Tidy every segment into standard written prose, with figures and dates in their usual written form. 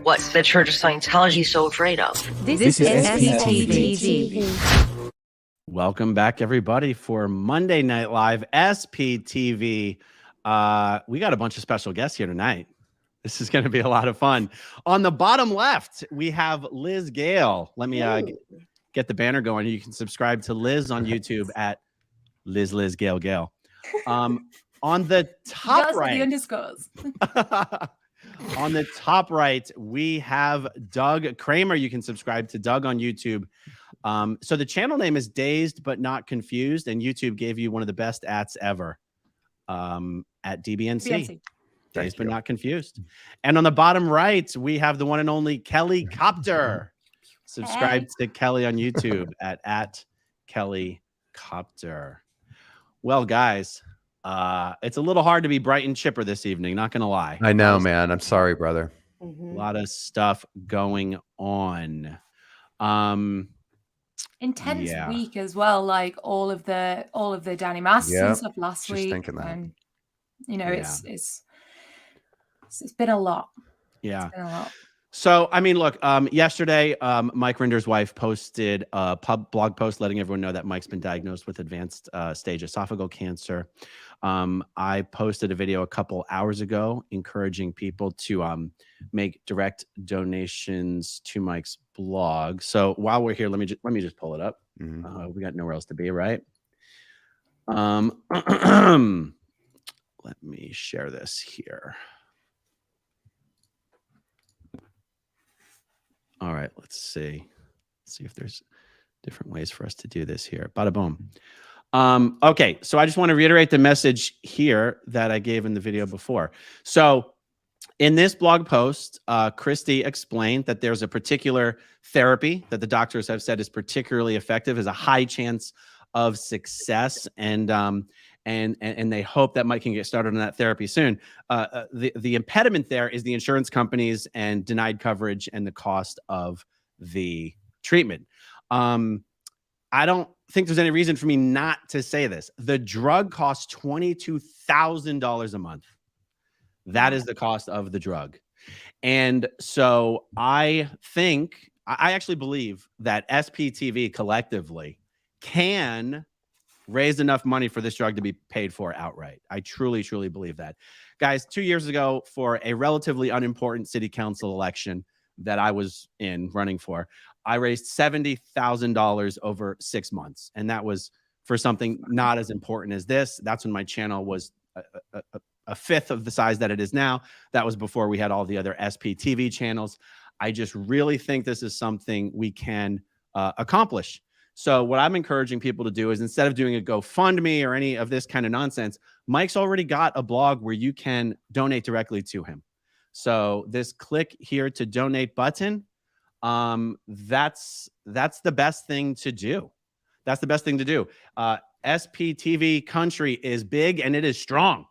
what the Church of Scientology is so afraid of. This is SPTV. Welcome back, everybody, for Monday Night Live SPTV. We got a bunch of special guests here tonight. This is going to be a lot of fun. On the bottom left, we have Liz Gale. Let me get the banner going. You can subscribe to Liz on YouTube at Liz Gale Gale. On the top right, the underscores. on the top right, we have Doug Kramer. You can subscribe to Doug on YouTube. So the channel name is Dazed But Not Confused, and YouTube gave you one of the best ats ever at DBNC. Dazed But Not Confused. And on the bottom right, we have the one and only Kelli Copter. Subscribe to Kelli on YouTube at Kelli Copter. Well, guys, it's a little hard to be bright and chipper this evening, not gonna lie. I know, man. I'm sorry, brother. A lot of stuff going on. Intense week as well, like all of the Danny Masks and stuff last week. Thinking that. And you know, it's been a lot. Yeah. It's been a lot. So, I mean, look, yesterday, Mike Rinder's wife posted a blog post letting everyone know that Mike's been diagnosed with advanced stage esophageal cancer. I posted a video a couple hours ago encouraging people to make direct donations to Mike's blog. So while we're here, let me just pull it up. We got nowhere else to be, right? Let me share this here. All right, let's see if there's different ways for us to do this here. Bada boom. Okay, so I just want to reiterate the message here that I gave in the video before. So in this blog post, Christy explained that there's a particular therapy that the doctors have said is particularly effective, has a high chance of success, and they hope that Mike can get started on that therapy soon. The impediment there is the insurance companies and denied coverage and the cost of the treatment. I don't think there's any reason for me not to say this. The drug costs $22,000 a month. That is the cost of the drug. And so I actually believe that SPTV collectively can raise enough money for this drug to be paid for outright. I truly, truly believe that. Guys, 2 years ago, for a relatively unimportant city council election that I was running for, I raised $70,000 over 6 months. And that was for something not as important as this. That's when my channel was a fifth of the size that it is now. That was before we had all the other SPTV channels. I just really think this is something we can accomplish. So what I'm encouraging people to do is, instead of doing a GoFundMe or any of this kind of nonsense, Mike's already got a blog where you can donate directly to him. So this click here to donate button, that's the best thing to do. That's the best thing to do. SPTV country is big and it is strong.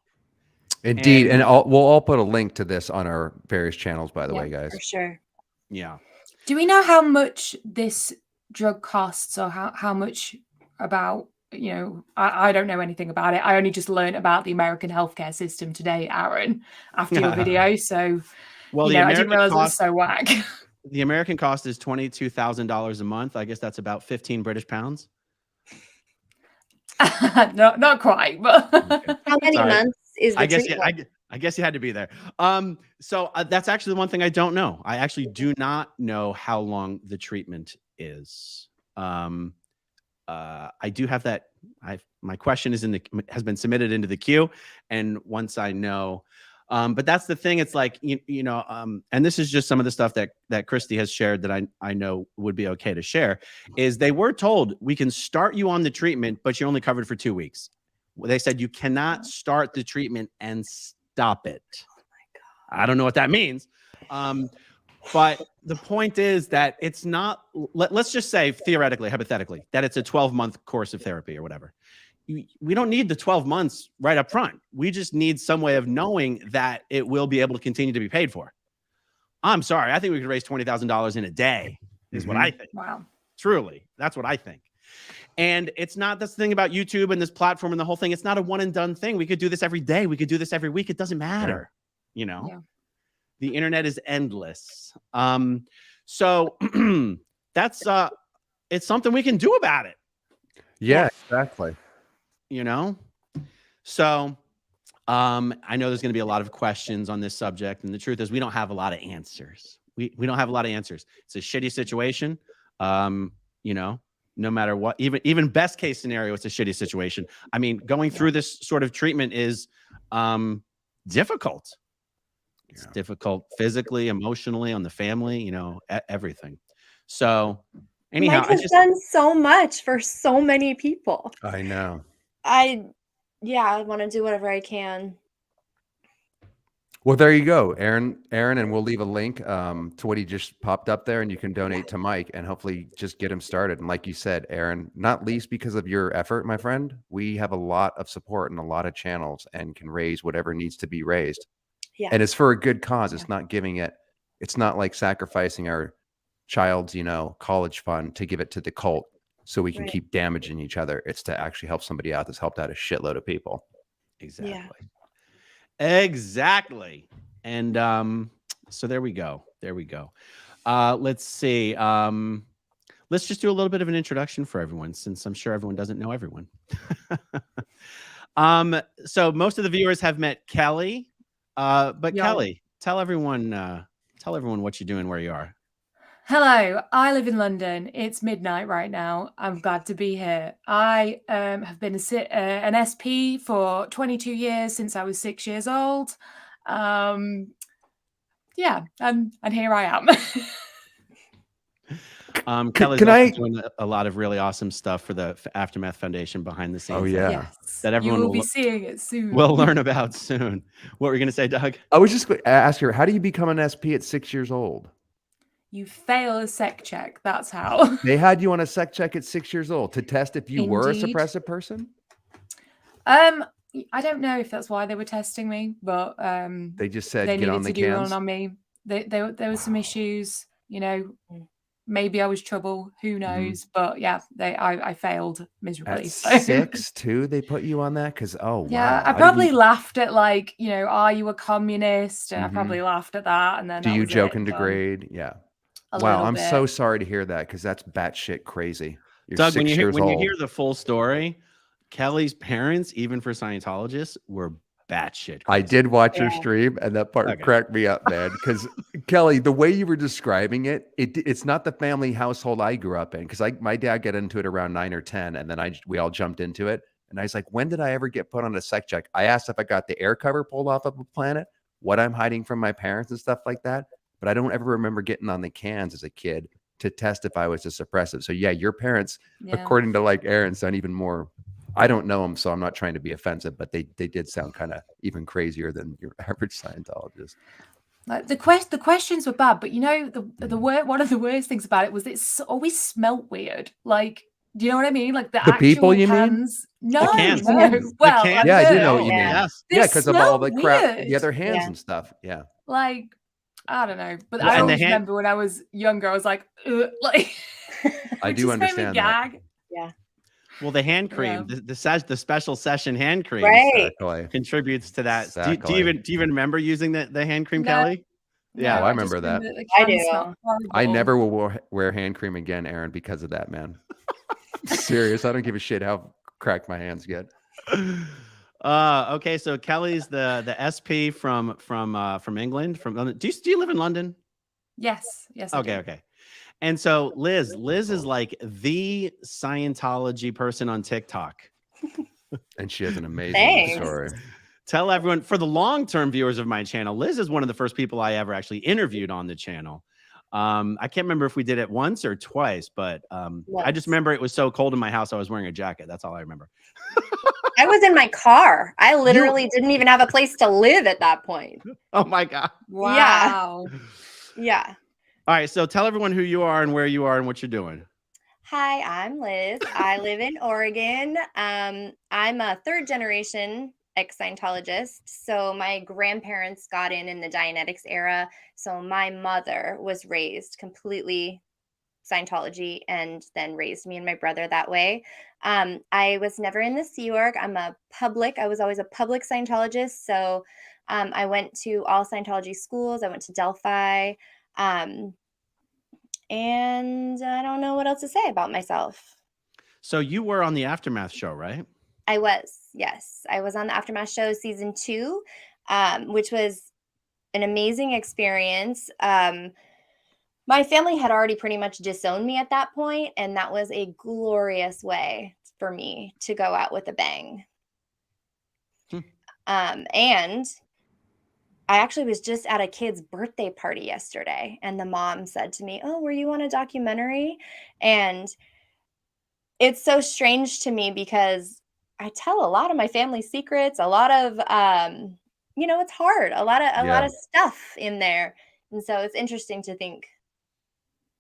Indeed. And we'll all put a link to this on our various channels, by the way, guys. For sure. Yeah. Do we know how much this drug costs, or how much about, you know, I don't know anything about it. I only just learned about the American healthcare system today, Aaron, after your video. So, well, I didn't realize it was so whack. The American cost is $22,000 a month. I guess that's about 15 British pounds. Not quite, but Okay. How many months is the I guess treatment? I guess you had to be there. So that's actually the one thing I don't know. I actually do not know how long the treatment is. I do have that. My question has been submitted into the queue, and once I know, but that's the thing. It's like and this is just some of the stuff that Christy has shared that I know would be okay to share. Is they were told, we can start you on the treatment, but you're only covered for 2 weeks. They said you cannot start the treatment and stop it. Oh my God. I don't know what that means. But the point is that it's not, let's just say theoretically, hypothetically, that it's a 12-month course of therapy or whatever. We don't need the 12 months right up front. We just need some way of knowing that it will be able to continue to be paid for. I'm sorry. I think we could raise $20,000 in a day is what I think. Wow. Truly. That's what I think. And it's not, that's the thing about YouTube and this platform and the whole thing. It's not a one and done thing. We could do this every day. We could do this every week. It doesn't matter, you know? Yeah. The internet is endless. So that's it's something we can do about it. Yeah, exactly. You know? So I know there's going to be a lot of questions on this subject, and the truth is we don't have a lot of answers. We don't have a lot of answers. It's a shitty situation. You know, no matter what, even best case scenario, it's a shitty situation. I mean, going through this sort of treatment is difficult. It's difficult physically, emotionally, on the family, you know, everything. So anyhow, Mike has done so much for so many people. I know. I want to do whatever I can. Well, there you go, Aaron, and we'll leave a link to what he just popped up there, and you can donate to Mike and hopefully just get him started. And like you said, Aaron, not least because of your effort, my friend, we have a lot of support and a lot of channels and can raise whatever needs to be raised. Yeah. And it's for a good cause. It's not giving it. It's not like sacrificing our child's, college fund to give it to the cult so we can keep damaging each other. It's to actually help somebody out that's helped out a shitload of people. Exactly. Yeah. Exactly. And so there we go. Let's see. Let's just do a little bit of an introduction for everyone, since I'm sure everyone doesn't know everyone. So most of the viewers have met Kelli, but Kelli, tell everyone what you're doing, where you are. Hello, I live in London. It's midnight right now. I'm glad to be here. I have been an SP for 22 years, since I was 6 years old. And here I am. Kelly's also doing a lot of really awesome stuff for the Aftermath Foundation behind the scenes. Oh yeah, yes. That everyone will be seeing it soon. We'll learn about soon. What were you going to say, Doug? I was just going to ask her, how do you become an SP at 6 years old? You fail a sec check. That's how. They had you on a sec check at 6 years old to test if you were a suppressive person? I don't know if that's why they were testing me, but they just said they get on the needed to do cans. one on me. There was some issues, maybe I was trouble, who knows? But yeah, I failed miserably. At 6 too, they put you on that? Because wow. I probably laughed at are you a communist? And I probably laughed at that. And then do you joke and degrade? Yeah. Wow, I'm so sorry to hear that, because that's batshit crazy. You're Doug, 6 years old. when you hear the full story, Kelly's parents, even for Scientologists, were batshit crazy. I did watch your stream, and that part cracked me up, man. Because Kelly, the way you were describing it's not the family household I grew up in. Because my dad got into it around 9 or 10, and then we all jumped into it. And I was like, when did I ever get put on a sec check? I asked if I got the air cover pulled off of a planet, what I'm hiding from my parents and stuff like that. But I don't ever remember getting on the cans as a kid to test if I was a suppressive. So yeah, your parents, according to Aaron, sound even more. I don't know them, so I'm not trying to be offensive, but they did sound kind of even crazier than your average Scientologist. Like the questions were bad, but one of the worst things about it was it always smelt weird. Like, do you know what I mean? Like the actual people, you cans. mean? No, the cans. no. Well, cans. Yeah, I do know what you mean. Yes. Yeah, because of all the crap, weird. the other hands and stuff. Yeah. Like, I don't know, but Well, I always remember when I was younger, I was like, like. I do understand that. Yeah. Well, the hand cream, the special session hand cream, contributes to that. Exactly. Do you even remember using the hand cream, Kelly? Yeah, I remember that. I do. I never will wear hand cream again, Aaron, because of that, man. Serious. I don't give a shit how cracked my hands get. Okay, so Kelly's the SP from England. From London. Do you live in London? Yes. Okay. And so Liz is like the Scientology person on TikTok. And she has an amazing story. Tell everyone, for the long-term viewers of my channel, Liz is one of the first people I ever actually interviewed on the channel. I can't remember if we did it once or twice, but I just remember it was so cold in my house I was wearing a jacket. That's all I remember. I was in my car. I literally didn't even have a place to live at that point. Oh my God. Wow. Yeah. All right, so tell everyone who you are and where you are and what you're doing. Hi, I'm Liz. I live in Oregon. I'm a third generation ex-Scientologist. So my grandparents got in the Dianetics era. So my mother was raised completely Scientology and then raised me and my brother that way. I was never in the Sea Org. I was always a public Scientologist. So I went to all Scientology schools. I went to Delphi. And I don't know what else to say about myself. So you were on the Aftermath show, right? I was, yes. I was on the Aftermath show season 2, which was an amazing experience. My family had already pretty much disowned me at that point, and that was a glorious way for me to go out with a bang. And I actually was just at a kid's birthday party yesterday, and the mom said to me, "Oh, were you on a documentary?" And it's so strange to me because I tell a lot of my family secrets, a lot of, it's hard, a lot of stuff in there. And so it's interesting to think,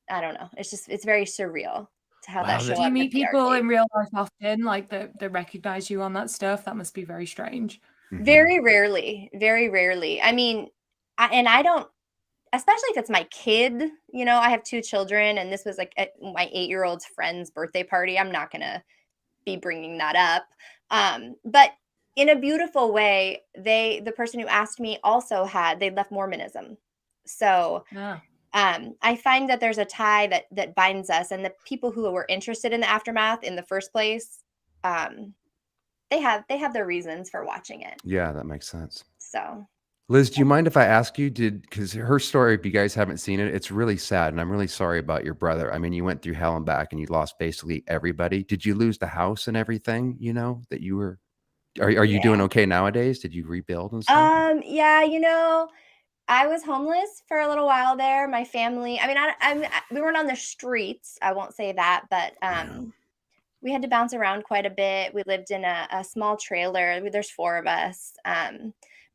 I don't know. It's very surreal to have that show. Do you meet people in real life often, like that recognize you on that stuff? That must be very strange. Very rarely, very rarely. I mean, I don't, especially if it's my kid, I have 2 children, and this was like at my 8-year-old's friend's birthday party. I'm not going to be bringing that up. But in a beautiful way, the person who asked me also they left Mormonism. So I find that there's a tie that binds us, and the people who were interested in the Aftermath in the first place, they have their reasons for watching it. Yeah, that makes sense. So, Liz, do you mind if I ask you, because her story, if you guys haven't seen it, it's really sad, and I'm really sorry about your brother. I mean, you went through hell and back, and you lost basically everybody. Did you lose the house and everything, that you were, are you doing okay nowadays? Did you rebuild and stuff? Yeah, I was homeless for a little while there. My family, I mean, we weren't on the streets. I won't say that, but we had to bounce around quite a bit. We lived in a small trailer. There's 4 of us.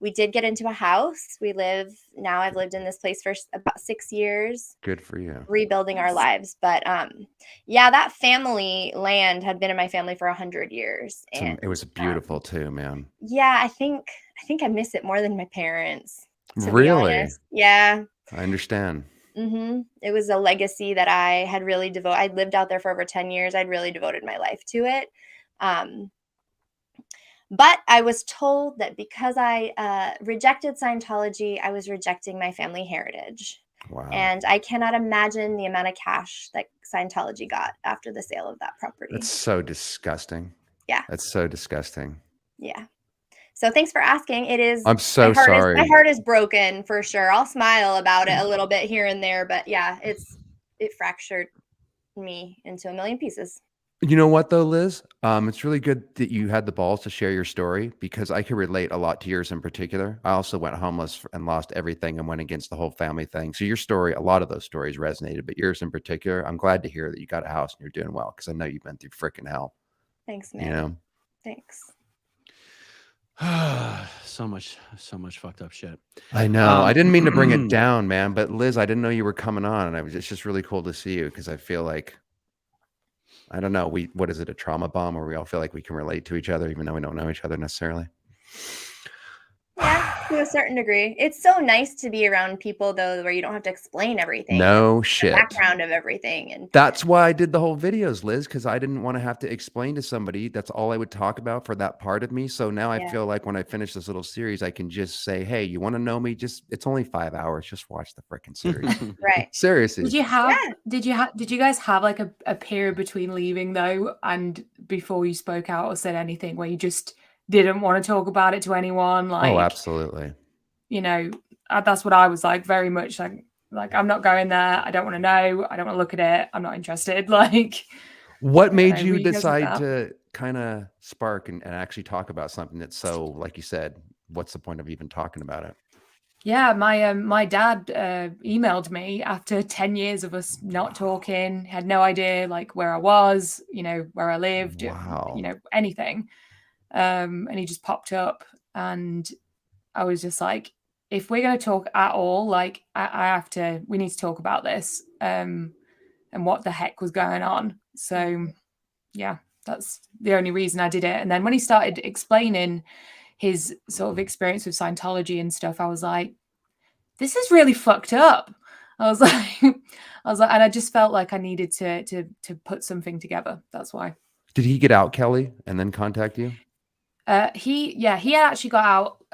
We did get into a house. I've lived in this place for about 6 years. Good for you. Rebuilding our lives. But that family land had been in my family for 100 years. And it was beautiful too, man. Yeah, I think I miss it more than my parents. Really? Yeah. I understand. It was a legacy that I had really devoted. I'd lived out there for over 10 years. I'd really devoted my life to it. But I was told that because I rejected Scientology, I was rejecting my family heritage. Wow. And I cannot imagine the amount of cash that Scientology got after the sale of that property. That's so disgusting. Yeah. That's so disgusting. Yeah. So thanks for asking. It is. I'm so sorry. My heart is broken for sure. I'll smile about it a little bit here and there, but yeah, it fractured me into a million pieces. You know what though, Liz? It's really good that you had the balls to share your story, because I can relate a lot to yours in particular. I also went homeless and lost everything and went against the whole family thing. So your story, a lot of those stories resonated, but yours in particular, I'm glad to hear that you got a house and you're doing well, because I know you've been through freaking hell. Thanks, man. Thanks. so much fucked up shit. I know. I didn't mean to bring it down, man, but Liz, I didn't know you were coming on, and it's just really cool to see you, because I feel like, I don't know, what is it, a trauma bomb, where we all feel like we can relate to each other even though we don't know each other necessarily? Yeah, to a certain degree. It's so nice to be around people though, where you don't have to explain everything. No shit. The background of everything. And that's why I did the whole videos, Liz, because I didn't want to have to explain to somebody. That's all I would talk about for that part of me. So now I feel like when I finish this little series, I can just say, hey, you want to know me? It's only 5 hours. Just watch the freaking series. Right. Seriously. Did you guys have like a period between leaving though and before you spoke out or said anything, where you just didn't want to talk about it to anyone? Like, oh, absolutely. That's what I was like, very much like I'm not going there. I don't want to know. I don't want to look at it. I'm not interested. Like, what made you decide to kind of spark and actually talk about something that's so, like you said, what's the point of even talking about it? Yeah, my dad emailed me after 10 years of us not talking, had no idea like where I was, where I lived, anything. And he just popped up, and I was just like, if we're going to talk at all, like we need to talk about this, and what the heck was going on. So yeah, that's the only reason I did it. And then when he started explaining his sort of experience with Scientology and stuff, I was like, this is really fucked up. I was like, and I just felt like I needed to put something together. That's why. Did he get out, Kelly, and then contact you? He actually got out,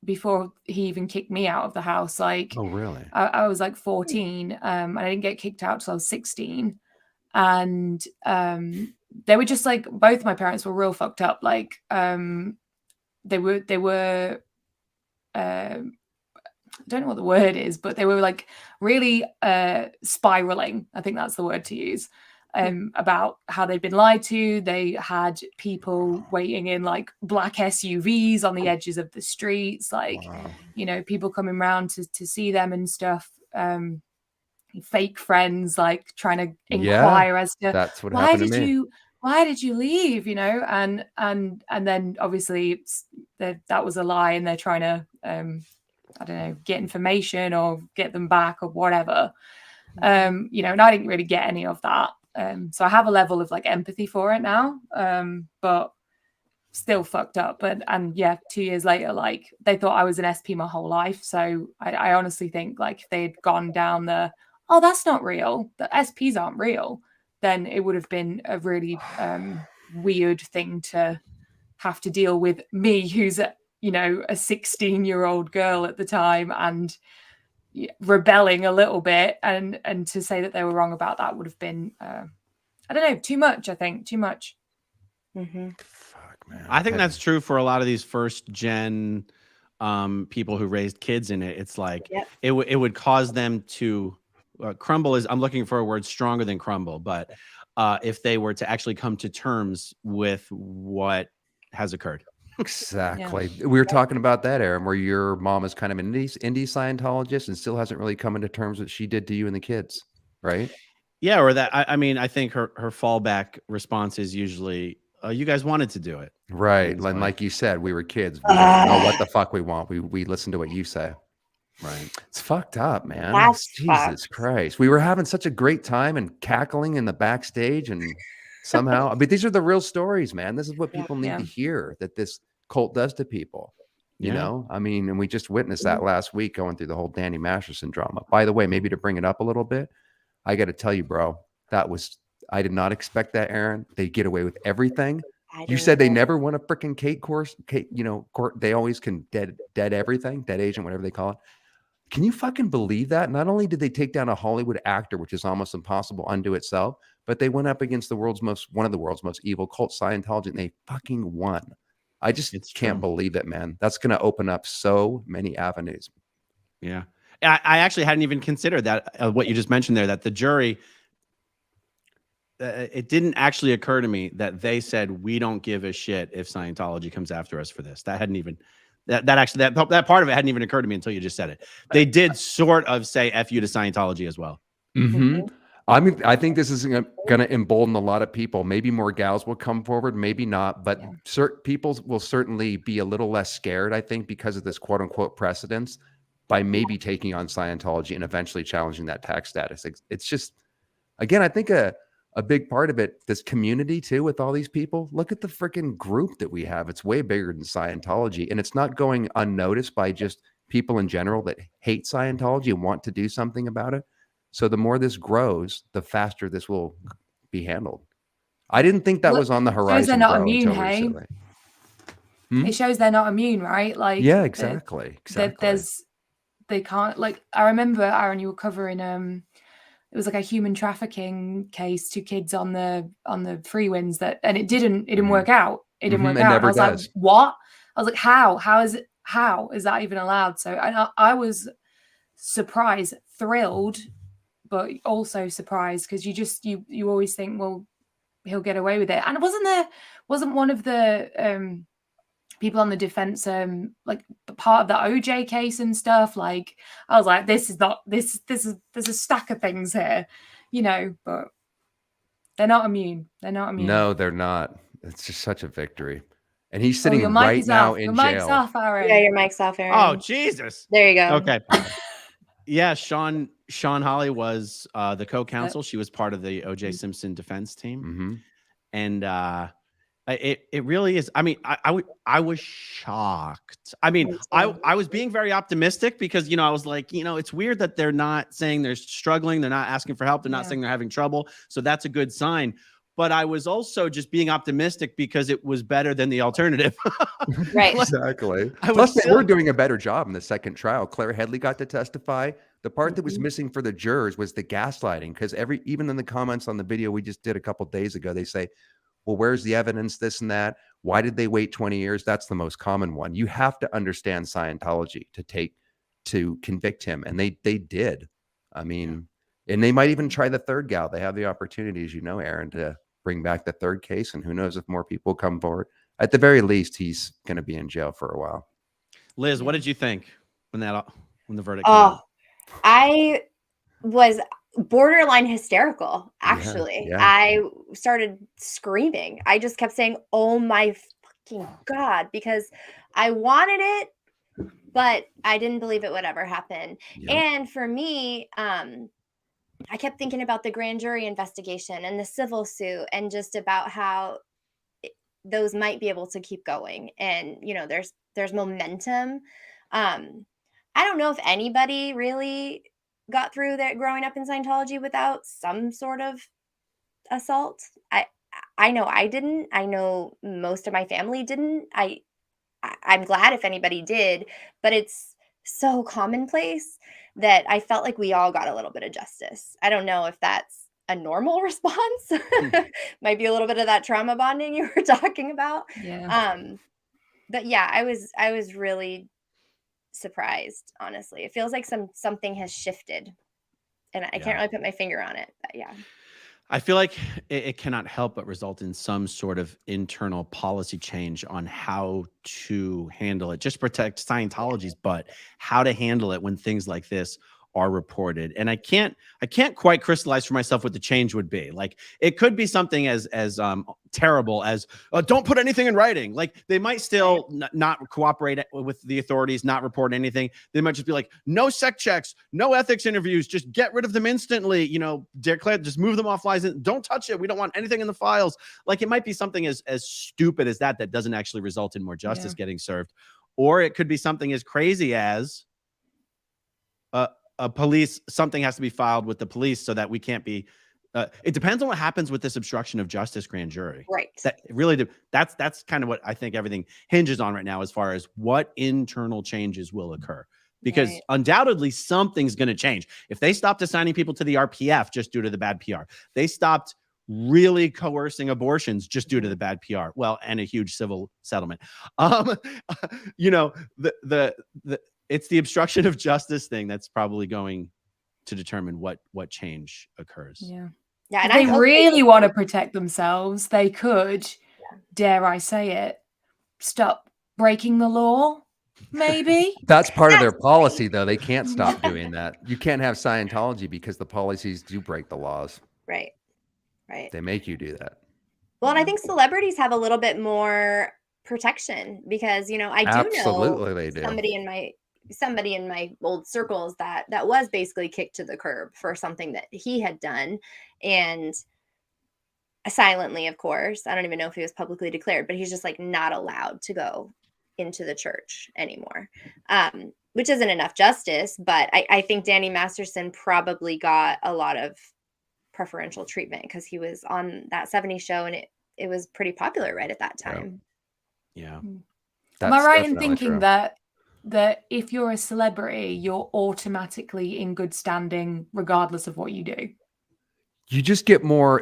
before he even kicked me out of the house. Like, Oh, really? I was like 14, and I didn't get kicked out till I was 16. And they were just like, both of my parents were real fucked up. Like, they were I don't know what the word is, but they were like really spiraling. I think that's the word to use. About how they'd been lied to. They had people waiting in like black SUVs on the edges of the streets, like, you know, people coming around to see them and stuff. Fake friends, like trying to inquire as to that's what happened to me. Why did you leave? You know, and then obviously that was a lie, and they're trying to I don't know, get information or get them back or whatever. You know, and I didn't really get any of that. So I have a level of like empathy for it now, but still fucked up. And yeah, 2 years later, like they thought I was an SP my whole life. So I honestly think like if they'd gone down oh, that's not real, the SPs aren't real, then it would have been a really weird thing to have to deal with me, who's you know, a 16-year-old girl at the time and rebelling a little bit, and to say that they were wrong about that would have been I don't know, too much. I think too much. Fuck, man. I think that's true for a lot of these first gen people who raised kids in it. It's like it would cause them to crumble. I'm looking for a word stronger than crumble, but if they were to actually come to terms with what has occurred. Exactly. We were talking about that, Aaron, where your mom is kind of an indie Scientologist and still hasn't really come into terms with what she did to you and the kids, right? Yeah, or that. I mean, I think her fallback response is usually, "You guys wanted to do it, right?" And like you said, we were kids. We don't know what the fuck we want. We listen to what you say. Right. It's fucked up, man. That's Jesus Christ. We were having such a great time and cackling in the backstage, and somehow, I mean, these are the real stories, man. This is what people need to hear, that this cult does to people. You know, I mean, and we just witnessed that last week going through the whole Danny Masterson drama. By the way, maybe to bring it up a little bit, I got to tell you, bro, I did not expect that, Aaron. They get away with everything. You said they never won a freaking court, court. They always can dead everything, dead agent, whatever they call it. Can you fucking believe that? Not only did they take down a Hollywood actor, which is almost impossible unto itself, but they went up against one of the world's most evil cult, Scientology, and they fucking won. I just can't believe it, man. That's going to open up so many avenues. Yeah. I actually hadn't even considered that, what you just mentioned there, that the jury, it didn't actually occur to me that they said, we don't give a shit if Scientology comes after us for this. That hadn't even, that part of it hadn't even occurred to me until you just said it. They did sort of say F you to Scientology as well. I mean, I think this is going to embolden a lot of people. Maybe more gals will come forward, maybe not, but certain people will certainly be a little less scared, I think, because of this quote unquote precedence, by maybe taking on Scientology and eventually challenging that tax status. It's just, again, I think a big part of it, this community too, with all these people. Look at the freaking group that we have. It's way bigger than Scientology, and it's not going unnoticed by just people in general that hate Scientology and want to do something about it. So the more this grows, the faster this will be handled. I didn't think that was on the horizon. They're not immune, hey? It shows they're not immune, right? Like, yeah, exactly. They can't, like, I remember, Aaron, you were covering it was like a human trafficking case, 2 kids on the free wins, and it didn't work out. It didn't work out. Never I was does. like, what? I was like, how is that even allowed? So I was surprised, thrilled, but also surprised, because you always think, well, he'll get away with it. And wasn't one of the people on the defense like part of the OJ case and stuff? Like, I was like, this is there's a stack of things here, you know, but they're not immune. No, they're not. It's just such a victory. And he's sitting right now in jail. Your mic's off, Aaron. Yeah, your mic's off, Aaron. Oh, Jesus. There you go. Okay. Yeah, Sean Hawley was the co-counsel. She was part of the OJ Simpson defense team. And it really is. I mean, I was shocked. I mean, I was being very optimistic, because, you know, I was like, you know, it's weird that they're not saying they're struggling. They're not asking for help. They're not saying they're having trouble. So that's a good sign. but I was also just being optimistic because it was better than the alternative. Right. Exactly. I was Plus, they silly. were doing a better job in the second trial. Claire Headley got to testify. The part that was missing for the jurors was the gaslighting, because even in the comments on the video we just did a couple days ago, they say, well, where's the evidence, this and that? Why did they wait 20 years? That's the most common one. You have to understand Scientology to convict him. And they did. I mean, and they might even try the third gal. They have the opportunity, as you know, Aaron, to bring back the third case. And who knows if more people come forward. At the very least, he's going to be in jail for a while. Liz, what did you think when the verdict came out? I was borderline hysterical, actually. Yeah. I started screaming. I just kept saying, oh my fucking God, because I wanted it, but I didn't believe it would ever happen. Yep. And for me, I kept thinking about the grand jury investigation and the civil suit, and just about how those might be able to keep going. And, you know, there's momentum. I don't know if anybody really got through that growing up in Scientology without some sort of assault. I know I didn't. I know most of my family didn't. I'm glad if anybody did, but it's so commonplace that I felt like we all got a little bit of justice. I don't know if that's a normal response. Might be a little bit of that trauma bonding you were talking about. Yeah. But yeah, I was really surprised, honestly. It feels like something has shifted, and I can't really put my finger on it, but yeah. I feel like it cannot help but result in some sort of internal policy change on how to handle it. Just protect Scientology's butt, how to handle it when things like this are reported. And I can't quite crystallize for myself what the change would be. Like, it could be something as terrible as don't put anything in writing. Like, they might still not cooperate with the authorities, not report anything. They might just be like, no sec checks, no ethics interviews, just get rid of them instantly. You know, declare, just move them off license. Don't touch it. We don't want anything in the files. Like, it might be something as stupid as that doesn't actually result in more justice getting served. Or it could be something as crazy as something has to be filed with the police so that we can't be. It depends on what happens with this obstruction of justice grand jury. Right. That really that's kind of what I think everything hinges on right now, as far as what internal changes will occur. Because undoubtedly something's going to change. If they stopped assigning people to the RPF just due to the bad PR, they stopped really coercing abortions just due to the bad PR. Well, and a huge civil settlement. You know, it's the obstruction of justice thing that's probably going to determine what change occurs. Yeah. Yeah. And if they really want to protect themselves, they could, dare I say it, stop breaking the law, maybe. That's part of their policy, though. They can't stop doing that. You can't have Scientology because the policies do break the laws. Right. They make you do that. Well, and I think celebrities have a little bit more protection because, you know, I do know they do. somebody in my old circles that was basically kicked to the curb for something that he had done, and silently, of course. I don't even know if he was publicly declared, but he's just like not allowed to go into the church anymore, which isn't enough justice. But I think Danny Masterson probably got a lot of preferential treatment because he was on that 70s show, and it was pretty popular right at that time. Yeah. Am I right in thinking that if you're a celebrity, you're automatically in good standing regardless of what you do? You just get more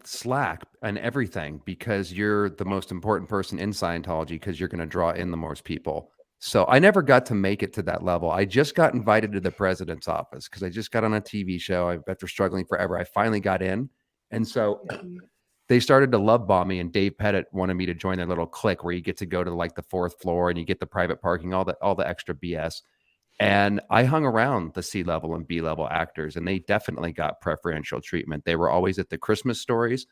slack and everything because you're the most important person in Scientology, because you're going to draw in the most people. So I never got to make it to that level. I just got invited to the president's office because I just got on a TV show. After struggling forever, I finally got in. And so they started to love bomb me, and Dave Pettit wanted me to join their little clique where you get to go to like the 4th floor and you get the private parking, all the extra BS. And I hung around the C-level and B-level actors, and they definitely got preferential treatment. They were always at the Christmas stories.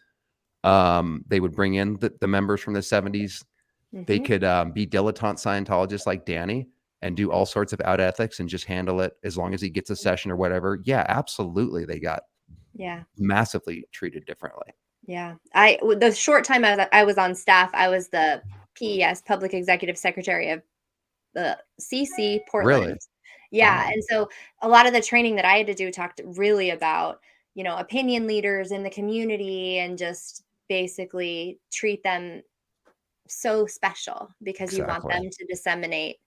They would bring in the members from the 70s. They could be dilettante Scientologists like Danny and do all sorts of out ethics and just handle it as long as he gets a session or whatever. Yeah, absolutely. They got massively treated differently. Yeah. The short time I was on staff, I was the PES, Public Executive Secretary of the CC Portland. Really? Yeah. And so a lot of the training that I had to do talked really about opinion leaders in the community and just basically treat them so special because you want them to disseminate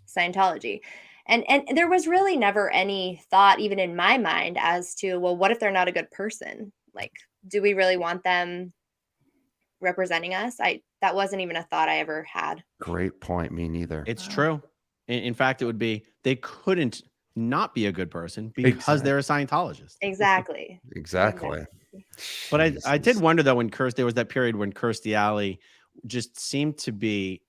Scientology. And there was really never any thought, even in my mind, as to, well, what if they're not a good person? Like, do we really want them representing us? That wasn't even a thought I ever had. Great point. Me neither. It's true. In fact, it would be, they couldn't not be a good person because they're a Scientologist. Exactly. But I did wonder though, when there was that period when Kirstie Alley just seemed to be,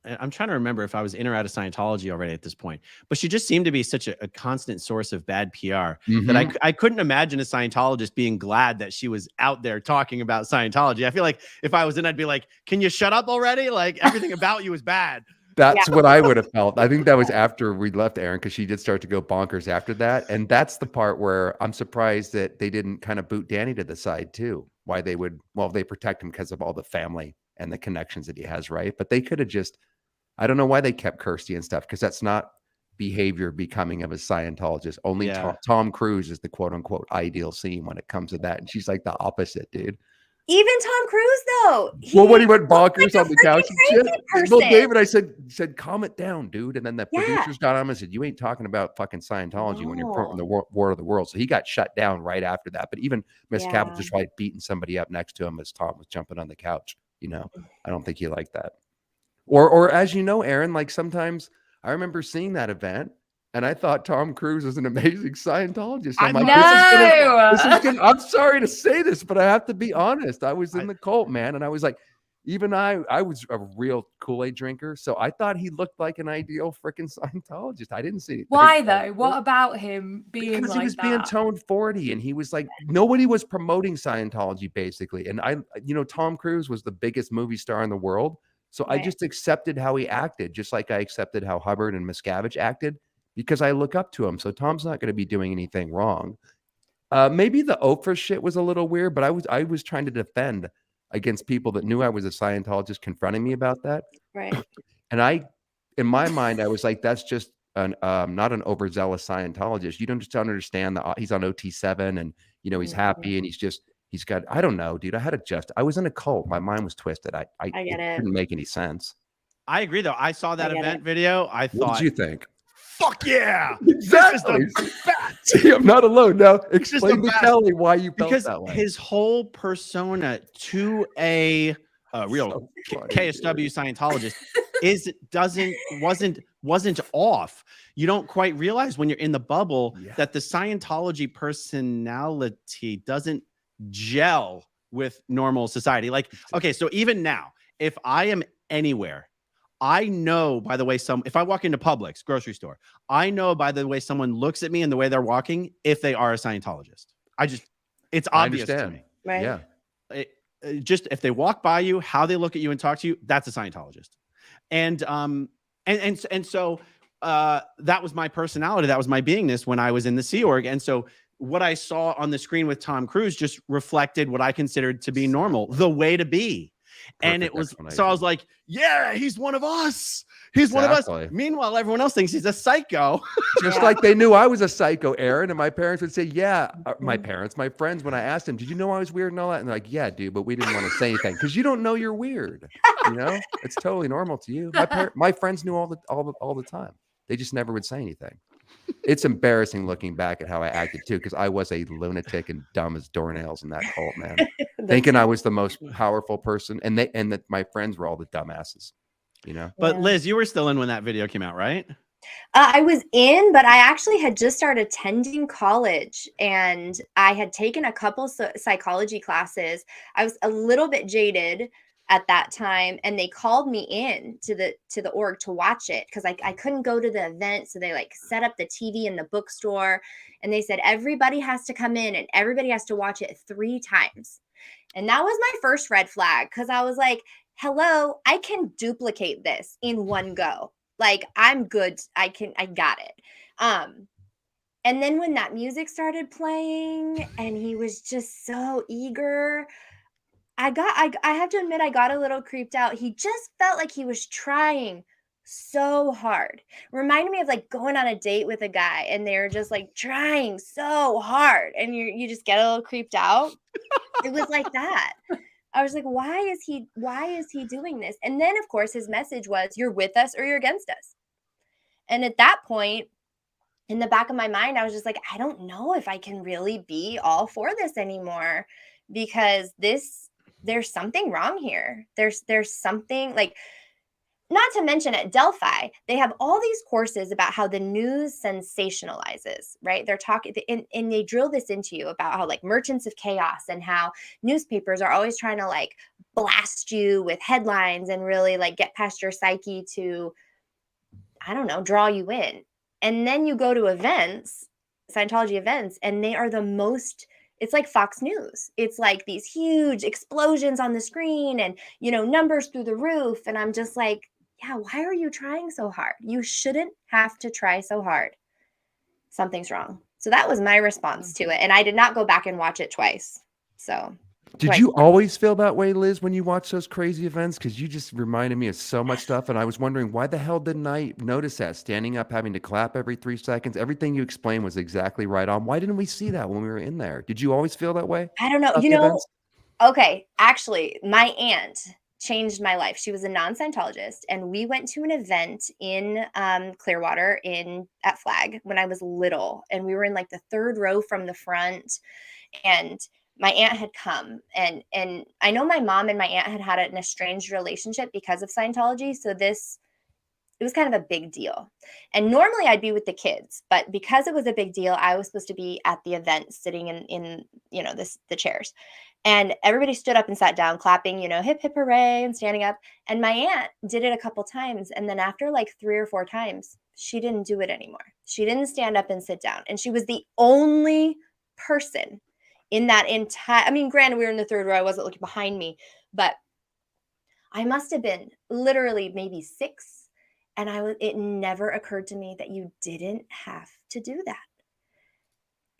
I'm trying to remember if I was in or out of Scientology already at this point, but she just seemed to be such a constant source of bad PR that I couldn't imagine a Scientologist being glad that she was out there talking about Scientology. I feel like if I was in, I'd be like, can you shut up already? Like, everything about you is bad. That's what I would have felt. I think that was after we left Aaron, because she did start to go bonkers after that. And that's the part where I'm surprised that they didn't kind of boot Danny to the side too. Why they would, well, they protect him because of all the family and the connections that he has, right? But they could have just, I don't know why they kept Kirstie and stuff, because that's not behavior becoming of a Scientologist. Only Tom Cruise is the quote unquote ideal scene when it comes to that. And she's like the opposite, dude. Even Tom Cruise, though. When he went bonkers on the couch and shit. Well, David, I said, calm it down, dude. And then the producers got on him and said, you ain't talking about fucking Scientology when you're promoting the War of the World. So he got shut down right after that. But even Miss Cap was just like beating somebody up next to him as Tom was jumping on the couch. I don't think he liked that. Or as you know, Aaron, like sometimes I remember seeing that event and I thought Tom Cruise was an amazing Scientologist. I'm like, this is gonna, I'm sorry to say this, but I have to be honest. I was in the cult, man. And I was like, even I was a real Kool-Aid drinker. So I thought he looked like an ideal freaking Scientologist. I didn't see anything. Why though? What about him being because he was being toned 40 and he was like, nobody was promoting Scientology basically. And Tom Cruise was the biggest movie star in the world. So I just accepted how he acted, just like I accepted how Hubbard and Miscavige acted, because I look up to him. So Tom's not going to be doing anything wrong. Maybe the Oprah shit was a little weird, but I was trying to defend against people that knew I was a Scientologist confronting me about that. Right. And in my mind, I was like, that's just not an overzealous Scientologist. You don't understand that he's on OT7 and, he's happy and he's got, I don't know, dude. I was in a cult. My mind was twisted. I get it. Didn't make any sense. I agree though. I saw that event video. I thought, what did you think? Fuck yeah. Exactly. See, I'm not alone. Now explain to Kelly why you felt that way. His whole persona to a real KSW Scientologist wasn't off. You don't quite realize when you're in the bubble that the Scientology personality doesn't gel with normal society. Like, okay, so even now, if I am anywhere, I know by the way if I walk into Publix, grocery store, I know by the way someone looks at me and the way they're walking if they are a Scientologist. It's obvious to me. Right. Yeah. Just if they walk by you, how they look at you and talk to you, that's a Scientologist. And so that was my personality. That was my beingness when I was in the Sea Org. And so what I saw on the screen with Tom Cruise just reflected what I considered to be normal, the way to be. And it was, so I was like, yeah, he's one of us. He's one of us. Meanwhile, everyone else thinks he's a psycho. Just like they knew I was a psycho, Aaron. And my parents would say, yeah, my friends, when I asked them, did you know I was weird and all that? And they're like, yeah, dude, but we didn't want to say anything because you don't know you're weird. It's totally normal to you. My friends knew all the time. They just never would say anything. It's embarrassing looking back at how I acted too, because I was a lunatic and dumb as doornails in that cult, man. Thinking I was the most powerful person, and that my friends were all the dumbasses, But Liz, you were still in when that video came out, right? I was in, but I actually had just started attending college, and I had taken a couple psychology classes. I was a little bit jaded at that time, and they called me in to the org to watch it because I couldn't go to the event. So they set up the TV in the bookstore, and they said everybody has to come in and everybody has to watch it 3 times. And that was my first red flag, because I was like, hello, I can duplicate this in one go. I'm good. I got it. And then when that music started playing and he was just so eager, I have to admit, I got a little creeped out. He just felt like he was trying so hard. Reminded me of like going on a date with a guy and they're just like trying so hard and you just get a little creeped out. It was like that. I was like, why is he doing this? And then of course his message was, you're with us or you're against us. And at that point, in the back of my mind, I was just like, I don't know if I can really be all for this anymore, because there's something wrong here. There's something, like, not to mention at Delphi, they have all these courses about how the news sensationalizes, right? They're talking, and they drill this into you about how like merchants of chaos and how newspapers are always trying to like blast you with headlines and really like get past your psyche to, I don't know, draw you in. And then you go to events, Scientology events, and they are the most, it's like Fox News. It's like these huge explosions on the screen and, you know, numbers through the roof. And I'm just like, yeah, why are you trying so hard? You shouldn't have to try so hard. Something's wrong. So that was my response to it. And I did not go back and watch it twice. So did you always feel that way, Liz, when you watch those crazy events? Because you just reminded me of so much stuff. And I was wondering, why the hell didn't I notice that? Standing up, having to clap every 3 seconds. Everything you explained was exactly right on. Why didn't we see that when we were in there? Did you always feel that way? I don't know. You know, okay, actually, my aunt changed my life. She was a non-Scientologist, and we went to an event in Clearwater at Flag when I was little, and we were in like the 3rd row from the front, and my aunt had come, and I know my mom and my aunt had an estranged relationship because of Scientology, so it was kind of a big deal. And normally I'd be with the kids, but because it was a big deal, I was supposed to be at the event sitting in you know, the chairs. And everybody stood up and sat down, clapping, you know, hip, hip, hooray, and standing up. And my aunt did it a couple times. And then after like 3 or 4 times, she didn't do it anymore. She didn't stand up and sit down. And she was the only person in that entire, I mean, granted, we were in the 3rd row. I wasn't looking behind me, but I must have been literally maybe 6. And it never occurred to me that you didn't have to do that.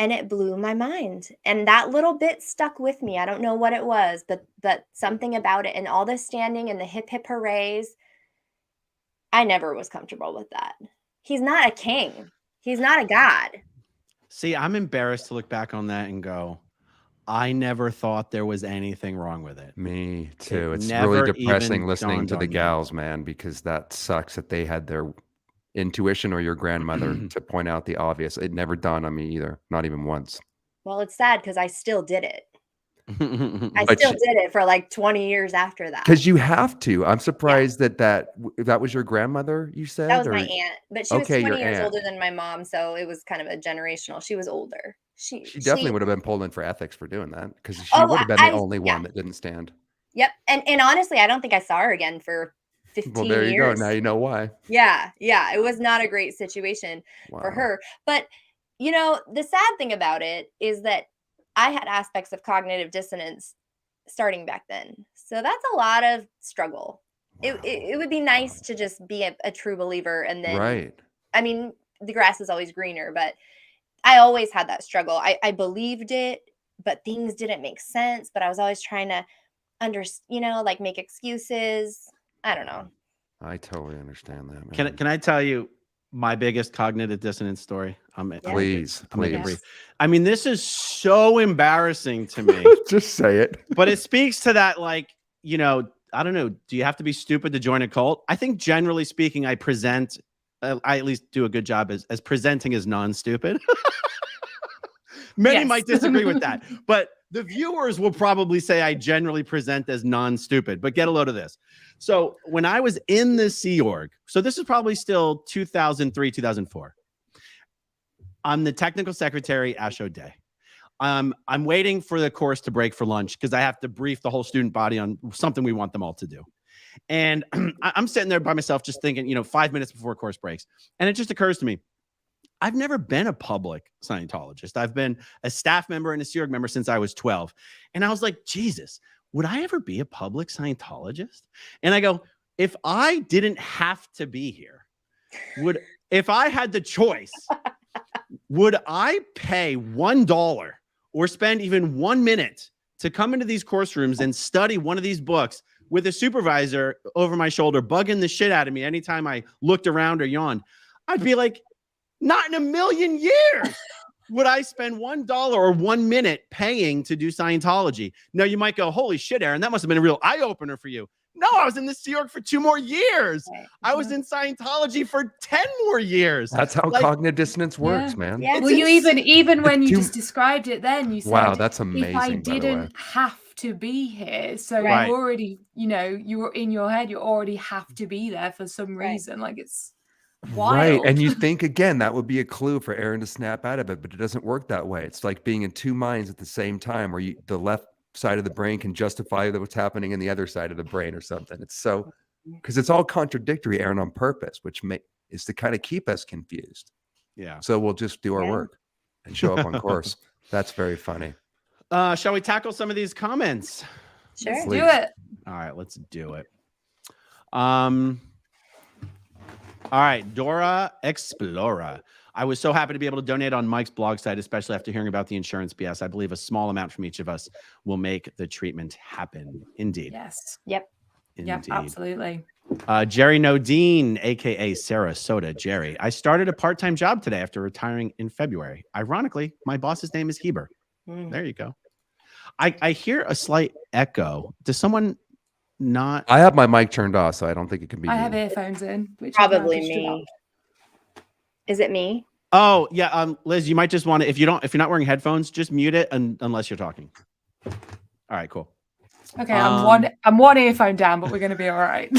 And it blew my mind. And that little bit stuck with me. I don't know what it was, but something about it and all the standing and the hip, hip hoorays. I never was comfortable with that. He's not a king. He's not a god. See, I'm embarrassed to look back on that and go, I never thought there was anything wrong with it. Me too. It's never really depressing even listening dawned to the on me. gals, man, because that sucks that they had their intuition or your grandmother to point out the obvious. It never dawned on me either. Not even once. Well, it's sad because I still did it. I still did it for like 20 years after that. Because you have to. I'm surprised that was your grandmother, you said? That was my aunt, but she was 20 years aunt. older than my mom, so it was kind of a generational. She was older. She definitely would have been pulled in for ethics for doing that, because she would have been the only one that didn't stand. Yep. And honestly, I don't think I saw her again for 15 years. Well, there you go. Now you know why. Yeah. It was not a great situation for her. But, you know, the sad thing about it is that I had aspects of cognitive dissonance starting back then. So that's a lot of struggle. Wow. It would be nice to just be a true believer. And then, right. I mean, the grass is always greener, but I always had that struggle. I believed it, but things didn't make sense. But I was always trying to like make excuses. I don't know. I totally understand that, man. Can I tell you my biggest cognitive dissonance story? Please. I mean, this is so embarrassing to me. Just say it. But it speaks to that, like, you know, I don't know. Do you have to be stupid to join a cult? I think generally speaking, I at least do a good job as presenting as non-stupid. Many might disagree with that, but the viewers will probably say I generally present as non-stupid, but get a load of this. So when I was in the Sea Org, so this is probably still 2003, 2004. I'm the technical secretary, Asho Day. I'm waiting for the course to break for lunch because I have to brief the whole student body on something we want them all to do. And I'm sitting there by myself just thinking, 5 minutes before course breaks. And it just occurs to me, I've never been a public Scientologist. I've been a staff member and a Sea Org member since I was 12. And I was like, Jesus, would I ever be a public Scientologist? And I go, if I didn't have to be here, if I had the choice, would I pay $1 or spend even 1 minute to come into these course rooms and study one of these books with a supervisor over my shoulder, bugging the shit out of me anytime I looked around or yawned, I'd be like, not in a million years would I spend $1 or 1 minute paying to do Scientology. Now you might go, holy shit, Aaron, that must have been a real eye opener for you. No, I was in the Sea Org for 2 more years. I was in Scientology for 10 more years. That's how cognitive dissonance works, man. Yeah. Well, you even when you just described it, then you said, wow, that's amazing. If I by the way. didn't have to be here, so Right. you already, you were in your head, you already have to be there for some reason. Like it's wild. Right. And you think again, that would be a clue for Aaron to snap out of it, but it doesn't work that way. It's like being in 2 minds at the same time, where the left side of the brain can justify what's happening in the other side of the brain or something. It's so, because it's all contradictory, Aaron, on purpose, which is to kind of keep us confused. Yeah. So we'll just do our work and show up on course. That's very funny. Shall we tackle some of these comments? Sure. Let's do it. All right, let's do it. All right, Dora Explorer. I was so happy to be able to donate on Mike's blog site, especially after hearing about the insurance BS. I believe a small amount from each of us will make the treatment happen. Indeed. Yes. Yep. Indeed. Yep, absolutely. Jerry Nodine, aka Sarasota Jerry. I started a part-time job today after retiring in February. Ironically, my boss's name is Heber. There you go. I hear a slight echo. Does someone not? I have my mic turned off, so I don't think it can be. I you. have earphones in, which Probably is now me. Is it me? Oh yeah, Liz, you might just want to, if you're not wearing headphones, just mute it unless you're talking. All right, cool. Okay, I'm one earphone down, but we're going to be all right.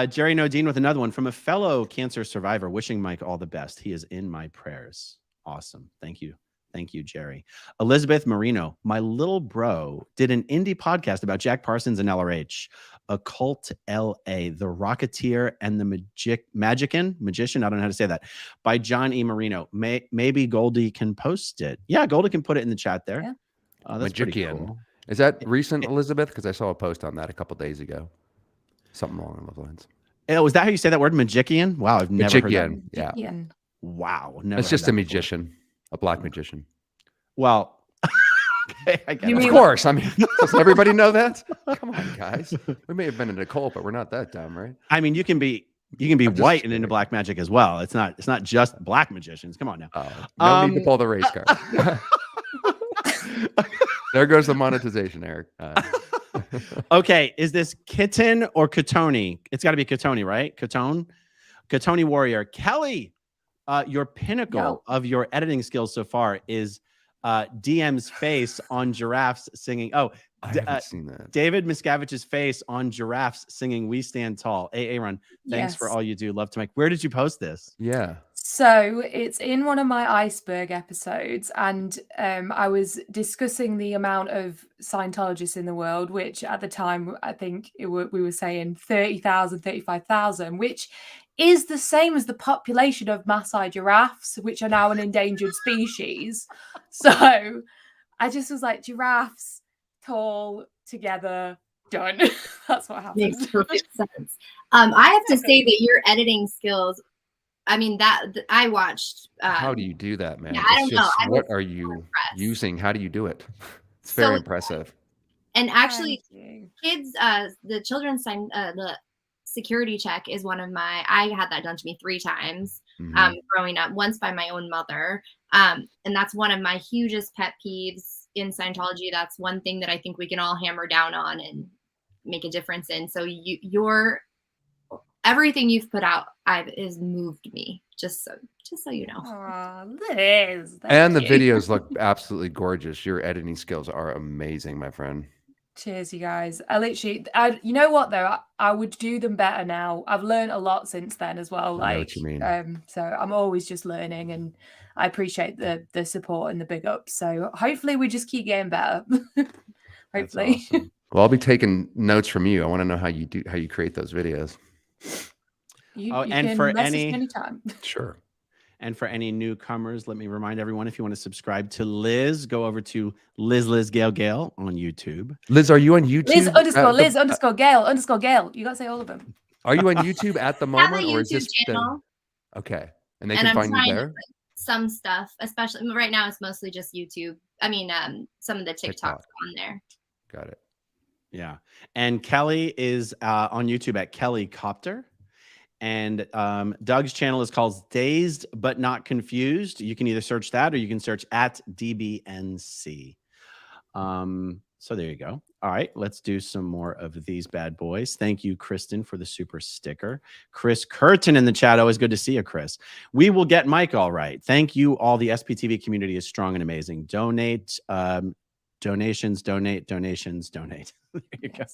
Jerry Nodine with another one from a fellow cancer survivor, wishing Mike all the best. He is in my prayers. Awesome. Thank you. Thank you, Jerry. Elizabeth Marino, my little bro did an indie podcast about Jack Parsons and LRH, Occult LA, The Rocketeer and the Magician, I don't know how to say that, by John E. Marino. Maybe Goldie can post it. Yeah, Goldie can put it in the chat there. Yeah. That's pretty Magician. cool. Is that recent, Elizabeth? Because I saw a post on that a couple days ago. Something along those lines. Oh, is that how you say that word, Magician? Wow, I've never heard that. Yeah. Wow. Never It's heard just that a before. magician, a black magician. Well, okay, I get You it. mean- Of course. I mean, doesn't everybody know that? Come on, guys. We may have been in a cult, but we're not that dumb, right? I mean, you can be I'm just white and into kidding. black magic as well. It's not just black magicians. Come on now. No need to pull the race card. There goes the monetization, Eric. Okay, is this Kitten or Katoni? It's got to be Katoni, right? Katoni Warrior. Kelly, your pinnacle of your editing skills so far is DM's face on giraffes singing. Oh, I haven't seen that. David Miscavige's face on giraffes singing "We Stand Tall." Aaron, thanks for Yes. all you do. Love to make. Where did you post this? Yeah. So it's in one of my iceberg episodes, and I was discussing the amount of Scientologists in the world, which at the time I think we were saying 30,000, 35,000, which is the same as the population of Maasai giraffes, which are now an endangered species. So I just was like, giraffes, tall, together, done. That's what happened. Makes perfect sense. I have to say that your editing skills, I mean, I watched. How do you do that, man? yeah, I It's don't know. just, I what was are so you impressed. using? How do you do it? It's So- very impressive. And actually, Thank you. kids, the children's the security check is one of my. I had that done to me 3 times Mhm. growing up. Once by my own mother, and that's one of my hugest pet peeves in Scientology. That's one thing that I think we can all hammer down on and make a difference in. So your everything you've put out has moved me. Just so you know. Aw, Liz. And the thank you. videos look absolutely gorgeous. Your editing skills are amazing, my friend. Cheers, you guys. You know what though? I would do them better now. I've learned a lot since then as well. I know what you mean. So I'm always just learning, and I appreciate the support and the big ups. So hopefully we just keep getting better. That's Hopefully. awesome. Well, I'll be taking notes from you. I want to know how you create those videos. You Oh, and can for message any- me anytime. Sure. And for any newcomers, let me remind everyone, if you want to subscribe to Liz, go over to Liz Gale on YouTube. Liz, are you on YouTube? Liz underscore at the- Liz underscore Gale underscore Gale. You gotta say all of them. Are you on YouTube at the I have a moment, or is YouTube this channel, okay? And they and can I'm find trying you to there. put some stuff, especially right now. It's mostly just YouTube. I mean, some of the TikToks TikTok. on there. Got it. Yeah. And Kelly is on YouTube at Kelly Copter. And Doug's channel is called Dazed But Not Confused. You can either search that or you can search at DBNC. So there you go. All right, let's do some more of these bad boys. Thank you, Kristen, for the super sticker. Chris Curtin in the chat. Always good to see you, Chris. We will get Mike all right. Thank you. All the SPTV community is strong and amazing. Donate, donations, donate. There you go.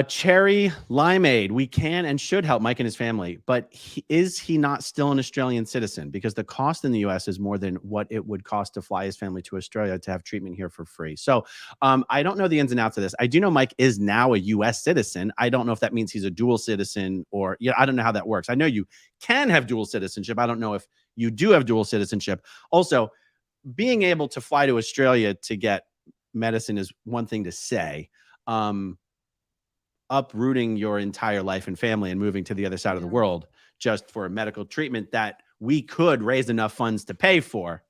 Cherry Limeade. We can and should help Mike and his family, but is he not still an Australian citizen? Because the cost in the US is more than what it would cost to fly his family to Australia to have treatment here for free. So I don't know the ins and outs of this. I do know Mike is now a US citizen. I don't know if that means he's a dual citizen or, I don't know how that works. I know you can have dual citizenship. I don't know if you do have dual citizenship. Also, being able to fly to Australia to get medicine is one thing to say. Uprooting your entire life and family and moving to the other side of the world just for a medical treatment that we could raise enough funds to pay for.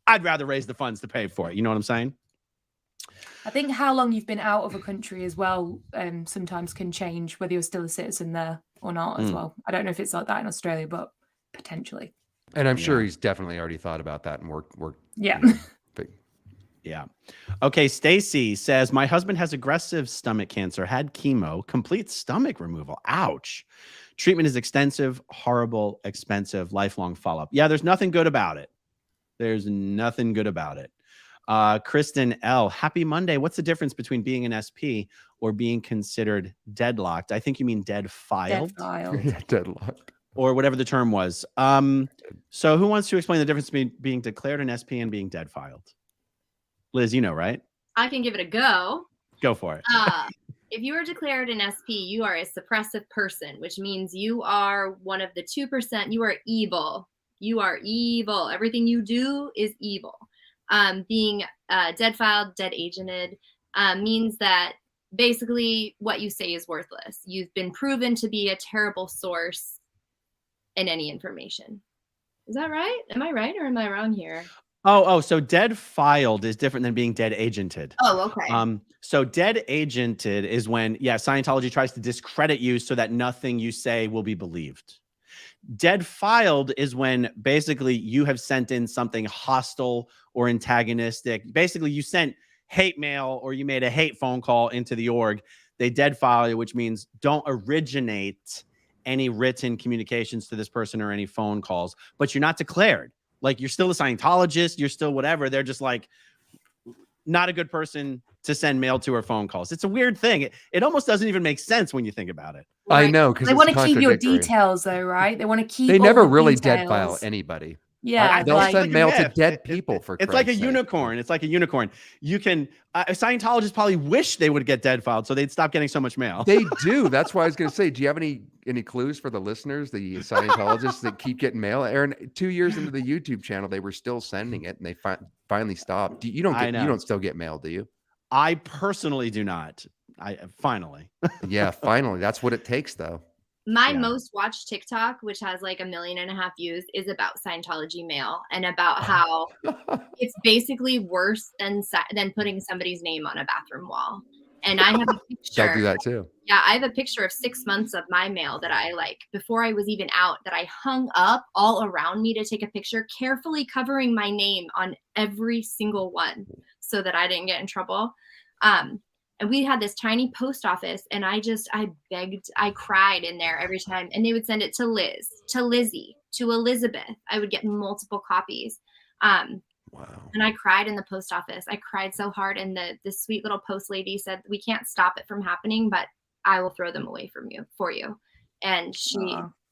I'd rather raise the funds to pay for it. You know what I'm saying? I think how long you've been out of a country as well sometimes can change whether you're still a citizen there or not as well. I don't know if it's like that in Australia, but potentially. And I'm sure he's definitely already thought about that and worked. Yeah. Yeah. Okay. Stacy says, my husband has aggressive stomach cancer, had chemo, complete stomach removal. Ouch. Treatment is extensive, horrible, expensive, lifelong follow-up. Yeah. There's nothing good about it. There's nothing good about it. Kristen L. Happy Monday. What's the difference between being an SP or being considered deadlocked? I think you mean dead filed. Deadlocked. Or whatever the term was. So who wants to explain the difference between being declared an SP and being dead filed? Liz, you know, right? I can give it a go. Go for it. If you are declared an SP, you are a suppressive person, which means you are one of the 2%. You are evil. You are evil. Everything you do is evil. Being dead filed, dead agented means that basically what you say is worthless. You've been proven to be a terrible source in any information. Is that right? Am I right or am I wrong here? So dead filed is different than being dead agented. Oh, okay. So dead agented is when, Scientology tries to discredit you so that nothing you say will be believed. Dead filed is when basically you have sent in something hostile or antagonistic. Basically, you sent hate mail or you made a hate phone call into the org. They dead file you, which means don't originate any written communications to this person or any phone calls, but you're not declared. Like, you're still a Scientologist, you're still whatever. They're just like, not a good person to send mail to or phone calls. It's a weird thing. It almost doesn't even make sense when you think about it. I know, because they want to keep your details, though, right? They want to keep. They never really details. dead file anybody. Yeah, they'll send mail to dead people. It's like a unicorn. It's like a unicorn. You can. Scientologists probably wish they would get dead filed so they'd stop getting so much mail. They do. That's why I was going to say. Do you have any clues for the listeners, the Scientologists that keep getting mail? Aaron, 2 years into the YouTube channel, they were still sending it, and they finally stopped. You don't still get mail, do you? I personally do not. Finally. Yeah, finally. That's what it takes, though. My most watched TikTok, which has like 1.5 million views, is about Scientology mail and about how it's basically worse than putting somebody's name on a bathroom wall. And I have a picture. I'll do that too. Yeah, I have a picture of 6 months of my mail that I before I was even out, that I hung up all around me to take a picture, carefully covering my name on every single one so that I didn't get in trouble. And we had this tiny post office, and I begged, I cried in there every time. And they would send it to Liz, to Lizzie, to Elizabeth. I would get multiple copies. Wow. And I cried in the post office. I cried so hard. And the sweet little post lady said, we can't stop it from happening, but I will throw them away for you. And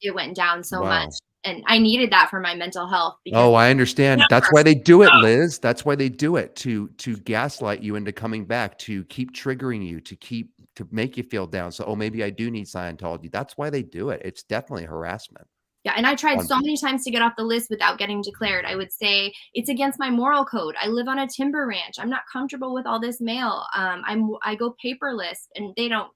it went down so much. And I needed that for my mental health. I understand. That's why they do it, Liz. That's why they do it, to gaslight you into coming back, to keep triggering you, to make you feel down. So, maybe I do need Scientology. That's why they do it. It's definitely harassment. Yeah, and I tried so many times to get off the list without getting declared. I would say it's against my moral code. I live on a timber ranch. I'm not comfortable with all this mail. I go paperless, and they don't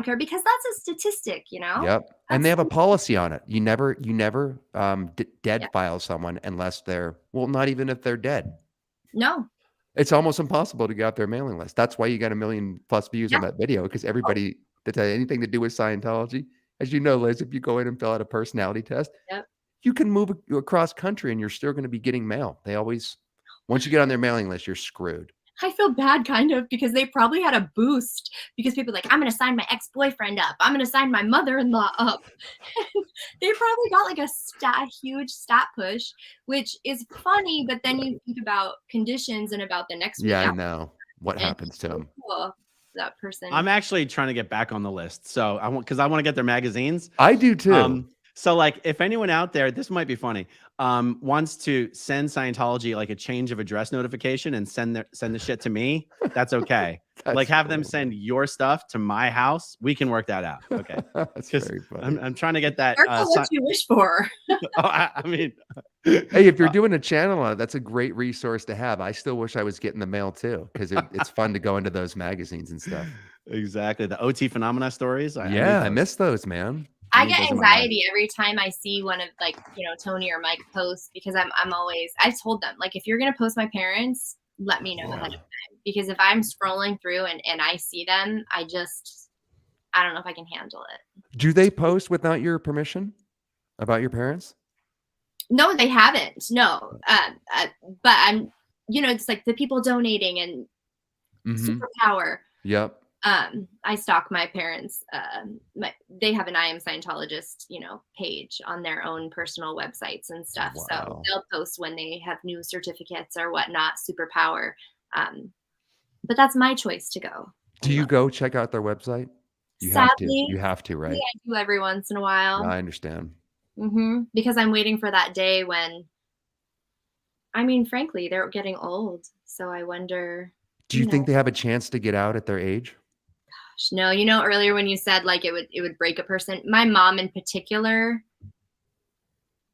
care, because that's a statistic, you know? Yep. And they have a policy on it. You never dead file someone unless they're, not even if they're dead. No. It's almost impossible to get out their mailing list. That's why you got 1 million+ views on that video, because everybody that had anything to do with Scientology, as you know, Liz, if you go in and fill out a personality test, you can move across country and you're still going to be getting mail. They always, once you get on their mailing list, you're screwed. I feel bad kind of, because they probably had a boost because people are like, I'm going to sign my ex-boyfriend up. I'm going to sign my mother-in-law up. They probably got like a huge stat push, which is funny. But then you think about conditions and about the next week. Yeah, I know what happens to them. That person. I'm actually trying to get back on the list. So because I want to get their magazines. I do too. So like if anyone out there, this might be funny, wants to send Scientology like a change of address notification and send the shit to me, that's okay. Like have them send your stuff to my house. We can work that out. Okay. That's very funny. I'm trying to get that. What you wish for. I mean, hey, if you're doing a channel on it, that's a great resource to have. I still wish I was getting the mail too, because it's fun to go into those magazines and stuff. Exactly. The OT phenomena stories. I miss those, man. I get anxiety every time I see one of Tony or Mike posts, because I'm always, I told them, like, if you're going to post my parents, let me know ahead of time, because if I'm scrolling through and I see them, I don't know if I can handle it. Do they post without your permission about your parents? No, they haven't. No. But I'm, it's like the people donating and superpower. Yep. I stalk my parents. They have an I Am Scientologist, page on their own personal websites and stuff. Wow. So they'll post when they have new certificates or whatnot, superpower. But that's my choice to go. Do you go check out their website? Sadly, you have to, right? Yeah, I do every once in a while. I understand. Because I'm waiting for that day when, frankly, they're getting old. So I wonder. Do you think they have a chance to get out at their age? No, earlier when you said like it would break a person, my mom in particular,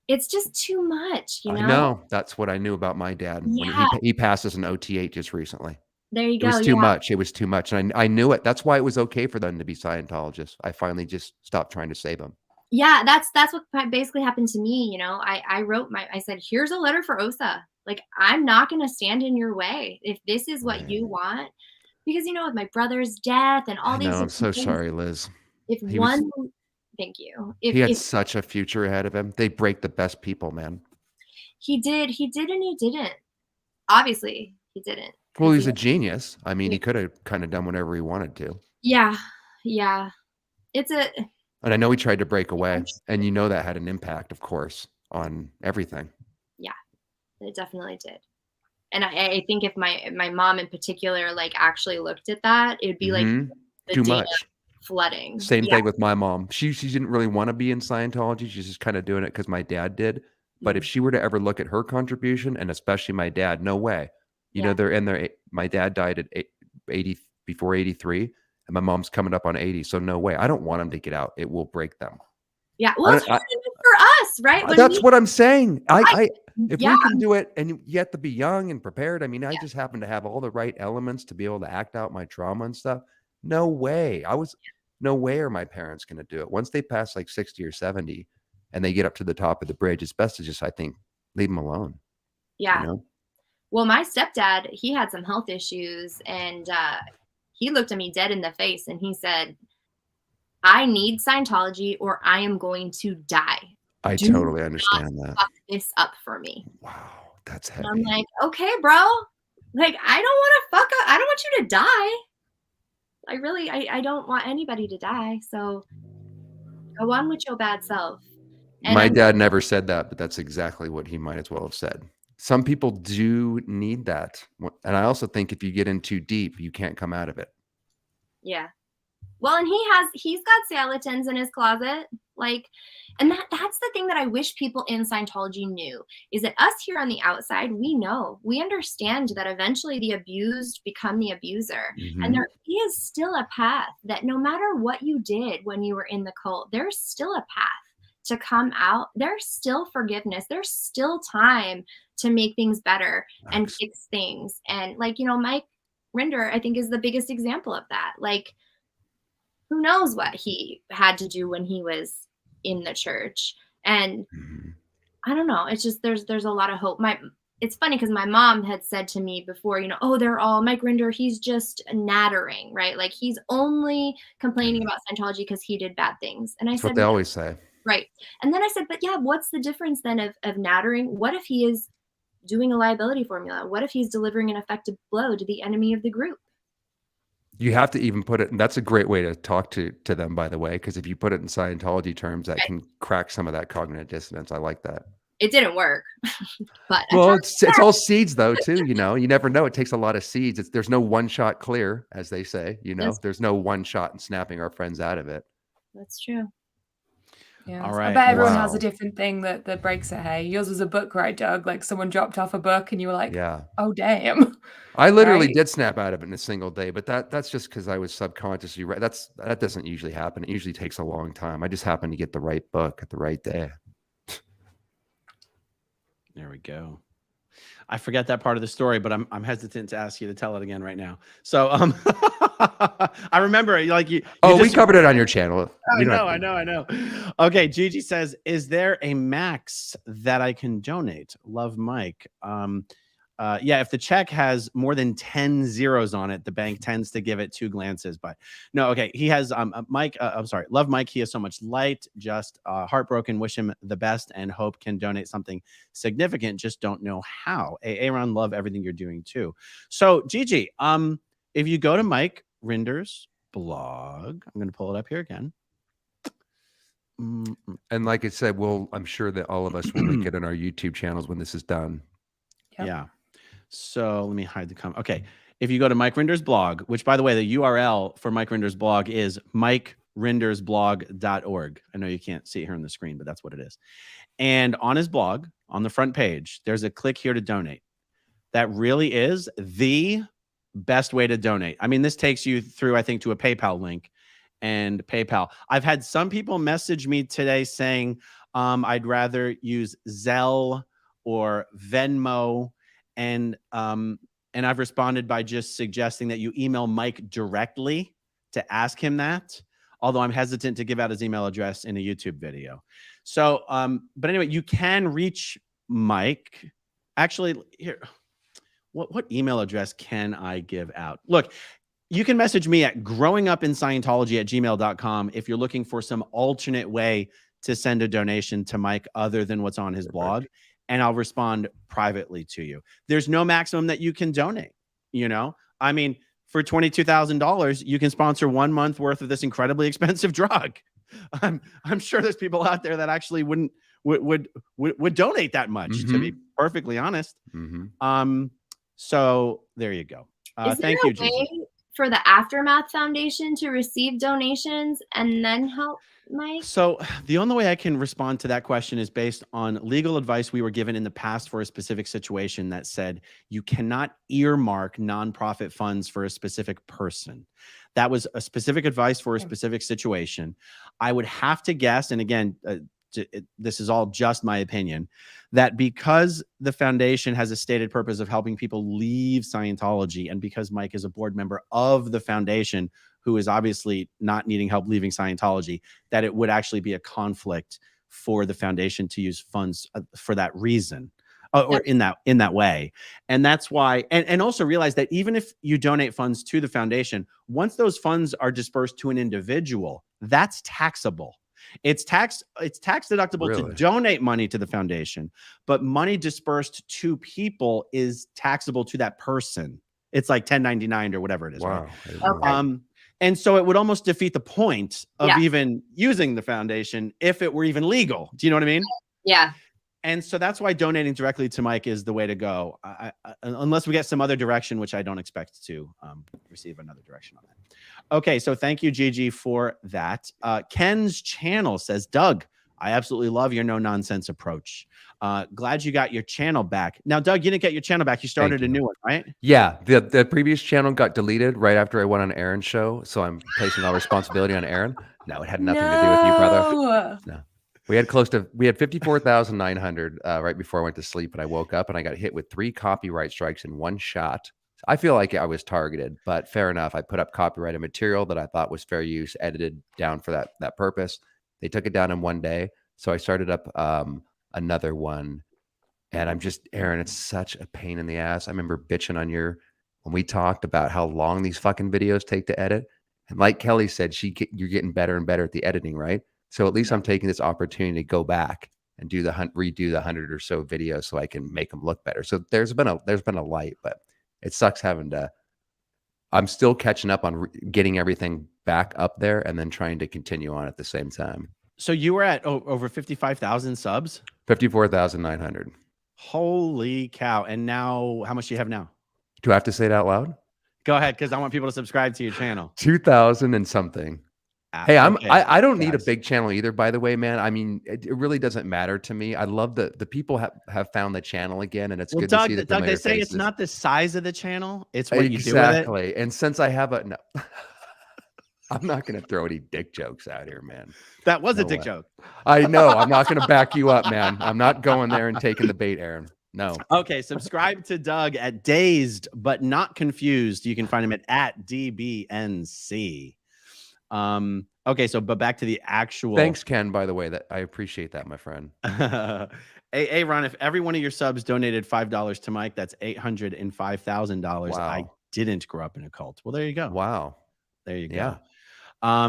it's just too much, I know. That's what I knew about my dad. Yeah. When he passed as an OT8 just recently. There you go. It was too much. It was too much. And I knew it. That's why it was okay for them to be Scientologists. I finally just stopped trying to save them. Yeah, that's what basically happened to me. I wrote I said, here's a letter for OSA. Like, I'm not going to stand in your way if this is what you want. Because, with my brother's death and all these. I'm so sorry, Liz. Thank you. He had such a future ahead of him. They break the best people, man. He did and he didn't. Obviously, he didn't. Well, he's a genius. He could have kind of done whatever he wanted to. Yeah. And I know he tried to break away, and that had an impact, of course, on everything. Yeah, it definitely did. And I think if my mom in particular, like, actually looked at that, it'd be like too much flooding. Same thing with my mom. She didn't really want to be in Scientology. She's just kind of doing it because my dad did. But if she were to ever look at her contribution, and especially my dad, no way. They're in their. My dad died at 80 before 83, and my mom's coming up on 80. So no way. I don't want them to get out. It will break them. Yeah, well, it's for us, right? That's what I'm saying. If we can do it, and you have to be young and prepared. I just happen to have all the right elements to be able to act out my trauma and stuff. No way. No way are my parents going to do it. Once they pass like 60 or 70 and they get up to the top of the bridge, it's best to just, I think, leave them alone. Yeah. Well, my stepdad, he had some health issues, and he looked at me dead in the face and he said, I need Scientology or I am going to die. I totally understand that. Fuck this up for me. Wow, that's heavy. And I'm like, okay, bro. Like, I don't want you to die. I don't want anybody to die. So go on with your bad self. And my dad never said that, but that's exactly what he might as well have said. Some people do need that. And I also think if you get in too deep, you can't come out of it. Yeah. Well, and he's got skeletons in his closet. Like, and that's the thing that I wish people in Scientology knew, is that us here on the outside, we understand that eventually the abused become the abuser. And there is still a path that no matter what you did when you were in the cult, there's still a path to come out. There's still forgiveness. There's still time to make things better and fix things. And like, Mike Rinder, I think, is the biggest example of that. Like, who knows what he had to do when he was in the church. And I don't know. It's just, there's a lot of hope. it's funny because my mom had said to me before, you know, oh, they're all Mike Rinder, he's just nattering, right? Like he's only complaining about Scientology because he did bad things. And I That's said, what they always say. right. And then I said, but yeah, what's the difference then of nattering? What if he is doing a liability formula? What if he's delivering an effective blow to the enemy of the group? You have to even put it, and that's a great way to talk to them, by the way, because if you put it in Scientology terms, that can crack some of that cognitive dissonance. I like that. It didn't work, but well, it's all seeds though, too. You know, you never know. It takes a lot of seeds. There's no one shot clear, as they say. You know, there's no one shot in snapping our friends out of it. That's true. Yeah, all right. I bet everyone has a different thing that breaks it. Hey, yours was a book, right, Doug? Like someone dropped off a book, and you were like, yeah, oh damn. I literally did snap out of it in a single day, but that's just because I was subconsciously right. That doesn't usually happen. It usually takes a long time. I just happened to get the right book at the right day. There we go. I forget that part of the story, but I'm hesitant to ask you to tell it again right now. So I remember like you we covered it on your channel. I know. Okay, Gigi says, is there a max that I can donate? Love, Mike. Yeah, if the check has more than 10 zeros on it, the bank tends to give it 2 glances. But no, okay. He has Mike. I'm sorry. Love Mike. He has so much light. Just heartbroken. Wish him the best and hope can donate something significant. Just don't know how. Aaron, love everything you're doing too. So Gigi, if you go to Mike Rinder's blog, I'm going to pull it up here again. And like I said, I'm sure that all of us will link it on our YouTube channels when this is done. Yep. Yeah. So let me hide the comment. Okay. If you go to Mike Rinder's blog, which by the way, the URL for Mike Rinder's blog is mikerindersblog.org. I know you can't see it here on the screen, but that's what it is. And on his blog, on the front page, there's a click here to donate. That really is the best way to donate. I mean, this takes you through, I think, to a PayPal link and PayPal. I've had some people message me today saying I'd rather use Zelle or Venmo. And I've responded by just suggesting that you email Mike directly to ask him that, although I'm hesitant to give out his email address in a YouTube video. So, but anyway, you can reach Mike. Actually, here, what email address can I give out? Look, you can message me at growingupinscientology@gmail.com if you're looking for some alternate way to send a donation to Mike other than what's on his blog. And I'll respond privately to you. There's no maximum that you can donate. You know, I mean, for $22,000, you can sponsor 1 month worth of this incredibly expensive drug. I'm sure there's people out there that actually would donate that much, to be perfectly honest. So there you go. Thank you, Gigi. For the Aftermath Foundation to receive donations and then help Mike? So the only way I can respond to that question is based on legal advice we were given in the past for a specific situation that said you cannot earmark nonprofit funds for a specific person. That was a specific advice for a specific situation. I would have to guess, and again, this is all just my opinion, that because the foundation has a stated purpose of helping people leave Scientology, and because Mike is a board member of the foundation who is obviously not needing help leaving Scientology, that it would actually be a conflict for the foundation to use funds for that reason, or in that way. And that's why, and also realize that even if you donate funds to the foundation, once those funds are dispersed to an individual, that's taxable. It's tax deductible to donate money to the foundation, but money dispersed to people is taxable to that person. It's like 1099 or whatever it is. Wow. Right? And so it would almost defeat the point of even using the foundation if it were even legal. Do you know what I mean? Yeah. And so that's why donating directly to Mike is the way to go, unless we get some other direction, which I don't expect to receive another direction on that. Okay, so thank you, Gigi, for that. Ken's channel says, Doug, I absolutely love your no-nonsense approach. Glad you got your channel back. Now, Doug, you didn't get your channel back. You started a new one, right? Yeah, the previous channel got deleted right after I went on Aaron's show, so I'm placing all responsibility on Aaron. No, it had nothing to do with you, brother. No. We had 54,900 right before I went to sleep, and I woke up and I got hit with 3 copyright strikes in one shot. I feel like I was targeted, but fair enough. I put up copyrighted material that I thought was fair use, edited down for that purpose. They took it down in one day, so I started up another one, And I'm just, Aaron, it's such a pain in the ass. I remember bitching on when we talked about how long these fucking videos take to edit. And like Kelly said, you're getting better and better at the editing, right? So at least I'm taking this opportunity to go back and redo the 100 or so videos so I can make them look better. So there's been a light, but it sucks I'm still catching up on getting everything back up there and then trying to continue on at the same time. So you were at over 55,000 subs? 54,900. Holy cow. And now, how much do you have now? Do I have to say it out loud? Go ahead, because I want people to subscribe to your channel. 2,000 and something. Hey, okay, I don't need a big channel either, by the way, man. I mean, it really doesn't matter to me. I love the people have found the channel again, and it's good to see the Doug, they say faces. it's not the size of the channel, it's what you do with it. Exactly. And since I have no, I'm not going to throw any dick jokes out here, man. That was a dick joke. I know. I'm not going to back you up, man. I'm not going there and taking the bait, Aaron. No. Okay, subscribe to Doug at Dazed But Not Confused. You can find him at DBNC. Okay, but back to the actual. Thanks, Ken, by the way. That I appreciate that, my friend. Hey, Ron, if every one of your subs donated $5 to Mike, that's $805,000. Wow. I didn't grow up in a cult. Well, there you go. Wow. There you go. Yeah.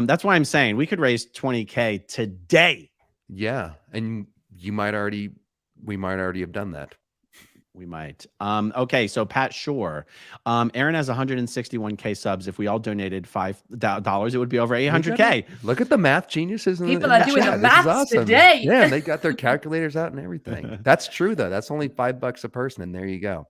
That's why I'm saying we could raise 20K today. Yeah, and we might already have done that. We might. Okay, so Pat Shore. Aaron has 161K subs. If we all donated $5, it would be over 800K. Look at the math geniuses. People are doing the maths today. Yeah, and they got their calculators out and everything. That's true, though. That's only $5 a person, and there you go.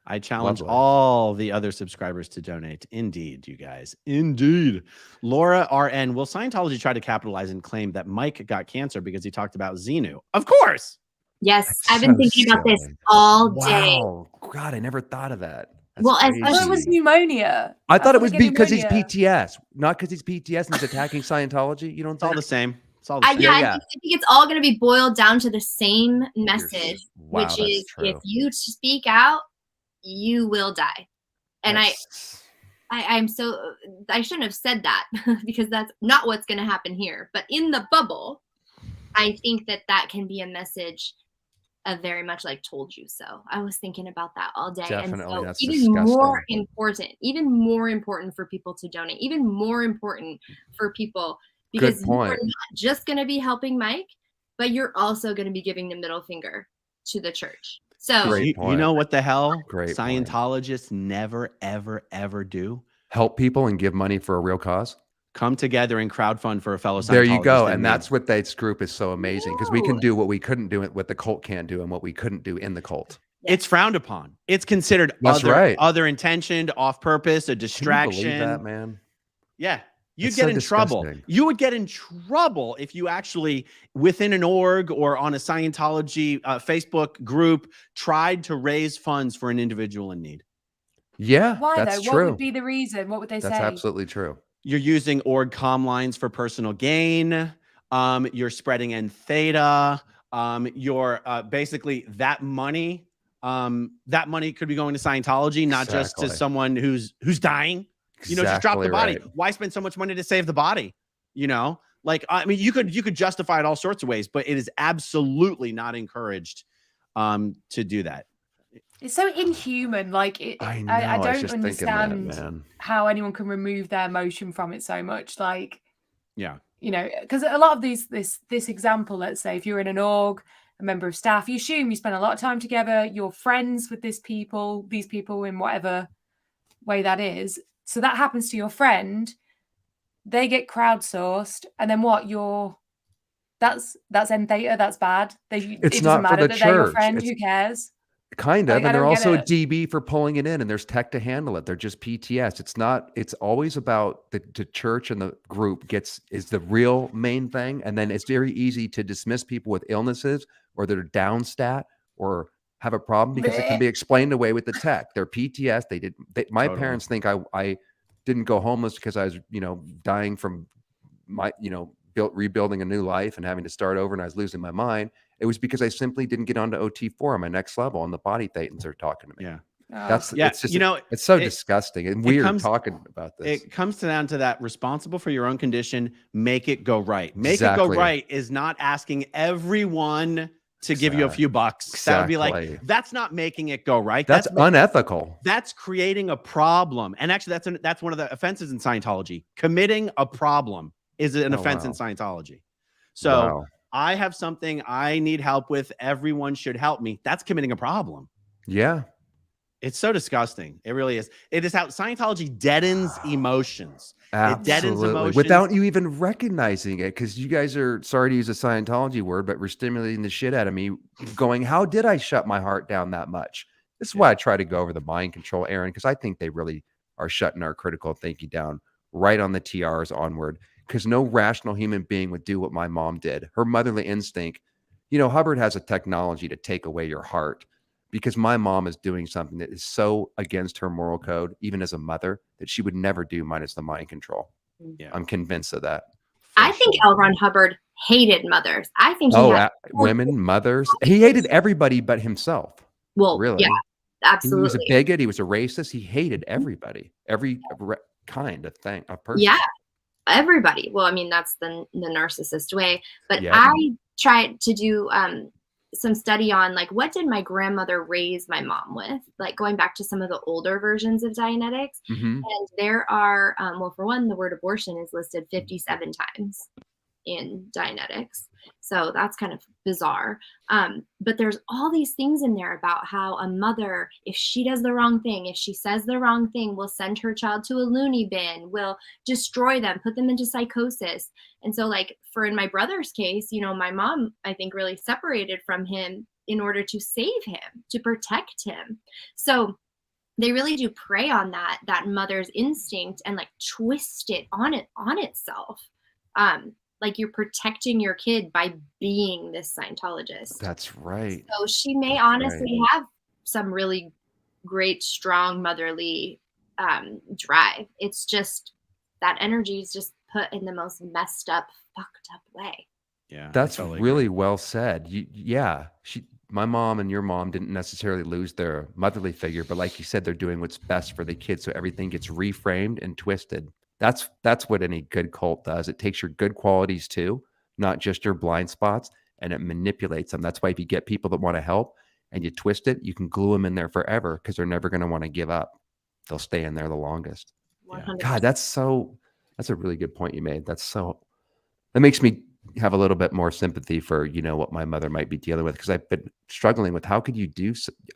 I challenge all the other subscribers to donate. Indeed, you guys. Indeed. Laura RN. Will Scientology try to capitalize and claim that Mike got cancer because he talked about Xenu? Of course. Yes, That's I've been thinking about this all day. Wow. God, I never thought of that. That's Well, crazy. I thought it was pneumonia. I thought it was getting because he's pneumonia. PTS, not because he's PTS and he's attacking Scientology. You don't It's all think? the same. It's all the same. Yeah, I think it's all going to be boiled down to the same message, Wow, which that's is true. if you speak out, you will die. And I shouldn't have said that because that's not what's going to happen here. But in the bubble, I think that can be a message of very much like told you so. I was thinking about that all day. Definitely, and so that's even more disgusting. more important for people to donate, even more important for people because you're not just going to be helping Mike, but you're also going to be giving the middle finger to the church. So you know what the hell Great Scientologists never, ever, ever do? Help people and give money for a real cause. Come together and crowdfund for a fellow Scientologist. There you go. And that's what this group is so amazing because we can do what we couldn't do, what the cult can't do, and what we couldn't do in the cult. It's frowned upon. It's considered other intentioned, off purpose, a distraction. Can you believe that, man? Yeah. You'd get in trouble. You would get in trouble if you actually, within an org or on a Scientology Facebook group, tried to raise funds for an individual in need. Yeah, Why that's though? true. What would be the reason? What would they say? That's absolutely true. You're using org comm lines for personal gain. You're spreading N theta. You're basically that money could be going to Scientology, not just to someone who's dying. You know, just drop the body. Right. Why spend so much money to save the body? You know, like, I mean, you could justify it all sorts of ways, but it is absolutely not encouraged to do that. It's so inhuman. Like, I know, I don't just understand how anyone can remove their emotion from it so much. Like, yeah, you know, because a lot of this example, let's say, if you're in an org, a member of staff, you assume you spend a lot of time together, you're friends with these people in whatever way that is. So that happens to your friend, they get crowdsourced, and then what? That's N theta, that's bad. It doesn't matter that they're your friend. Who cares? Kind of, like, and they're also a DB for pulling it in, and there's tech to handle it. They're just PTS. It's always about the church and the group is the real main thing, and then it's very easy to dismiss people with illnesses or that are down stat or have a problem because it can be explained away with the tech. They're PTS. My parents think I didn't go homeless because I was, dying from rebuilding a new life and having to start over and I was losing my mind. It was because I simply didn't get onto OT4 on my next level and the body thetans are talking to me. Yeah. It's just, it's so disgusting and weird talking about this. It comes down to that responsible for your own condition, make it go right. Make it go right is not asking everyone to give you a few bucks. That would be like, that's not making it go right. That's unethical. That's creating a problem. And actually, that's one of the offenses in Scientology. Committing a problem is an offense in Scientology. So I have something I need help with. Everyone should help me. That's committing a problem. Yeah. It's so disgusting. It really is. It is how Scientology deadens emotions. Absolutely. It deadens emotions without you even recognizing it, because you guys are, sorry to use a Scientology word, but we're stimulating the shit out of me going, how did I shut my heart down that much? This is why I try to go over the mind control, Aaron, because I think they really are shutting our critical thinking down right on the TRs onward, because no rational human being would do what my mom did. Her motherly instinct, Hubbard has a technology to take away your heart, because my mom is doing something that is so against her moral code, even as a mother, that she would never do, minus the mind control. Yeah. I'm convinced of that. I think L. Ron Hubbard hated mothers. I think he had women, mothers. He hated everybody but himself. Well, really? Yeah, absolutely. He was a bigot. He was a racist. He hated everybody, every kind of thing, a person. Yeah, everybody. Well, I mean, that's the narcissist way. But I tried to do some study on like, what did my grandmother raise my mom with, like going back to some of the older versions of Dianetics. And there are well, for one, the word abortion is listed 57 times in Dianetics, so that's kind of bizarre. But there's all these things in there about how a mother, if she does the wrong thing, if she says the wrong thing, will send her child to a loony bin, will destroy them, put them into psychosis. And so like in my brother's case, my mom, I think, really separated from him in order to save him, to protect him. So they really do prey on that mother's instinct and like twist it on itself. Like you're protecting your kid by being this Scientologist. That's right. So she may honestly have some really great, strong motherly drive. It's just that energy is just put in the most messed up, fucked up way. Yeah, that's really well said. My mom and your mom didn't necessarily lose their motherly figure, but like you said, they're doing what's best for the kids, so everything gets reframed and twisted. That's what any good cult does. It takes your good qualities too, not just your blind spots, and it manipulates them. That's why if you get people that want to help and you twist it, you can glue them in there forever, because they're never going to want to give up. They'll stay in there the longest. 100%. God, that's a really good point you made. That makes me have a little bit more sympathy for, what my mother might be dealing with, because I've been struggling with, how could you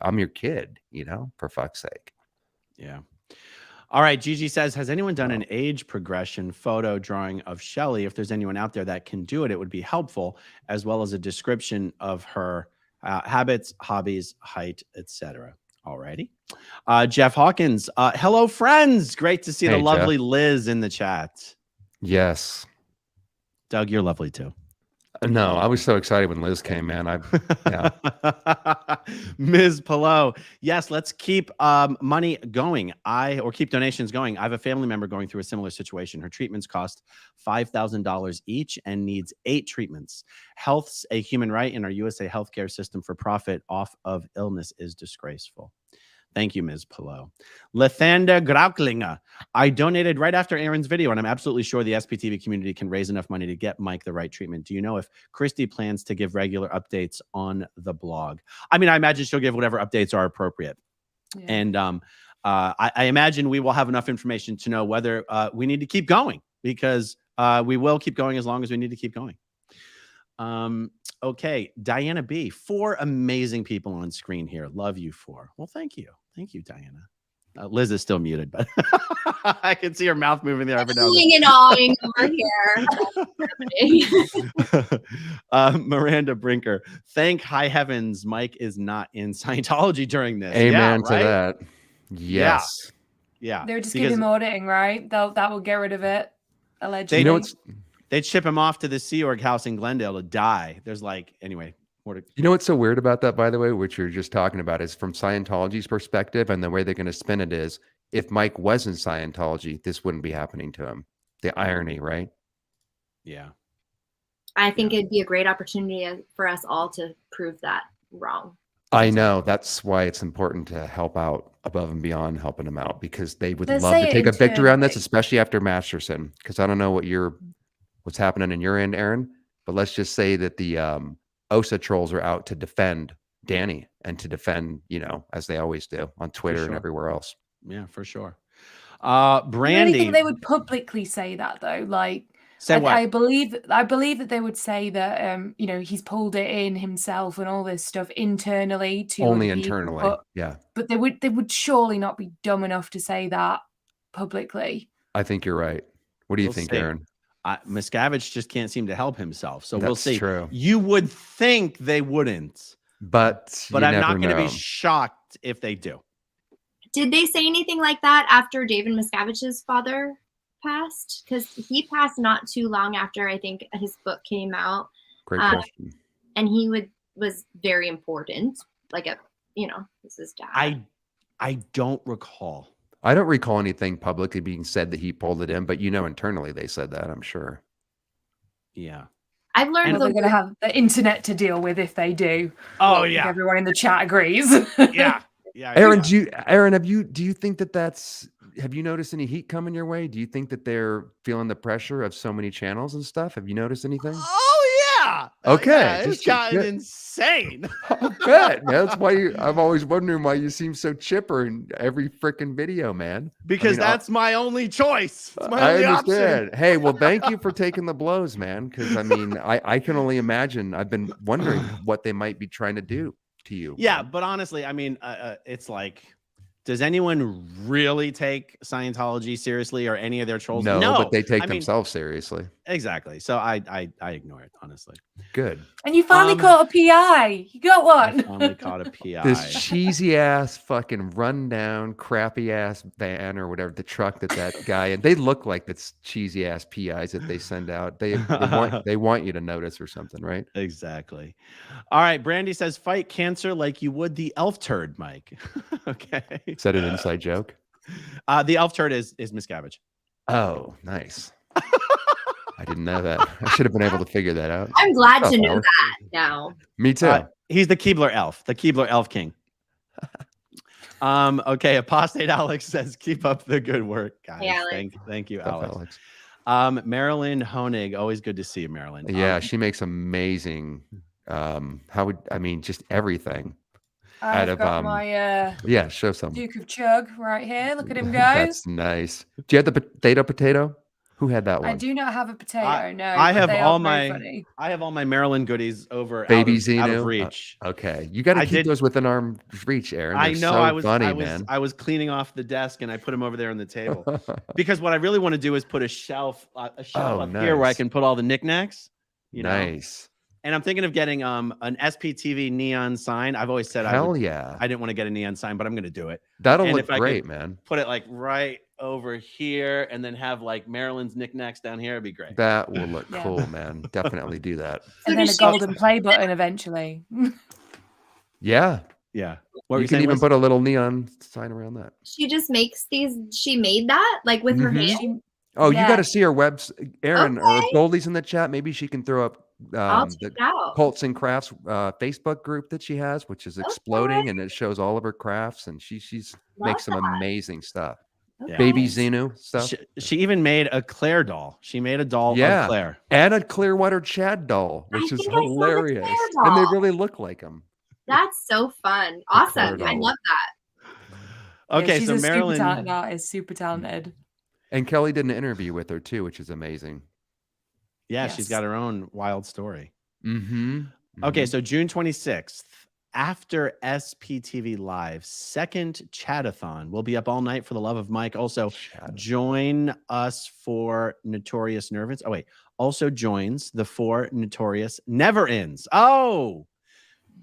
I'm your kid, for fuck's sake. Yeah. All right. Gigi says, has anyone done an age progression photo drawing of Shelly? If there's anyone out there that can do it, it would be helpful, as well as a description of her habits, hobbies, height, etc. All righty. Jeff Hawkins. Hello, friends. Great to see the lovely Jeff. Liz in the chat. Yes. Doug, you're lovely too. No, I was so excited when Liz came, man. Ms. Pillow. Yes, let's keep money going. Keep donations going. I have a family member going through a similar situation. Her treatments cost $5,000 each and needs 8 treatments. Health's a human right, and our USA healthcare system for profit off of illness is disgraceful. Thank you, Ms. Pillow. Lathander Grauklinger. I donated right after Aaron's video, and I'm absolutely sure the SPTV community can raise enough money to get Mike the right treatment. Do you know if Christy plans to give regular updates on the blog? I mean, I imagine she'll give whatever updates are appropriate. Yeah. And I imagine we will have enough information to know whether we need to keep going, because we will keep going as long as we need to keep going. Okay, Diana B. 4 amazing people on screen here. Love you 4. Well, thank you. Thank you, Diana. Liz is still muted, but I can see her mouth moving there. And awing over here. Miranda Brinker. Thank high heavens Mike is not in Scientology during this. Amen to that. Yes. Yeah. They're just giving him auditing, right? That will get rid of it, allegedly. They'd ship him off to the Sea Org house in Glendale to die. There's anyway. You know what's so weird about that, by the way, which you're just talking about, is from Scientology's perspective, and the way they're going to spin it is, if Mike was in Scientology, this wouldn't be happening to him. The irony, right? Yeah. I think it'd be a great opportunity for us all to prove that wrong. I know. That's why it's important to help out above and beyond helping them out, because they would love to take a victory on this, especially after Masterson. Because I don't know what's happening in your end, Aaron, but let's just say that the OSA trolls are out to defend Danny and to defend, as they always do on Twitter and everywhere else. Yeah, for sure. I really Brandy, think they would publicly say that though. Like, say what? I believe that they would say that he's pulled it in himself and all this stuff internally to Only other people, internally. Yeah. But they would surely not be dumb enough to say that publicly. I think you're right. What do you think, see. Aaron? Miscavige just can't seem to help himself. So we'll see. True. You would think they wouldn't, but I'm not going to be shocked if they do. Did they say anything like that after David Miscavige's father passed? Because he passed not too long after I think his book came out. Great question. And he was very important. Like this is dad. I don't recall. I don't recall anything publicly being said that he pulled it in, but internally they said that, I'm sure. Yeah. I've learned they're going to have the internet to deal with if they do. Oh, yeah. Everyone in the chat agrees. Yeah. Aaron, do you think have you noticed any heat coming your way? Do you think that they're feeling the pressure of so many channels and stuff? Have you noticed anything? Oh yeah. Okay. Yeah, it's gotten insane. I bet, man. That's why I'm always wondering why you seem so chipper in every freaking video, man. Because that's my only choice. It's my I only understand. option. Hey, well, thank you for taking the blows, man. Because I can only imagine. I've been wondering what they might be trying to do to you. Yeah, but honestly, it's like, does anyone really take Scientology seriously or any of their trolls? No, but they take themselves seriously. Exactly. So I ignore it, honestly. Good. And you finally caught a PI. You got one. I finally caught a PI. This cheesy ass, fucking rundown, crappy ass van or whatever, the truck that guy, and they look like the cheesy ass PIs that they send out. They want you to notice or something, right? Exactly. All right. Brandy says, fight cancer like you would the elf turd, Mike. Okay. Is that an inside joke? The elf turd is Miscavige. Oh, nice. I didn't know that. I should have been able to figure that out. I'm glad to know that now. Me too. He's the Keebler elf, the Keebler elf king. Okay. Apostate Alex says, keep up the good work, guys. Hey, thank you, Alex. Marilyn Honig, always good to see you, Marilyn. Yeah, she makes amazing. Just everything. I've got my show some Duke of Chug right here. Look at him go. That's nice. Do you have the potato? Who had that one? I do not have a potato. No, I have all my Maryland goodies over Baby out of reach. Okay, you got to keep those within arm's reach, Aaron. They're I know. So I was cleaning off the desk and I put them over there on the table because what I really want to do is put a shelf up here where I can put all the knickknacks. Nice. And I'm thinking of getting an SPTV neon sign. I've always said I didn't want to get a neon sign, but I'm going to do it. That'll look great, man. Put it like right over here and then have like Maryland's knicknacks down here. It'd be great. That will look cool, man. Definitely do that. And then a golden play button eventually. Yeah. What you can even put a little neon sign around that. She just makes these. She made that like with her hand. Oh, you got to see her Aaron, or Goldie's in the chat. Maybe she can throw up the Cults and Crafts Facebook group that she has, which is exploding, and it shows all of her crafts, and she's makes some amazing stuff. Yeah. Baby Xenu stuff. She even made a Claire doll. She made a doll of Claire. And a Clearwater Chad doll, which is hilarious. And they really look like them. That's so fun. Awesome. I love that. Okay, she's so a Marilyn super talented artist, super talented. And Kelly did an interview with her too, which is amazing. Yeah, she's got her own wild story. Mm-hmm. Okay, so June 26th, after SPTV Live, second Chatathon. We'll be up all night for the love of Mike. Also, join us for Notorious Nervous. Oh, wait. Also joins the 4 Notorious Never Ends.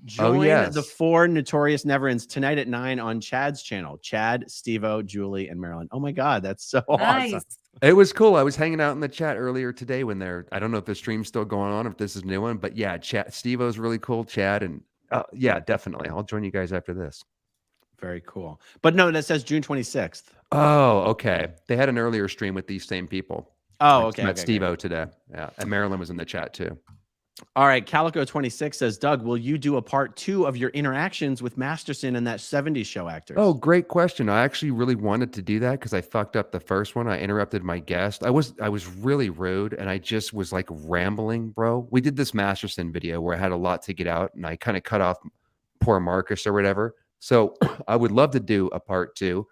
Join the 4 Notorious Never Ends tonight at 9 on Chad's channel. Chad, Steve-O, Julie, and Marilyn. Oh my God, that's so awesome. It was cool. I was hanging out in the chat earlier today when I don't know if the stream's still going on, if this is a new one, but yeah, Steve-O's really cool. Chad, and definitely. I'll join you guys after this. Very cool. But no, that says June 26th. Oh, okay. They had an earlier stream with these same people. Oh, okay. Met Steve-O today. Yeah. And Marilyn was in the chat too. All right. Calico26 says, Doug, will you do a part 2 of your interactions with Masterson and that 70s show actors? Oh, great question. I actually really wanted to do that because I fucked up the first one. I interrupted my guest. I was really rude and I just was like rambling, bro. We did this Masterson video where I had a lot to get out and I kind of cut off poor Marcus or whatever. So I would love to do a part 2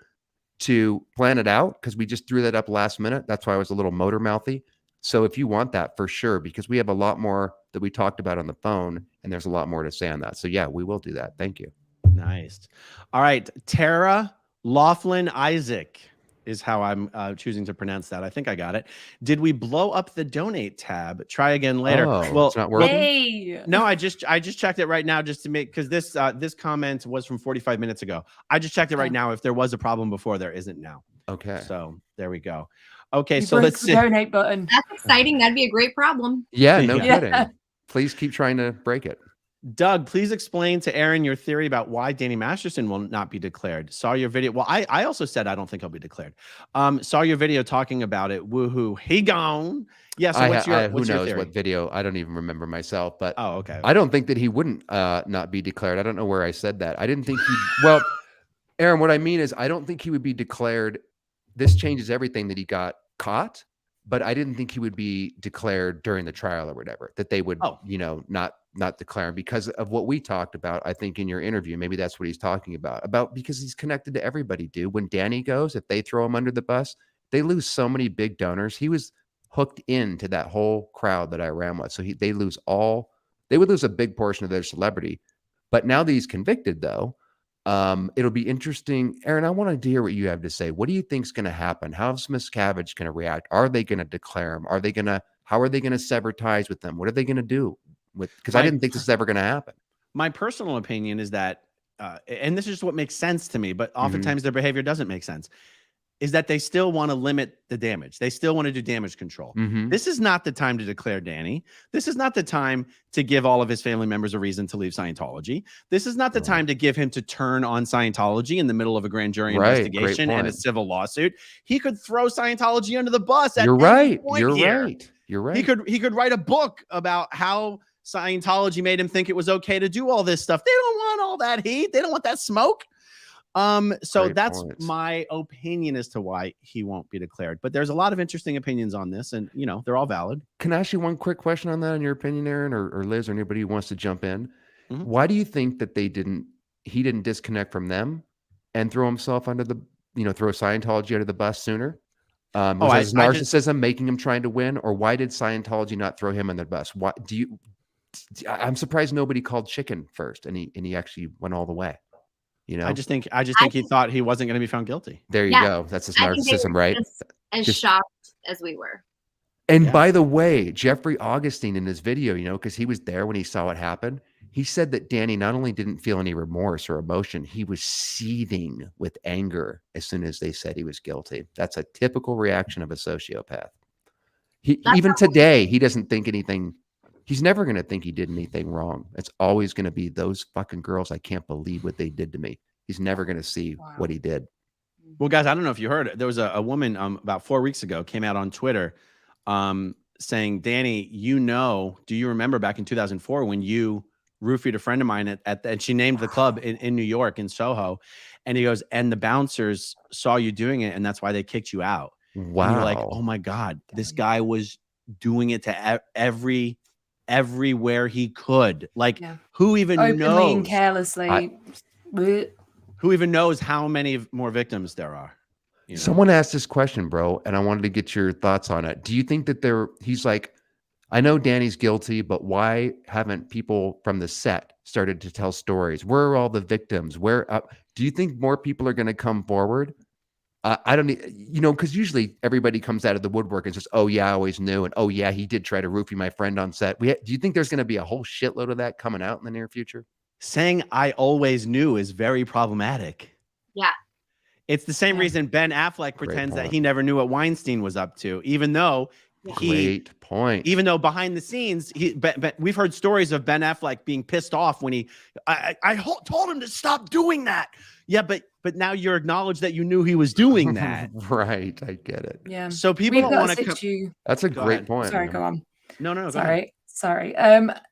to plan it out because we just threw that up last minute. That's why I was a little motor mouthy. So if you want that, for sure, because we have a lot more that we talked about on the phone and there's a lot more to say on that. So yeah, we will do that. Thank you. Nice. All right. Tara Laughlin Isaac is how I'm choosing to pronounce that. I think I got it. Did we blow up the donate tab? Try again later. Oh, well, it's not working. Hey. No, I just checked it right now just to make, because this comment was from 45 minutes ago. I just checked it right now. If there was a problem before, there isn't now. Okay. So there we go. Okay, You so broke let's the see. donate button. That's exciting. That'd be a great problem. Yeah, no Yeah. kidding. Please keep trying to break it. Doug, please explain to Aaron your theory about why Danny Masterson will not be declared. Saw your video. Well, I also said I don't think he'll be declared. Saw your video talking about it. Woohoo. He gone. Yeah. So what's your who knows theory? what video? I don't even remember myself, but Oh, okay. I don't think that he wouldn't not be declared. I don't know where I said that. I didn't think he. Well, Aaron, what I mean is I don't think he would be declared. This changes everything that he got caught, but I didn't think he would be declared during the trial or whatever. That they would, not declare him because of what we talked about. I think in your interview, maybe that's what he's talking about because he's connected to everybody, dude. When Danny goes, if they throw him under the bus, they lose so many big donors. He was hooked into that whole crowd that I ran with. So they would lose a big portion of their celebrity. But now that he's convicted, though, it'll be interesting. Aaron, I want to hear what you have to say. What do you think is going to happen? How's Miscavige going to react? Are they going to declare him? How are they going to sever ties with them? What are they going to do? Because I didn't think this was ever going to happen. My personal opinion is that, and this is just what makes sense to me, but oftentimes their behavior doesn't make sense, is that they still want to limit the damage. They still want to do damage control. This is not the time to declare Danny. This is not the time to give all of his family members a reason to leave Scientology. This is not the time to give him to turn on Scientology in the middle of a grand jury investigation and a civil lawsuit. He could throw Scientology under the bus at any point here. You're right. He could write a book about how Scientology made him think it was okay to do all this stuff. They don't want all that heat. They don't want that smoke. So Great that's points. my opinion as to why he won't be declared. But there's a lot of interesting opinions on this, and they're all valid. Can I ask you one quick question on that, in your opinion, Aaron, or Liz, or anybody who wants to jump in? Mhm. Why do you think that he didn't disconnect from them and throw himself under the, throw Scientology under the bus sooner? Was his narcissism making him trying to win, or why did Scientology not throw him under the bus? Why I'm surprised nobody called chicken first, and he actually went all the way. I just think he thought he wasn't going to be found guilty. There you go. That's his narcissism, right? As shocked as we were. And by the way, Jeffrey Augustine in his video, because he was there when he saw what happened, he said that Danny not only didn't feel any remorse or emotion, he was seething with anger as soon as they said he was guilty. That's a typical reaction of a sociopath. Even today, he doesn't think anything. He's never going to think he did anything wrong. It's always going to be those fucking girls. I can't believe what they did to me. He's never going to see what he did. Well, guys, I don't know if you heard it. There was a woman about 4 weeks ago came out on Twitter saying, Danny, do you remember back in 2004 when you roofied a friend of mine and she named the club in New York, in Soho. And he goes, and the bouncers saw you doing it, and that's why they kicked you out. Wow. And you're like, oh my God, this guy was doing it to everywhere he could. Like, who even openly knows? And carelessly. Who even knows how many more victims there are? Someone asked this question, bro, and I wanted to get your thoughts on it. Do you think that he's like, I know Danny's guilty, but why haven't people from the set started to tell stories? Where are all the victims? Do you think more people are going to come forward? I don't, because usually everybody comes out of the woodwork and says, oh yeah, I always knew. And oh yeah, he did try to roofie my friend on set. Do you think there's going to be a whole shitload of that coming out in the near future? Saying I always knew is very problematic. Yeah. It's the same reason Ben Affleck pretends that he never knew what Weinstein was up to, even though Great point. Even though behind the scenes, we've heard stories of Ben Affleck being pissed off when I told him to stop doing that. Yeah, but now you're acknowledged that you knew he was doing that. Right, I get it. Yeah. So people don't want to. That's a great point. Sorry, go on. No. Sorry. Sorry.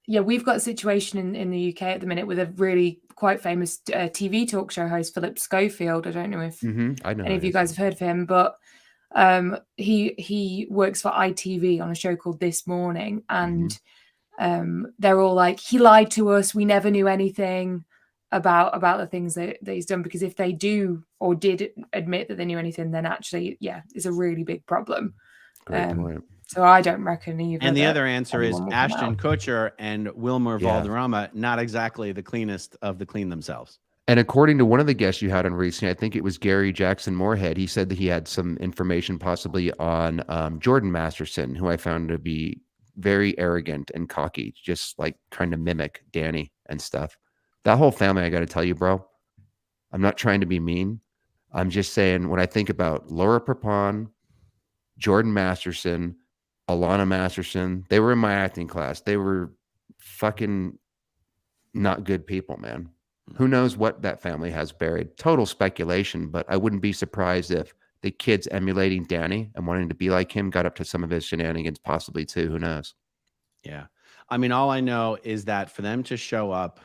Yeah, we've got a situation in the UK at the minute with a really quite famous TV talk show host, Philip Schofield. I don't know if I know any of you guys have heard of him, but he works for ITV on a show called This Morning, and they're all like, he lied to us. We never knew anything about the things that he's done, because if they do or did admit that they knew anything, then actually, yeah, it's a really big problem. Great point. So I don't reckon either. And the other answer is Ashton Kutcher and Wilmer Valderrama, not exactly the cleanest of the clean themselves. And according to one of the guests you had on recently, I think it was Gary Jackson Moorhead, he said that he had some information possibly on Jordan Masterson, who I found to be very arrogant and cocky, just like trying to mimic Danny and stuff. That whole family, I got to tell you, bro, I'm not trying to be mean. I'm just saying, when I think about Laura Prepon, Jordan Masterson, Alana Masterson, they were in my acting class. They were fucking not good people, man. Who knows what that family has buried? Total speculation, but I wouldn't be surprised if the kids emulating Danny and wanting to be like him got up to some of his shenanigans possibly too. Who knows? Yeah. I mean, all I know is that for them to show up,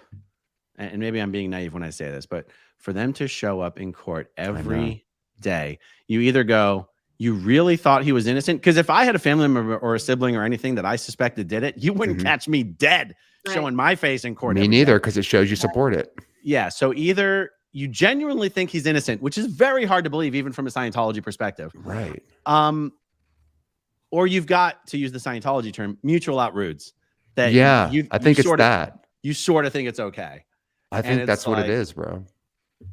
and maybe I'm being naive when I say this, but for them to show up in court every day, you either go, you really thought he was innocent? Because if I had a family member or a sibling or anything that I suspected did it, you wouldn't catch me dead showing my face in court. Me neither, because it shows you support it. Yeah. So either you genuinely think he's innocent, which is very hard to believe, even from a Scientology perspective. Right. Or you've got, to use the Scientology term, mutual outroots. That I think it's that. You sort of think it's okay. I think that's what it is, bro.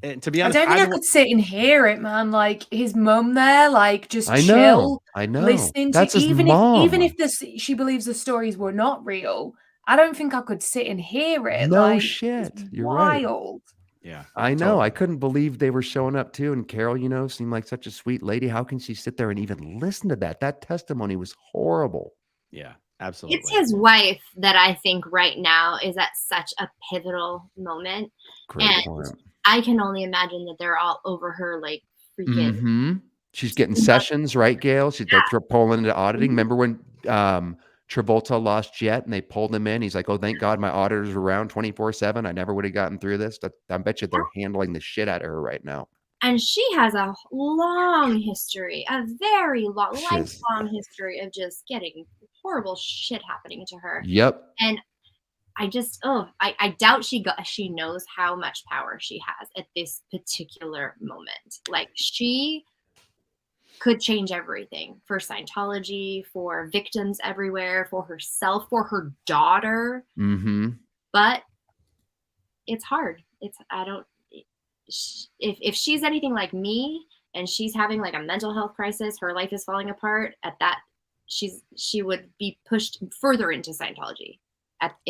And to be honest, I don't think I could sit and hear it, man. Like his mum there, like just chill. I know. Listening that's to his even mom. even if she believes the stories were not real, I don't think I could sit and hear it. No like, shit. You're wild. Right. Yeah. I know. I couldn't believe they were showing up too. And Carol, seemed like such a sweet lady. How can she sit there and even listen to that? That testimony was horrible. Yeah, absolutely. It's his wife that I think right now is at such a pivotal moment. Great point. I can only imagine that they're all over her like freaking. She's getting sessions, right, Gale? They're pulling into auditing. Remember when Travolta lost Jet and they pulled him in? He's like, oh, thank God my auditors are around 24/7. I never would have gotten through this. I bet you they're handling the shit out of her right now. And she has a long history, a very lifelong history of just getting horrible shit happening to her. Yep. And I just, I doubt she knows how much power she has at this particular moment. Like, she could change everything for Scientology, for victims everywhere, for herself, for her daughter. But it's hard. If she's anything like me and she's having like a mental health crisis, her life is falling apart, she would be pushed further into Scientology.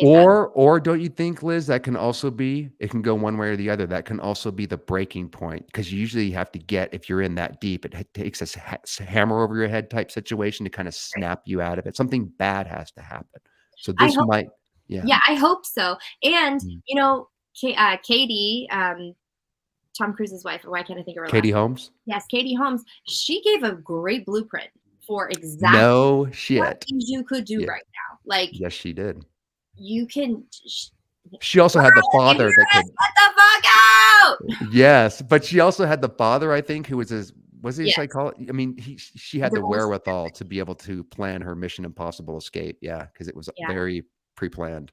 Or don't you think, Liz, that can also be, it can go one way or the other. That can also be the breaking point, because you usually have to get, if you're in that deep, it takes a hammer over your head type situation to kind of snap you out of it. Something bad has to happen. So this might, yeah, I hope so. And Katie, Tom Cruise's wife, why can't I think of her name? Katie Holmes. Yes, Katie Holmes. She gave a great blueprint for exactly what things you could do right now. Like, yes, she did. You can. She also had the father that could. Get the fuck out! Yes, but she also had the father, I think, who was he a psychologist? I mean, she had the wherewithal to be able to plan her Mission Impossible escape. Yeah, because it was very pre-planned.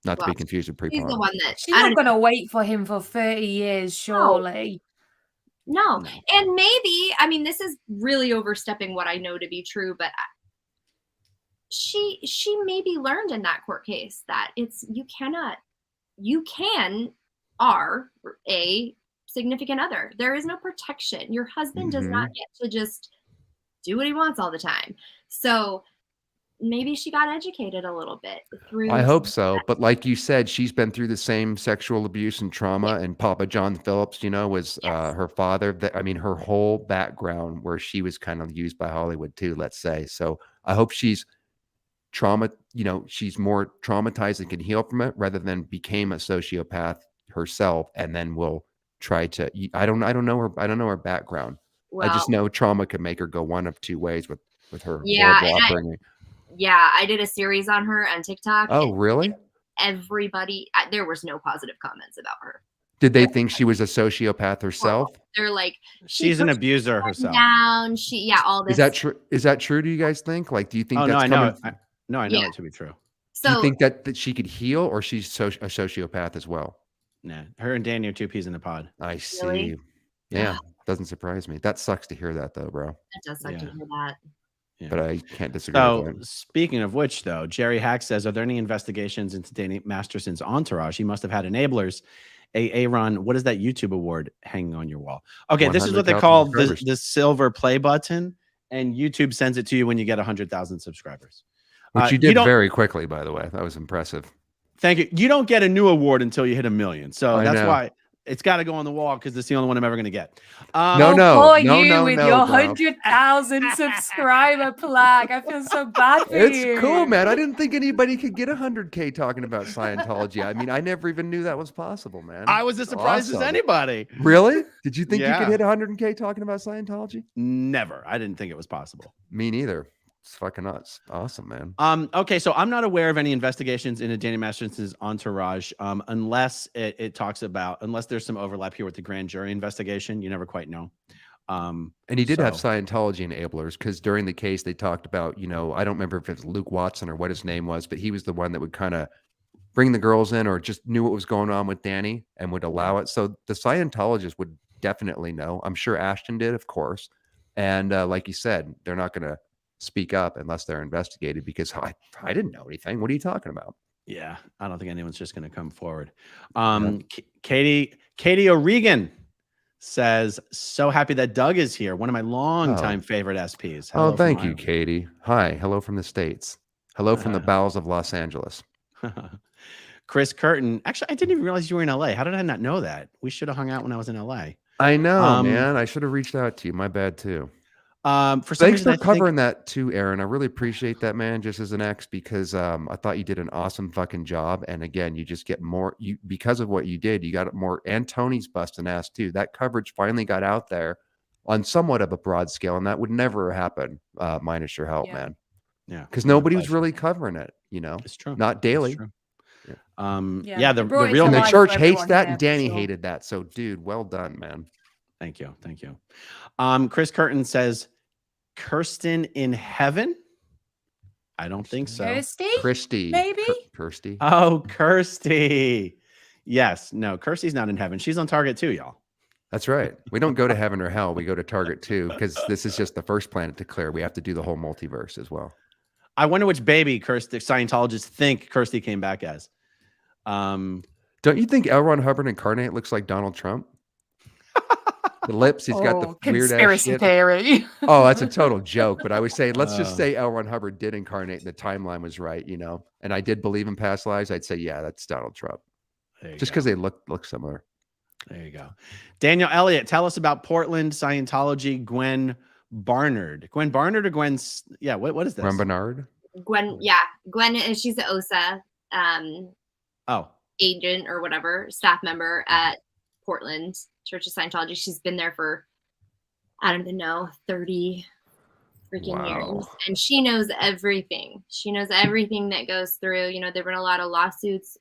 Not to be confused with pre-planned. She's the one that she's not going to wait for him for 30 years, surely. No, and maybe, I mean, this is really overstepping what I know to be true, but she maybe learned in that court case that you are a significant other. There is no protection. Your husband does not get to just do what he wants all the time. So maybe she got educated a little bit through. I hope so. But like you said, she's been through the same sexual abuse and trauma. And Papa John Phillips, was her father. Her whole background, where she was kind of used by Hollywood too, let's say. So I hope she's she's more traumatized and can heal from it, rather than became a sociopath herself and then will try to. I don't know her background. Well, I just know trauma could make her go one of two ways with her horrible upbringing. Yeah, I did a series on her on TikTok. Oh, and really? Everybody, there was no positive comments about her. Did they think she was a sociopath herself? They're like, She's an pushed abuser her herself. down. All this. Is that true? Is that true? Do you guys think? Like, do you think Oh, no, that's I know coming? it. No, I know Yeah. it to be true. Do you So think that she could heal, or she's a sociopath as well? Nah, her and Danny are two peas in the pod. I see. Really? Yeah, doesn't surprise me. That sucks to hear that, though, bro. that does suck Yeah. to hear that. Yeah. But I can't disagree with So that. speaking of which, though, Jerry Hack says, are there any investigations into Danny Masterson's entourage? He must have had enablers. Aaron, what is that YouTube award hanging on your wall? Okay, this is what they 100,000 call subscribers. the silver play button, and YouTube sends it to you when you get 100,000 subscribers. Which you you did don't- very quickly, by the way. That was impressive. Thank you. You don't get a new award until you hit 1 million. So I that's know. why it's got to go on the wall because it's the only one I'm ever going to get. No, Poor no, you no, with no, your bro. 100,000 subscriber plaque. I feel so bad for you. It's cool, man. I didn't think anybody could get 100K talking about Scientology. I mean, I never even knew that was possible, man. I was as surprised as Awesome. anybody. Really? Did you think you Yeah. could hit 100K talking about Scientology? Never. I didn't think it was possible. Me neither. It's fucking nuts. Awesome, man. Okay, so I'm not aware of any investigations into Danny Masterson's entourage, unless it talks about, unless there's some overlap here with the grand jury investigation. You never quite know. And he did have so- Scientology enablers because during the case they talked about, you know, I don't remember if it's Luke Watson or what his name was, but he was the one that would kind of bring the girls in or just knew what was going on with Danny and would allow it. So the Scientologists would definitely know. I'm sure Ashton did, of course. And like you said, they're not going to speak up unless they're investigated because I didn't know anything. What are you talking about? Yeah, I don't think anyone's just going to come forward. Katie O'Regan says, so happy that Doug is here. One of my longtime favorite SPs. Hello Oh, thank from you, Katie. Hi. Hello from the States. Hello from the bowels of Los Angeles. Ireland. Chris Curtin. Actually, I didn't even realize you were in LA. How did I not know that? We should have hung out when I was in LA. I know, Um, man. I should have reached out to you. My bad, too. For some Thanks reason, for I think- covering that too, Aaron. I really appreciate that, man, just as an ex, because I thought you did an awesome fucking job. And again, you just get more because of what you did, you got more, and Tony's busting ass too. That coverage finally got out there on somewhat of a broad scale, and that would never happen minus your help, Yeah. man. Yeah, Because my nobody was pleasure. really covering it, you know, It's true. not It's daily. true. Yeah, Yeah, you the brought it real to And the life church for hates everyone that, here, and for Danny sure. hated that. So, dude, well done, man. Thank you. Thank you. Chris Curtin says, Kirsten in heaven? I don't think so. Kirsty? Kirsty, Maybe? Kirsty. Oh, Kirsty. Yes. No, Kirsty's not in heaven. She's on target too, y'all. That's right. We don't go to heaven or hell. We go to target 2 because this is just the first planet to clear. We have to do the whole multiverse as well. I wonder which baby Kirsty Scientologists think Kirsty came back as. Don't you think L. Ron Hubbard incarnate looks like Donald Trump? The lips, he's got the weird ass conspiracy shit. theory. Oh, that's a total joke. But I was saying, let's just Uh. say L. Ron Hubbard did incarnate and the timeline was right, you know, and I did believe in past lives. I'd say, yeah, that's Donald Trump. There you Just go. because they look similar. There you go. Daniel Elliott, tell us about Portland Scientology Gwen Barnard. Gwen Barnard or Gwen's? Yeah, what is this? Ron Bernard? Gwen, she's the OSA Oh, agent or whatever, staff member at Portland Church of Scientology. She's been there for, I don't even know, 30 freaking years. Wow. And she knows everything. She knows everything that goes through. You know, there have been a lot of lawsuits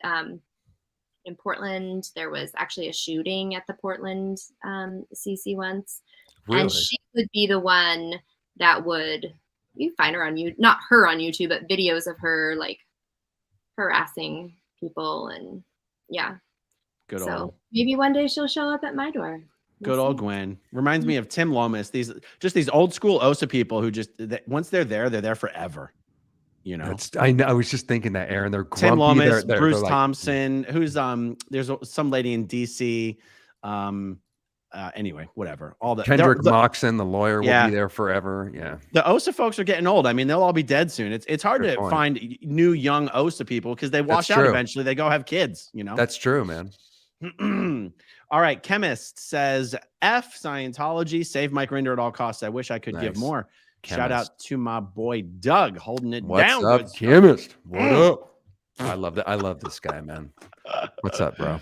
in Portland. There was actually a shooting at the Portland CC once. Really? And she would be the one that would, you find her on YouTube, not her on YouTube, but videos of her like harassing people. And yeah. good So old. maybe one day she'll show up at my door. Good old Gwen. Reminds me of Tim Lomas. These old school OSA people who once they're there forever. You know, I was just thinking that, Aaron. They're grumpy. Tim Lomas, They're Bruce like- Thompson, who's there's some lady in DC. Anyway, whatever. All the Kendrick the Moxon, the lawyer, will Yeah. be there forever. Yeah. the OSA folks are getting old. I mean, they'll all be dead soon. It's hard Good to point. find new young OSA people because they wash That's out true. eventually. They go have kids. You know. That's true, man. All right. Chemist says F Scientology, save Mike Rinder at all costs. I wish I could give Nice. more. Shout Chemist. out to my boy Doug holding it What's down. up, good stuff. chemist? What up? I love that. I love this guy, man. What's up, bro?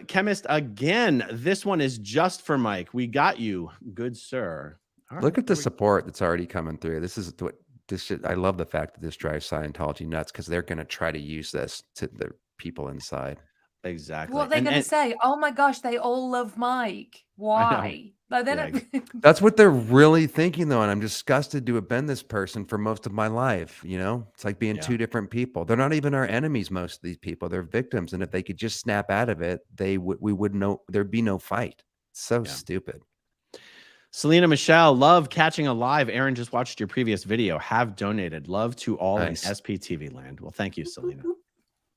Chemist again. This one is just for Mike. We got you, good sir. All Look right, at the here support that's already coming through. This is what I love the fact that this drives Scientology nuts because they're going to try to use this to the people inside. Exactly. What are they going to say? Oh my gosh, they all love Mike. Why? Like, they don't... That's what they're really thinking, though. And I'm disgusted to have been this person for most of my life. You know, it's like being two different people. They're not even our enemies, most of these people. They're victims. And if they could just snap out of it, we would know there'd be no fight. So stupid. Selena Michelle, love catching a live. Aaron just watched your previous video. Have donated. Love to all in SPTV land. Well, thank you, Selena.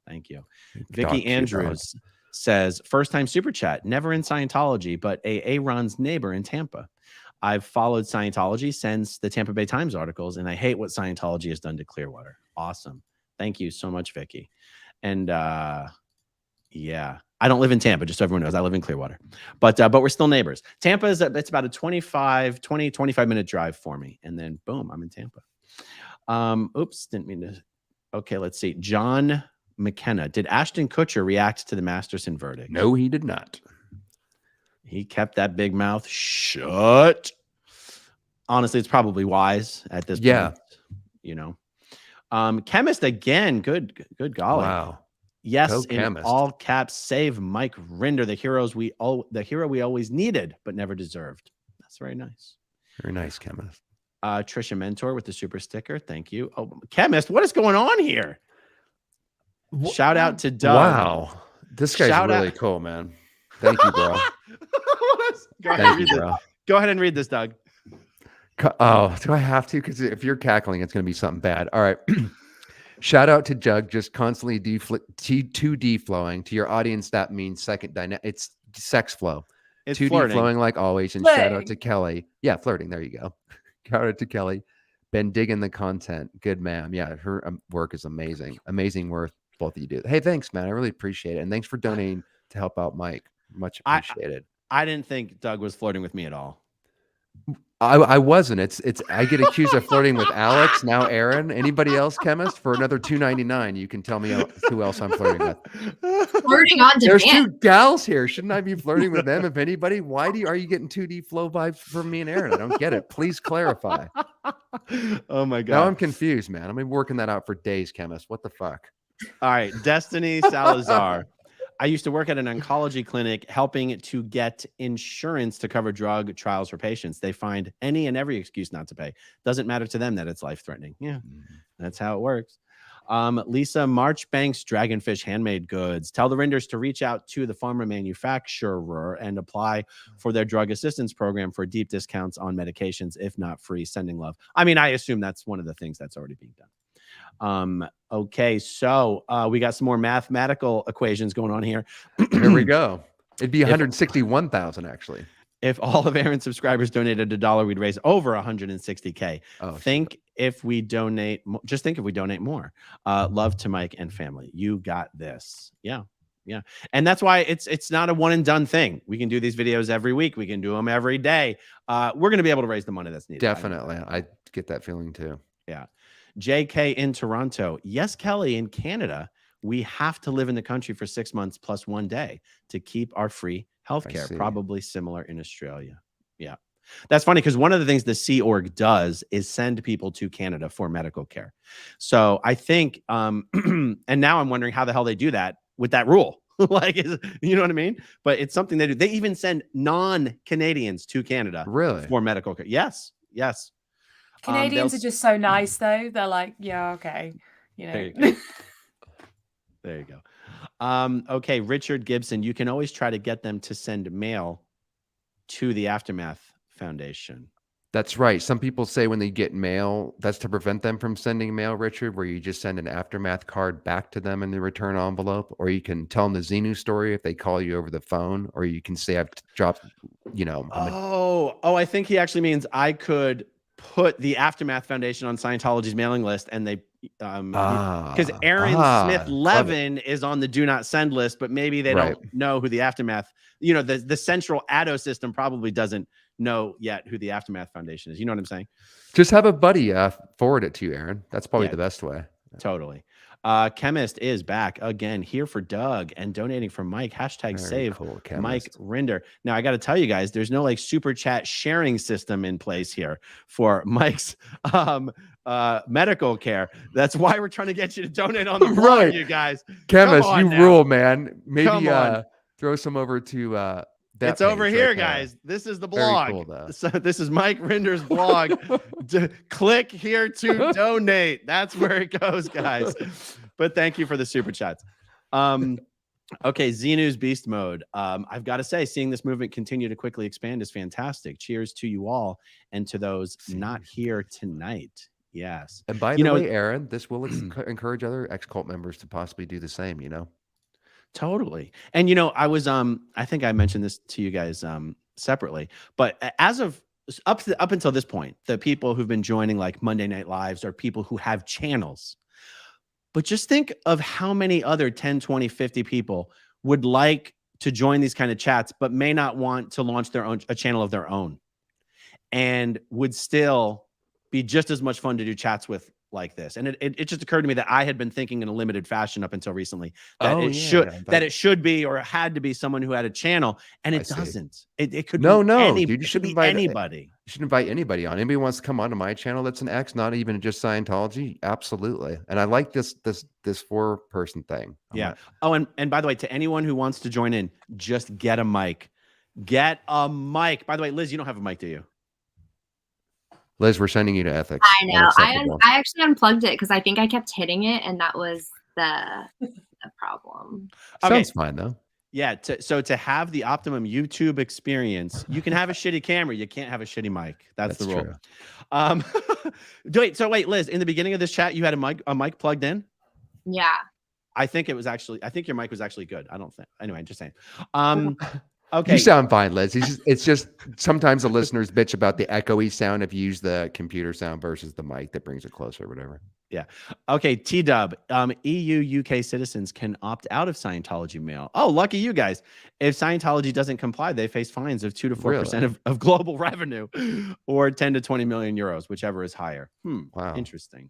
Thank you. Vicky Andrews says, first time super chat, never in Scientology, but Aaron's neighbor in Tampa. I've followed Scientology since the Tampa Bay Times articles, and I hate what Scientology has done to Clearwater. Awesome. Thank you so much, Vicky. And yeah, I don't live in Tampa, just so everyone knows. I live in Clearwater, but we're still neighbors. Tampa is it's about a 25 minute drive for me. And then boom, I'm in Tampa. Oops, didn't mean to. Okay, let's see. John McKenna, did Ashton Kutcher react to the Masterson verdict? No, he did not. He kept that big mouth shut. Honestly, it's probably wise at this point. You know, Chemist again. Good golly. Wow. Yes, in all caps, save Mike Rinder, the hero we always needed but never deserved. That's very nice. Very nice, Chemist. Trisha Mentor with the super sticker. Thank you. Oh, Chemist, what is going on here? Shout out to Doug. Wow. This guy's really cool, man. Thank you, bro. Go ahead and read this, Doug. Oh, do I have to? Because if you're cackling, it's going to be something bad. All right. Shout out to Doug, just constantly deflowing. To your audience, that means it's sex flow. It's 2D flirting. flowing like always. And shout out to Kelly. Yeah, flirting. There you go. Shout out to Kelly. Been digging the content. Good, ma'am. Yeah, her work is amazing. Amazing work both of you do. Hey, thanks, man. I really appreciate it. And thanks for donating to help out Mike. Much appreciated. I didn't think Doug was flirting with me at all. I wasn't. I get accused of flirting with Alex, now Aaron. Anybody else, Chemist? For another $2.99, you can tell me who else I'm flirting with. Flirting on demand. There's two gals here. Shouldn't I be flirting with them? If anybody, why are you getting 2D flow vibes from me and Aaron? I don't get it. Please clarify. Oh my God. Now I'm confused, man. I've been working that out for days, Chemist. What the fuck? All right. Destiny Salazar. I used to work at an oncology clinic helping to get insurance to cover drug trials for patients. They find any and every excuse not to pay. Doesn't matter to them that it's life-threatening. Yeah, that's how it works. Lisa Marchbanks, Dragonfish Handmade Goods. Tell the Rinders to reach out to the pharma manufacturer and apply for their drug assistance program for deep discounts on medications, if not free. Sending love. I mean, I assume that's one of the things that's already being done. Okay, so we got some more mathematical equations going on here. Here we go. It'd be 161,000 actually. If all of Aaron's subscribers donated $1, we'd raise over 160K. Oh, think if we donate, just think if we donate more. Love to Mike and family. You got this. Yeah. And that's why it's not a one and done thing. We can do these videos every week. We can do them every day. We're going to be able to raise the money that's needed. Definitely. I get that feeling too. Yeah. JK in Toronto. Yes, Kelly, in Canada, we have to live in the country for 6 months plus 1 day to keep our free healthcare. Probably similar in Australia. Yeah. That's funny because one of the things the Sea Org does is send people to Canada for medical care. So I think, and now I'm wondering how the hell they do that with that rule. Like, you know what I mean? But it's something they do. They even send non-Canadians to Canada for medical care. Yes. Canadians are just so nice, though. They're like, yeah, okay. You know. There you go. Okay, Richard Gibson. You can always try to get them to send mail to the Aftermath Foundation. That's right. Some people say when they get mail, that's to prevent them from sending mail, Richard, where you just send an Aftermath card back to them in the return envelope, or you can tell them the Xenu story if they call you over the phone, or you can say I've dropped, you know. I think he actually means I could put the Aftermath Foundation on Scientology's mailing list, and they because Aaron Smith-Levin is on the do not send list, but maybe they don't know who the Aftermath, you know, the central ADO system probably doesn't know yet who the Aftermath Foundation is. You know what I'm saying? Just have a buddy forward it to you, Aaron. That's probably the best way. Totally. Chemist is back again, here for Doug and donating for Mike. Hashtag Very save cool, Mike Chemist. Rinder. Now, I got to tell you guys, there's no like super chat sharing system in place here for Mike's medical care. That's why we're trying to get you to donate on the blog, Right. you guys. Chemist, Come you on now. rule, man. Maybe Come on. throw some over to that. It's over page here, right there. guys. This is the Very blog. cool, though. So this is Mike Rinder's blog. Click here to donate. That's where it goes, guys. But thank you for the super chats. Okay, Xenu's Beast Mode. I've got to say, seeing this movement continue to quickly expand is fantastic. Cheers to you all and to those not here tonight. Yes. And by the way, Aaron, this will encourage other ex-cult members to possibly do the same, you know? Totally. And I was I think I mentioned this to you guys separately, but as of up until this point, the people who've been joining like Monday Night Lives are people who have channels. But just think of how many other 10, 20, 50 people would like to join these kind of chats, but may not want to launch a channel of their own, and would still be just as much fun to do chats with like this. And it just occurred to me that I had been thinking in a limited fashion up until recently that it should be or had to be someone who had a channel, and it doesn't. It could dude, you should invite anybody. You should invite anybody on. Anybody wants to come onto my channel that's an ex, not even just Scientology. Absolutely. And I like this 4-person thing. Yeah. Oh, and by the way, to anyone who wants to join in, just get a mic. Get a mic. By the way, Liz, you don't have a mic, do you? Liz, we're sending you to ethics. I know. I actually unplugged it because I think I kept hitting it, and that was the problem. Sounds fine though. Yeah. So to have the optimum YouTube experience, you can have a shitty camera. You can't have a shitty mic. That's the rule. So wait, Liz. In the beginning of this chat, you had a mic plugged in. Yeah. I think your mic was actually good. I don't think. Anyway, I'm just saying. Okay. You sound fine, Liz. It's just sometimes the listeners bitch about the echoey sound if you use the computer sound versus the mic that brings it closer or whatever. Yeah. Okay. T-Dub. EU, UK citizens can opt out of Scientology mail. Oh, lucky you guys. If Scientology doesn't comply, they face fines of 2 to 4% of global revenue, or 10 to 20 million euros, whichever is higher. Wow. Interesting.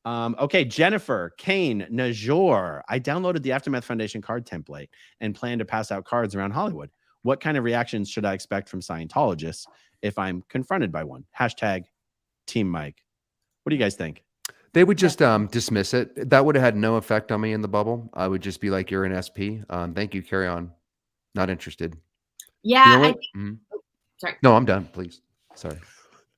Okay, Jennifer, Kane, Najor. I downloaded the Aftermath Foundation card template and plan to pass out cards around Hollywood. What kind of reactions should I expect from Scientologists if I'm confronted by one? Hashtag Team Mike. What do you guys think? They would just dismiss it. That would have had no effect on me in the bubble. I would just be like, you're an SP. Thank you. Carry on. Not interested. Yeah. Sorry. No, I'm done. Please. Sorry.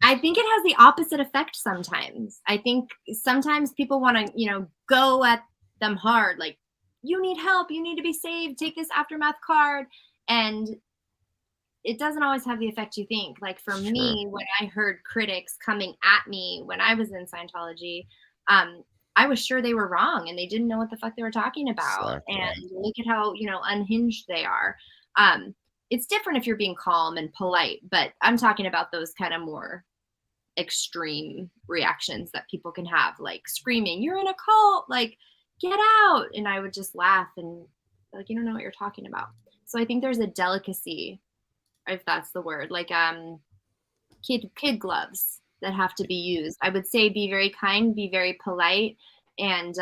I think it has the opposite effect sometimes. I think sometimes people want to, go at them hard. Like, you need help. You need to be saved. Take this Aftermath card. And it doesn't always have the effect you think. Like for me, when I heard critics coming at me when I was in Scientology, I was sure they were wrong and they didn't know what the fuck they were talking about. Exactly. And look at how, unhinged they are. It's different if you're being calm and polite, but I'm talking about those kind of more extreme reactions that people can have, like screaming, "You're in a cult, like get out." And I would just laugh and like, you don't know what you're talking about. So I think there's a delicacy, if that's the word, like kid gloves that have to be used. I would say be very kind, be very polite, and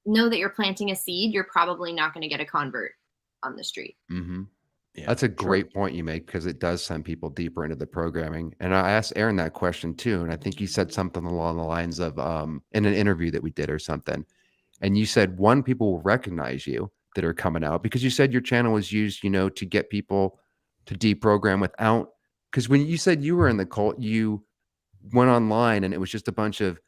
know that you're planting a seed. You're probably not going to get a convert on the street. Mm-hmm. Yeah, that's a great point you make, because it does send people deeper into the programming. And I asked Aaron that question too, and I think you said something along the lines of in an interview that we did or something, and you said people will recognize you that are coming out, because you said your channel was used, to get people to deprogram without, because when you said you were in the cult, you went online and it was just a bunch of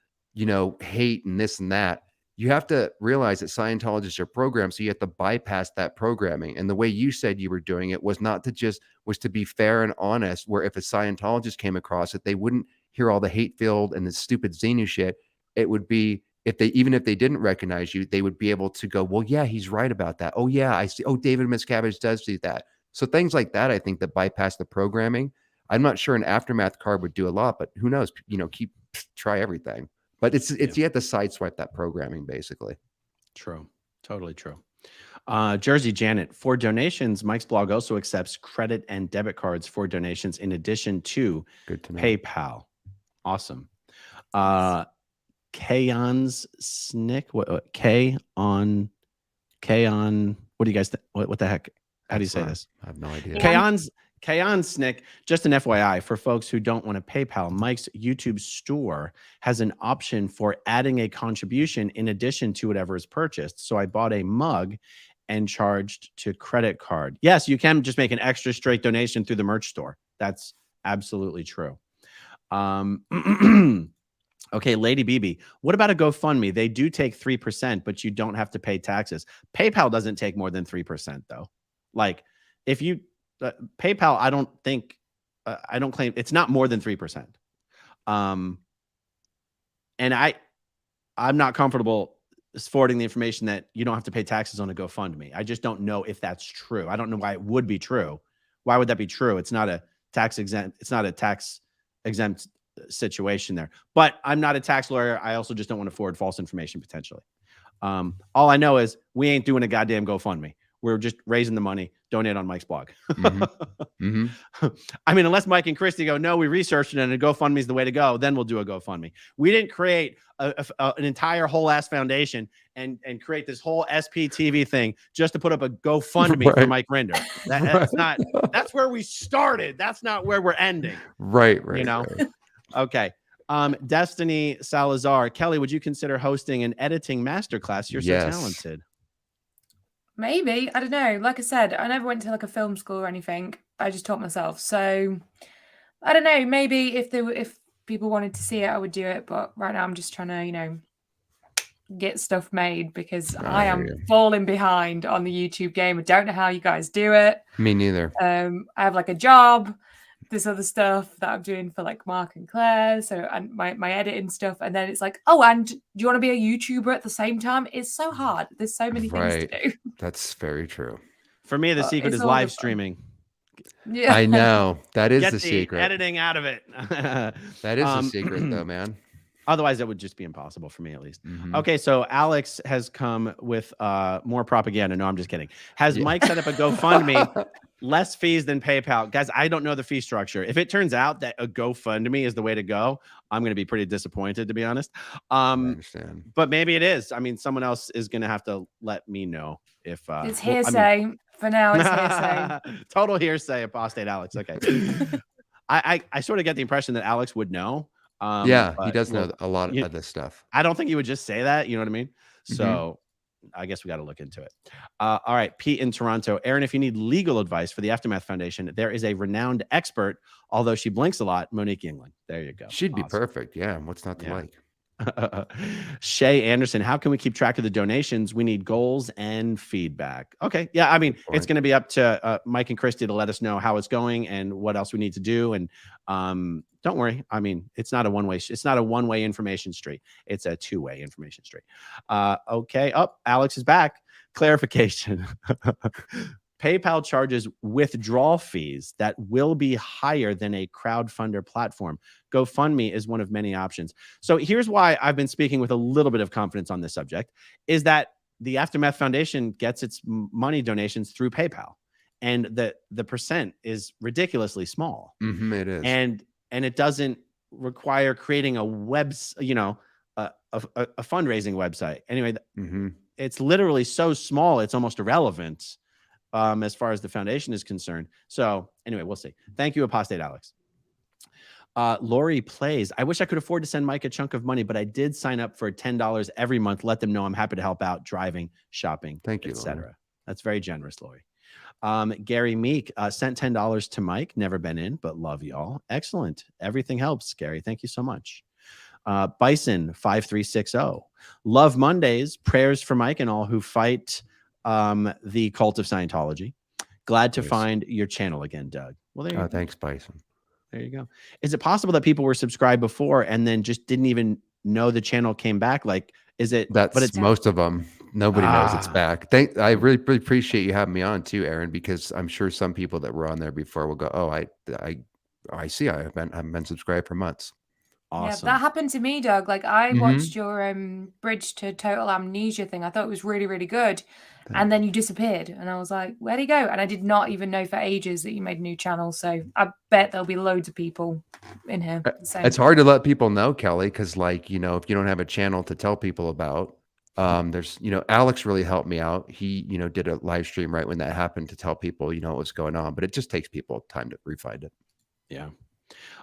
hate and this and that. You have to realize that Scientologists are programmed, so you have to bypass that programming. And the way you said you were doing it was to be fair and honest, where if a Scientologist came across it, they wouldn't hear all the hate-filled and the stupid Xenu shit. It would be, even if they didn't recognize you, they would be able to go, well, yeah, he's right about that. Oh yeah, I see. Oh, David Miscavige does do that. So things like that, I think, that bypass the programming. I'm not sure an Aftermath card would do a lot, but who knows? Try everything. But you have to sideswipe that programming, basically. True. Totally true. Jersey Janet, for donations, Mike's blog also accepts credit and debit cards for donations in addition to PayPal. Awesome. K-on's Snick. What K on? What do you guys think? What the heck? How do you say this? I have no idea. K-on Snick. Just an FYI for folks who don't want to PayPal, Mike's YouTube store has an option for adding a contribution in addition to whatever is purchased. So I bought a mug and charged to credit card. Yes, you can just make an extra straight donation through the merch store. That's absolutely true. Okay, Lady BB, what about a GoFundMe? They do take 3%, but you don't have to pay taxes. PayPal doesn't take more than 3%, though. Like, if you PayPal, I don't claim it's not more than 3%. And I'm not comfortable forwarding the information that you don't have to pay taxes on a GoFundMe. I just don't know if that's true. I don't know why it would be true. Why would that be true? It's not a tax exempt. It's not a tax exempt situation there. But I'm not a tax lawyer. I also just don't want to forward false information potentially. All I know is we ain't doing a goddamn GoFundMe. We're just raising the money. Donate on Mike's blog. I mean, unless Mike and Christy go, no, we researched it and a GoFundMe is the way to go, then we'll do a GoFundMe. We didn't create an entire whole ass foundation and create this whole SPTV thing just to put up a GoFundMe for Mike Rinder. That's not. That's where we started. That's not where we're ending. Right. You know. Okay. Destiny Salazar, Kelly, would you consider hosting an editing masterclass? You're so talented. Maybe. I don't know. Like I said, I never went to like a film school or anything. I just taught myself. So I don't know. Maybe if people wanted to see it, I would do it. But right now I'm just trying to, get stuff made because I am falling behind on the YouTube game. I don't know how you guys do it. Me neither. I have like a job, this other stuff that I'm doing for like Mark and Claire. So, and my editing stuff. And then it's like, oh, and do you want to be a YouTuber at the same time? It's so hard. There's so many things to do. That's very true. For me, the secret is live streaming. Yeah, I know. That is Get the secret. Editing out of it. That is the secret though, man. Otherwise, it would just be impossible for me, at least. Okay, so Alex has come with more propaganda. No, I'm just kidding. Has Mike set up a GoFundMe? Less fees than PayPal. Guys, I don't know the fee structure. If it turns out that a GoFundMe is the way to go, I'm going to be pretty disappointed, to be honest. I understand. But maybe it is. I mean, someone else is going to have to let me know if... it's hearsay. For now, it's hearsay. Total hearsay, apostate Alex. Okay. I sort of get the impression that Alex would know. He does know a lot of this stuff. I don't think he would just say that. You know what I mean? So I guess we got to look into it. All right. Pete in Toronto. Aaron, if you need legal advice for the Aftermath Foundation, there is a renowned expert, although she blinks a lot, Monique England. There you go. She'd be perfect. Yeah. What's not to like? Shay Anderson, how can we keep track of the donations? We need goals and feedback. Okay. Yeah. I mean, it's going to be up to Mike and Christy to let us know how it's going and what else we need to do. And don't worry. I mean, it's not a one-way information street. It's a two-way information street. Okay. Alex is back. Clarification. PayPal charges withdrawal fees that will be higher than a crowdfunder platform. GoFundMe is one of many options. So here's why I've been speaking with a little bit of confidence on this subject, is that the Aftermath Foundation gets its money donations through PayPal. And the percent is ridiculously small. It is. And it doesn't require creating a a fundraising website. Anyway, it's literally so small, it's almost irrelevant. As far as the foundation is concerned. So anyway, we'll see. Thank you, apostate Alex. Lori plays. I wish I could afford to send Mike a chunk of money, but I did sign up for $10 every month. Let them know I'm happy to help out driving, shopping, thank you, etc. That's very generous, Lori. Gary Meek sent $10 to Mike. Never been in, but love y'all. Excellent. Everything helps, Gary. Thank you so much. Bison 5360. Love Mondays. Prayers for Mike and all who fight the cult of Scientology. Glad to find your channel again, Doug. Well, there you go. Thanks, Bison. There you go. Is it possible that people were subscribed before and then just didn't even know the channel came back? Like, is it? That's most of them. Nobody knows it's back. I really appreciate you having me on too, Aaron, because I'm sure some people that were on there before will go, oh, I see. I've been subscribed for months. Awesome. Yeah, that happened to me, Doug. Like I Mhm. watched your Bridge to Total Amnesia thing. I thought it was really, really good. And then you disappeared. And I was like, where'd he go? And I did not even know for ages that you made a new channel. So I bet there'll be loads of people in here. It's hard to let people know, Kelly, because like, you know, if you don't have a channel to tell people about, there's, you know, Alex really helped me out. He, you know, did a live stream right when that happened to tell people, you know, what's going on, but it just takes people time to refine it. Yeah.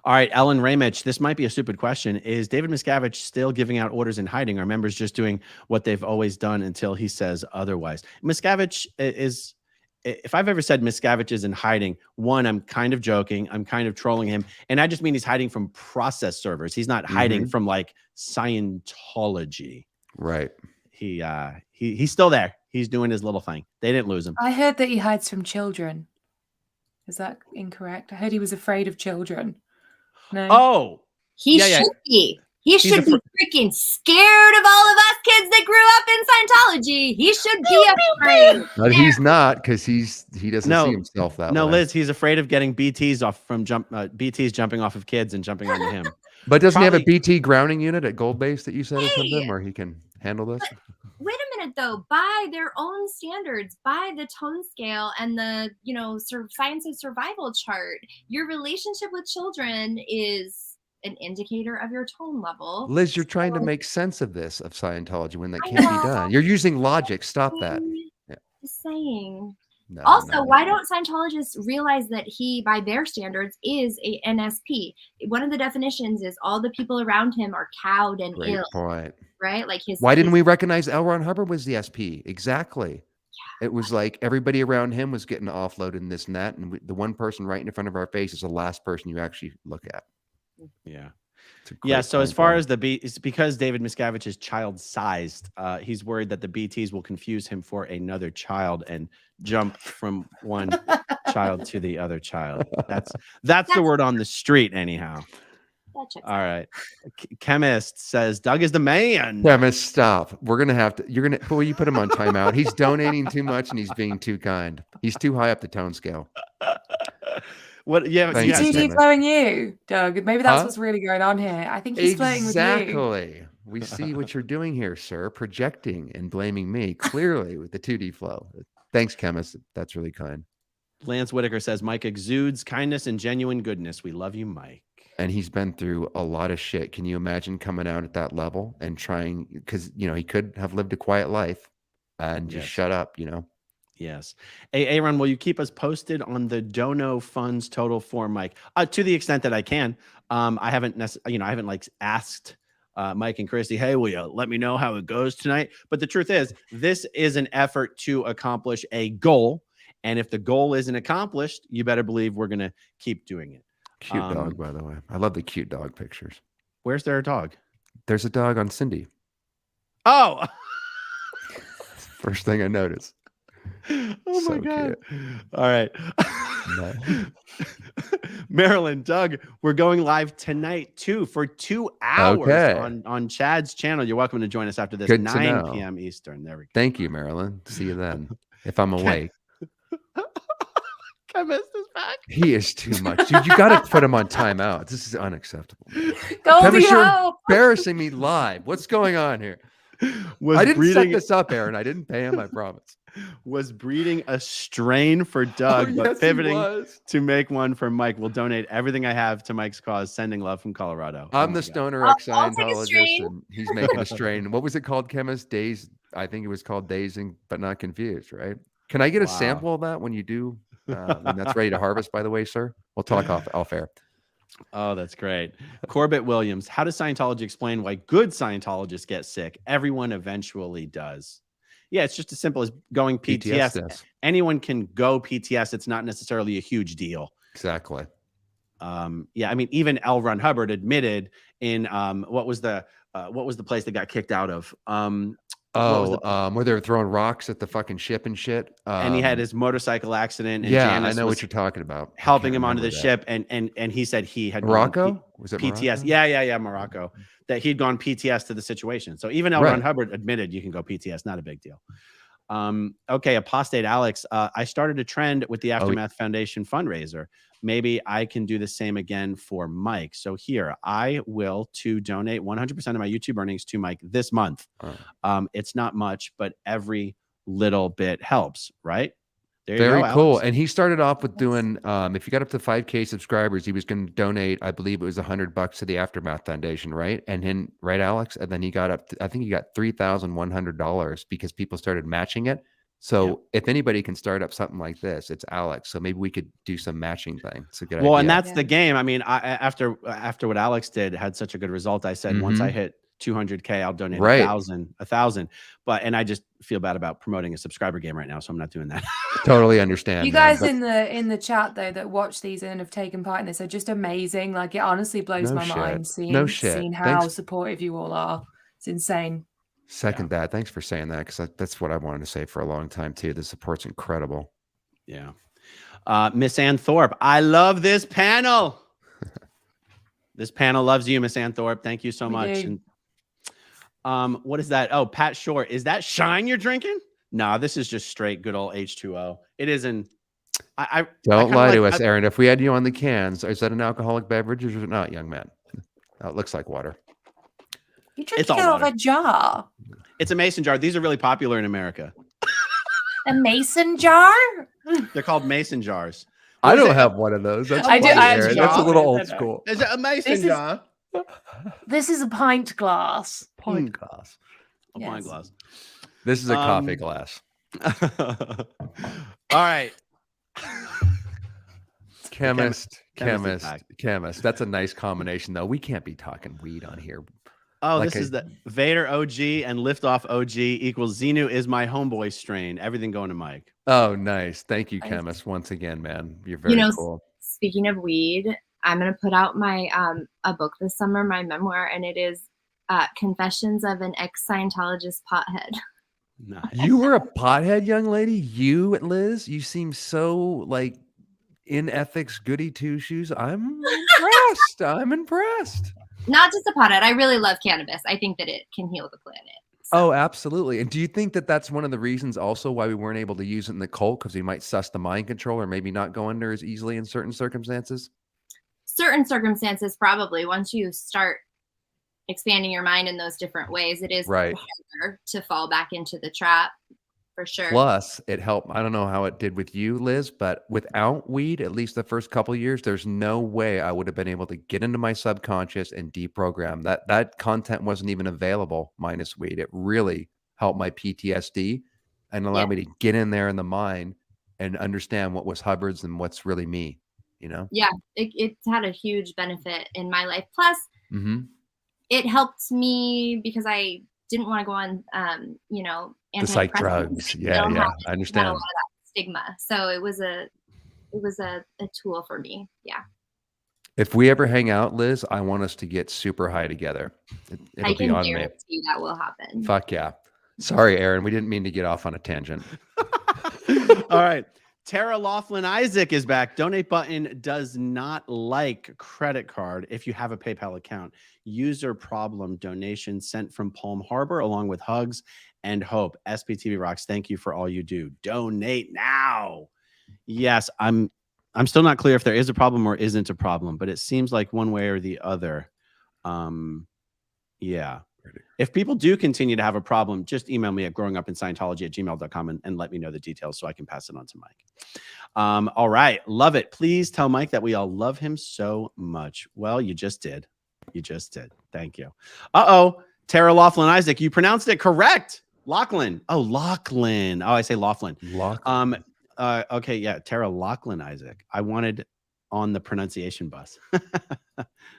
All right, Ellen Ramich, this might be a stupid question. Is David Miscavige still giving out orders in hiding? Are members just doing what they've always done until he says otherwise? Miscavige is, if I've ever said Miscavige is in hiding, one, I'm kind of joking. I'm kind of trolling him. And I just mean he's hiding from process servers. He's not hiding from like Scientology. Right. He's still there. He's doing his little thing. They didn't lose him. I heard that he hides from children. Is that incorrect? I heard he was afraid of children. No. Oh, He should be. He should be freaking scared of all of us kids that grew up in Scientology. He should be afraid. But he's not, because he doesn't see himself that way. No, Liz, he's afraid of getting BTs off from BTs jumping off of kids and jumping onto him. But doesn't he have a BT grounding unit at Gold Base that you said or something where he can handle this? Wait a minute, though. By their own standards, by the tone scale and the, you know, science of survival chart, your relationship with children is an indicator of your tone level. Liz, you're trying to make sense of this, of Scientology, when that can't be done. You're using logic. Stop that. Yeah. Just saying. No, Also, why don't Scientologists realize that he, by their standards, is a NSP? One of the definitions is all the people around him are cowed and Great ill. point. Right? Like why didn't we recognize L. Ron Hubbard was the SP? Exactly. Yeah. It was like everybody around him was getting offloaded and this and that. And the one person right in front of our face is the last person you actually look at. Yeah. Yeah. So as far as it's because David Miscavige is child-sized, he's worried that the BTs will confuse him for another child and jump from one child to the other child. That's the word on the street, anyhow. All right. Chemist says Doug is the man. Chemist, stop. We're gonna have to. You're gonna. Will you put him on timeout? He's donating too much and he's being too kind. He's too high up the tone scale. What? Yeah. Is he flowing you, Doug? Maybe that's what's really going on here. I think he's flirting with you. Exactly. We see what you're doing here, sir. Projecting and blaming me clearly with the 2D flow. Thanks, Chemist. That's really kind. Lance Whitaker says Mike exudes kindness and genuine goodness. We love you, Mike. And he's been through a lot of shit. Can you imagine coming out at that level and trying? Because you know he could have lived a quiet life and just shut up. You know. Yes. Hey, Aaron, will you keep us posted on the dono funds total for Mike? To the extent that I can. I haven't like asked Mike and Christy, hey, will you let me know how it goes tonight? But the truth is, this is an effort to accomplish a goal. And if the goal isn't accomplished, you better believe we're going to keep doing it. Cute dog, by the way. I love the cute dog pictures. Where's their dog? There's a dog on Cindy. Oh, first thing I noticed. Oh my God. Cute. All right. Marilyn, Doug, we're going live tonight too for 2 hours on Chad's channel. You're welcome to join us after this. Good 9 p.m. Eastern. There we go. Thank you, Marilyn. See you then. If I'm awake. Chemist is back. He is too much. Dude, you got to put him on timeout. This is unacceptable. Goldie, you're embarrassing me live. What's going on here? I didn't set this up, Aaron. I didn't pay him, I promise. Was breeding a strain for Doug, but pivoting to make one for Mike. Will donate everything I have to Mike's cause. Sending love from Colorado. I'm the stoner ex-Scientologist, and he's making a strain. What was it called, Chemist? Days. I think it was called Dazing, but not confused, right? Can I get a sample of that when you do? When that's ready to harvest, by the way, sir? We'll talk off air. Oh, that's great. Corbett Williams, how does Scientology explain why good Scientologists get sick? Everyone eventually does. Yeah, it's just as simple as going PTS. Anyone can go PTS. It's not necessarily a huge deal. Exactly. Yeah, I mean, even L. Ron Hubbard admitted in what was the place that got kicked out of? Where they were throwing rocks at the fucking ship and shit. And he had his motorcycle accident. And yeah, Janice I know what you're talking about. Helping him onto the ship, and he said he had Morocco. Was it PTS? Morocco? Yeah, Morocco. That he'd gone PTS to the situation. So even L. Ron Hubbard admitted you can go PTS. Not a big deal. Okay, Apostate Alex, I started a trend with the Aftermath Foundation fundraiser. Maybe I can do the same again for Mike. So here, I will donate 100% of my YouTube earnings to Mike this month. It's not much, but every little bit helps, right? There you Very go, cool. Alex. And he started off with doing, if you got up to 5K subscribers, he was going to donate, I believe it was $100 to the Aftermath Foundation, right? And then, right, Alex? And then he got up to, I think he got $3,100 because people started matching it. So if anybody can start up something like this, it's Alex. So maybe we could do some matching thing. It's a good idea. Well, and that's the game. I mean, after what Alex did, had such a good result. I said, once I hit 200K, I'll donate Right. 1,000. And I just feel bad about promoting a subscriber game right now, so I'm not doing that. Totally understand. You guys in the chat though that watch these and have taken part in this are just amazing. Like, it honestly blows my mind seeing how supportive you all are. It's insane. Second that. Thanks for saying that, because that's what I wanted to say for a long time too. The support's incredible. Yeah. Miss Ann Thorpe, I love this panel. This panel loves you, Miss Ann Thorpe. Thank you so much. And, what is that? Oh, Pat Shore. Is that Shine you're drinking? No, this is just straight good old H2O. It isn't. Don't lie to us, Aaron. If we had you on the cans, is that an alcoholic beverage or is it not, young man? Oh, it looks like water. You drink it out of a jar. It's a mason jar. These are really popular in America. A mason jar? They're called mason jars. I don't have one of those. That's funny, Aaron. That's a little old school. Is it a mason jar? This is a pint glass. Pint glass. A pint glass. This is a coffee glass. All right. Chemist. That's a nice combination, though. We can't be talking weed on here. Oh, like this is the Vader OG and Liftoff OG equals Xenu is my homeboy strain. Everything going to Mike. Oh, nice. Thank you, Chemist. Once again, man. You're very cool. Speaking of weed, I'm going to put out my a book this summer, my memoir, and it is Confessions of an Ex-Scientologist Pothead. Nice. You were a pothead, young lady? You, Liz? You seem so like in ethics goody two shoes. I'm impressed. I'm impressed. Not just a pothead. I really love cannabis. I think that it can heal the planet. So. Oh, absolutely. And do you think that that's one of the reasons also why we weren't able to use it in the cult? Because we might suss the mind control or maybe not go under as easily in certain circumstances? Certain circumstances, probably. Once you start expanding your mind in those different ways, it is harder to fall back into the trap. For sure. Plus, it helped. I don't know how it did with you, Liz, but without weed, at least the first couple of years, there's no way I would have been able to get into my subconscious and deprogram. That content wasn't even available minus weed. It really helped my PTSD and allowed me to get in there in the mind and understand what was Hubbard's and what's really me, you know? Yeah, it's had a huge benefit in my life. Plus, it helped me because I didn't want to go on, the psych drugs. Yeah, I understand. A lot of that stigma. So it was a tool for me. Yeah. If we ever hang out, Liz, I want us to get super high together. I can guarantee that will happen. Fuck yeah. Sorry, Aaron. We didn't mean to get off on a tangent. All right. Tara Laughlin Isaac is back. Donate button does not like credit card if you have a PayPal account. User problem donation sent from Palm Harbor along with hugs and hope. SPTV rocks. Thank you for all you do. Donate now. Yes, I'm still not clear if there is a problem or isn't a problem, but it seems like one way or the other. Yeah. If people do continue to have a problem, just email me at growingupinscientology@gmail.com and let me know the details so I can pass it on to Mike. All right. Love it. Please tell Mike that we all love him so much. Well, you just did. You just did. Thank you. Uh-oh. Tara Laughlin Isaac, you pronounced it correct. Laughlin. Oh, Laughlin. Oh, I say Laughlin. Laughlin. Okay, yeah. Tara Laughlin Isaac. I wanted on the pronunciation bus.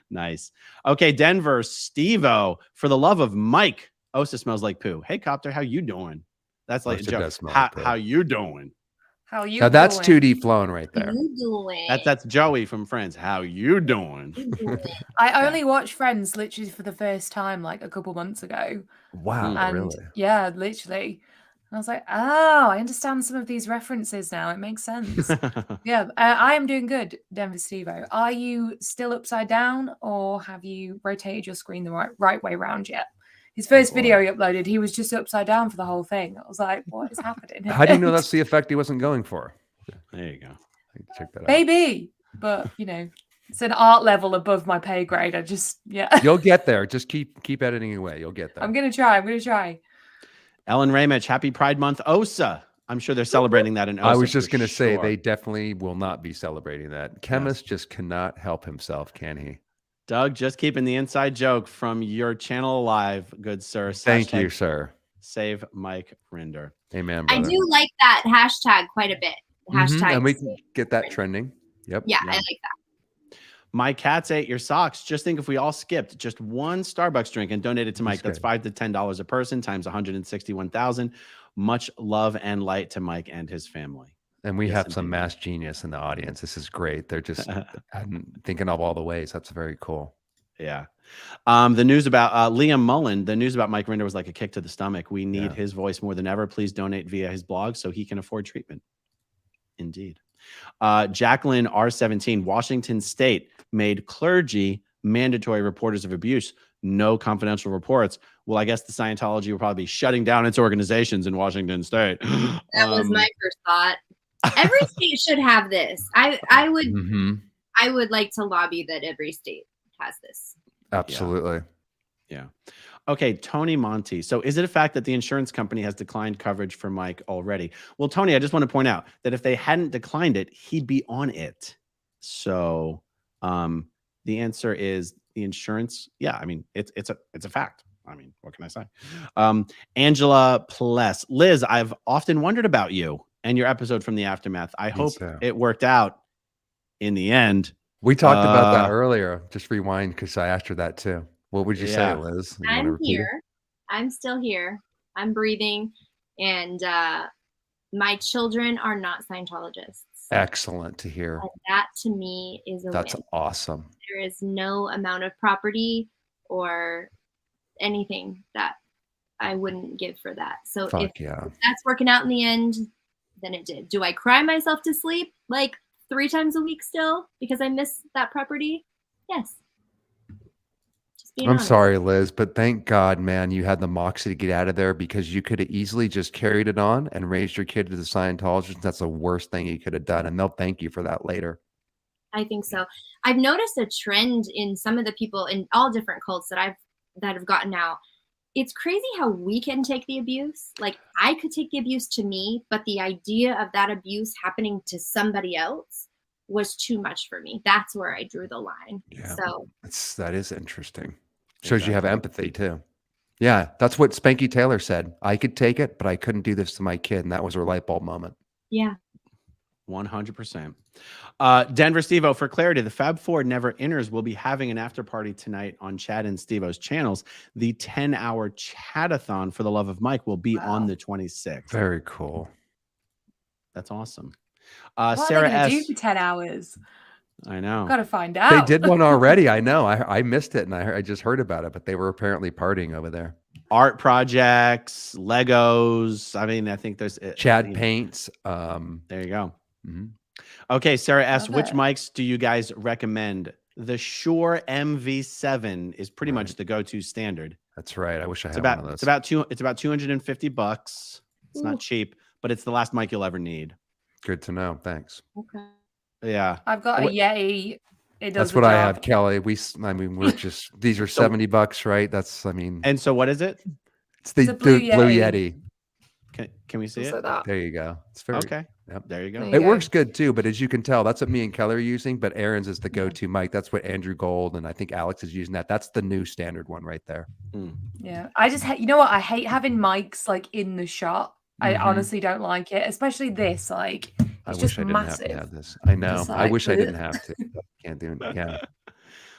Nice. Okay, Denver, Steve-O, for the love of Mike. Osa smells like poo. Hey, Copter, how you doing? That's like a joke. How you doing? How you now doing? That's 2D flown right there. How you doing? That's Joey from Friends. How you doing? I only watched Friends literally for the first time like a couple months ago. Wow, and really? Yeah, literally. I was like, oh, I understand some of these references now. It makes sense. Yeah, I am doing good, Denver Steve-O. Are you still upside down or have you rotated your screen the right way around yet? His first video he uploaded, he was just upside down for the whole thing. I was like, what is happening? How do you know that's the effect he wasn't going for? There you go. Check that out. Maybe, but you know, it's an art level above my pay grade. I just, You'll get there. Just keep editing away. You'll get there. I'm gonna try. Ellen Ramich, happy Pride Month, OSA. I'm sure they're celebrating that in OSA. I was just going to say they definitely will not be celebrating that. Chemist just cannot help himself, can he? Doug, just keeping the inside joke from your channel alive, good sir. Thank you, sir. Save Mike Rinder. Amen, brother. I do like that hashtag quite a bit. Hashtag. And we can get that trending. Yep. Yeah, I like that. My cats ate your socks. Just think if we all skipped just one Starbucks drink and donated to Mike, that's $5 to $10 a person times 161,000. Much love and light to Mike and his family. And we have some mass genius in the audience. This is great. They're just thinking of all the ways. That's very cool. Yeah. The news about Liam Mullen, the news about Mike Rinder was like a kick to the stomach. We need his voice more than ever. Please donate via his blog so he can afford treatment. Indeed. Jacqueline R17, Washington State made clergy mandatory reporters of abuse. No confidential reports. Well, I guess the Scientology will probably be shutting down its organizations in Washington State. That was my first thought. Every state should have this. I would like to lobby that every state has this. Absolutely. Yeah. Okay, Tony Monty. So is it a fact that the insurance company has declined coverage for Mike already? Well, Tony, I just want to point out that if they hadn't declined it, he'd be on it. So the answer is the insurance. Yeah, I mean, it's a fact. I mean, what can I say? Angela Pless. Liz, I've often wondered about you and your episode from the aftermath. I hope it worked out in the end. We talked about that earlier. Just rewind because I asked her that too. What would you say, Liz? I'm here. I'm still here. I'm breathing. And my children are not Scientologists. Excellent to hear. And that to me is a That's win. awesome. There is no amount of property or anything that I wouldn't give for that. So if that's working out in the end, then it did. Do I cry myself to sleep like 3 times a week still because I miss that property? Yes. I'm sorry, Liz, but thank God, man, you had the moxie to get out of there because you could have easily just carried it on and raised your kid to the Scientologist. That's the worst thing you could have done. And they'll thank you for that later. I think so. I've noticed a trend in some of the people in all different cults that have gotten out. It's crazy how we can take the abuse. Like I could take the abuse to me, but the idea of that abuse happening to somebody else was too much for me. That's where I drew the line. Yeah, so that is interesting. Shows you have empathy too. Yeah, that's what Spanky Taylor said. I could take it, but I couldn't do this to my kid, and that was her light bulb moment. Yeah. 100%. Denver Stevo, for clarity, the Fab Four Never Inners will be having an after party tonight on Chad and Stevo's channels. The 10-hour chatathon for the love of Mike will be on the 26th. Very cool. That's awesome. What Sarah are they gonna S. do for 10 hours? I know. Gotta find out. They did one already. I know. I missed it, and I just heard about it, but they were apparently partying over there. Art projects, Legos. I mean, I think there's Chad paints. There you go. Okay, Sarah S. Which mics do you guys recommend? The Shure MV7 is pretty much the go-to standard. That's right. I wish I had one of those. It's about $250. It's not cheap, but it's the last mic you'll ever need. Good to know. Thanks. Okay. Yeah, I've got a Yeti. That's what I have, Kelly. We're just these are $70, right? That's And so what is it? It's the Blue Yeti. Can we see it? Like there you go. It's very okay. Yep, there you go. It works good too, but as you can tell, that's what me and Kelly are using. But Aaron's is the go-to mic. That's what Andrew Gold and I think Alex is using that. That's the new standard one right there. Yeah, I just hate. You know what? I hate having mics like in the shot. I honestly don't like it, especially this. Like, it's just massive. I wish I didn't have to have this. I know. I wish I didn't have to. Can't do it. Yeah.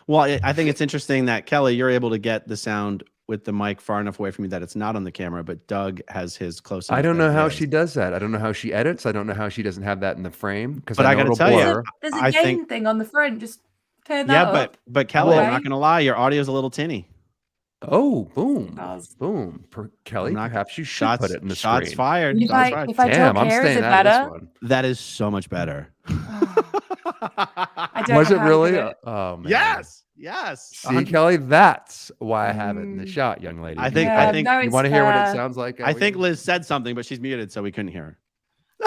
Well, I think it's interesting that Kelly, you're able to get the sound with the mic far enough away from you that it's not on the camera, but Doug has his close. I don't know how she does that. I don't know how she edits. I don't know how she doesn't have that in the frame. But I got to tell you, there's a gain thing on the front. Just turn that up. but Kelly, I'm not going to lie, your audio is a little tinny. Oh, boom, boom. Kelly, perhaps you should put it in the shots screen. Fired. If I Damn, talk I'm here, is staying it out of better? this one. That is so much better. I don't Was know it how to really? do it. Oh man. Yes. Yes. See, Kelly, that's why I have it in the shot, young lady. I think no, you it's want to hear what it fair. sounds like? I think Liz said something, but she's muted, so we couldn't hear her.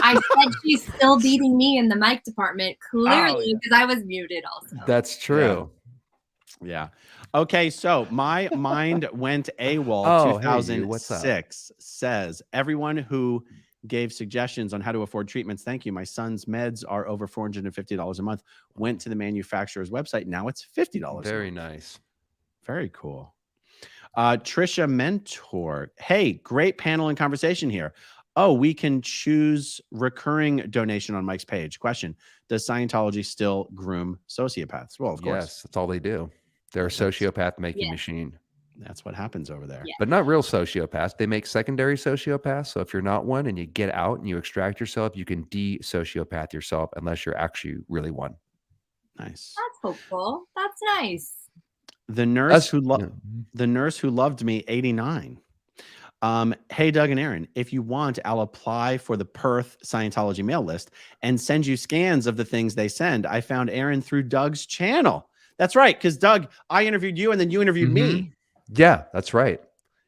I said she's still beating me in the mic department, clearly, yeah. because I was muted also. That's true. Yeah. Okay, so my mind went AWOL. Oh, hey, you, what's up? 2006 says everyone who gave suggestions on how to afford treatments. Thank you. My son's meds are over $450 a month. Went to the manufacturer's website. Now it's $50. Very nice. Very cool. Trisha Mentor. Hey, great panel and conversation here. Oh, we can choose recurring donation on Mike's page. Question: does Scientology still groom sociopaths? Well, of course. Yes, that's all they do. They're a sociopath making machine. That's what happens over there. Yeah. But not real sociopaths. They make secondary sociopaths. So if you're not one and you get out and you extract yourself, you can de-sociopath yourself unless you're actually really one. Nice. That's hopeful. That's nice. The nurse who loved me, 89. Hey, Doug and Aaron, if you want, I'll apply for the Perth Scientology mail list and send you scans of the things they send. I found Aaron through Doug's channel. That's right, because Doug, I interviewed you and then you interviewed me. Yeah, that's right.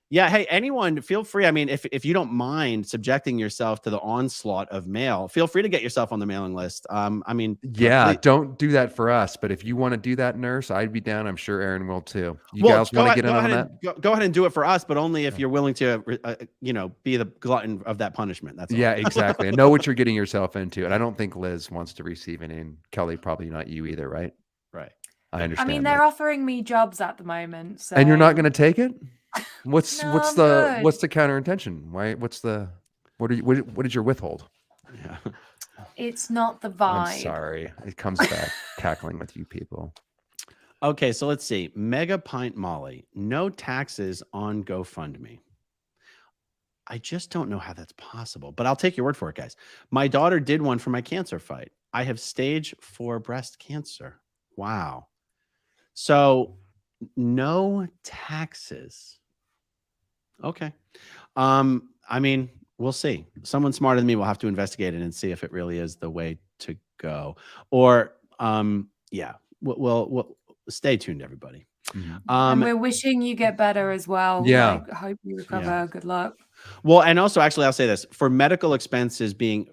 Yeah. Hey, anyone, feel free. I mean, if you don't mind subjecting yourself to the onslaught of mail, feel free to get yourself on the mailing list. I mean, yeah, don't do that for us. But if you want to do that, nurse, I'd be down. I'm sure Aaron will too. You guys want to get in on that? Go ahead and do it for us, but only if you're willing to, be the glutton of that punishment. That's all. Yeah, exactly. I know what you're getting yourself into, and I don't think Liz wants to receive any. And Kelly, probably not you either, right? Right. I understand. I mean, they're offering me jobs at the moment, so. And you're not going to take it? What's No, what's the counter intention? Why? What is your withhold? Yeah. It's not the vibe. I'm sorry. It comes back tackling with you people. Okay, so let's see. Mega Pint Molly, no taxes on GoFundMe. I just don't know how that's possible, but I'll take your word for it, guys. My daughter did one for my cancer fight. I have stage 4 breast cancer. Wow. So no taxes. Okay. I mean, we'll see. Someone smarter than me will have to investigate it and see if it really is the way to go. Or, yeah, we'll stay tuned, everybody. And we're wishing you get better as well. Yeah. Like, hope you recover. Yeah. Good luck. Well, and also, actually, I'll say this: for medical expenses being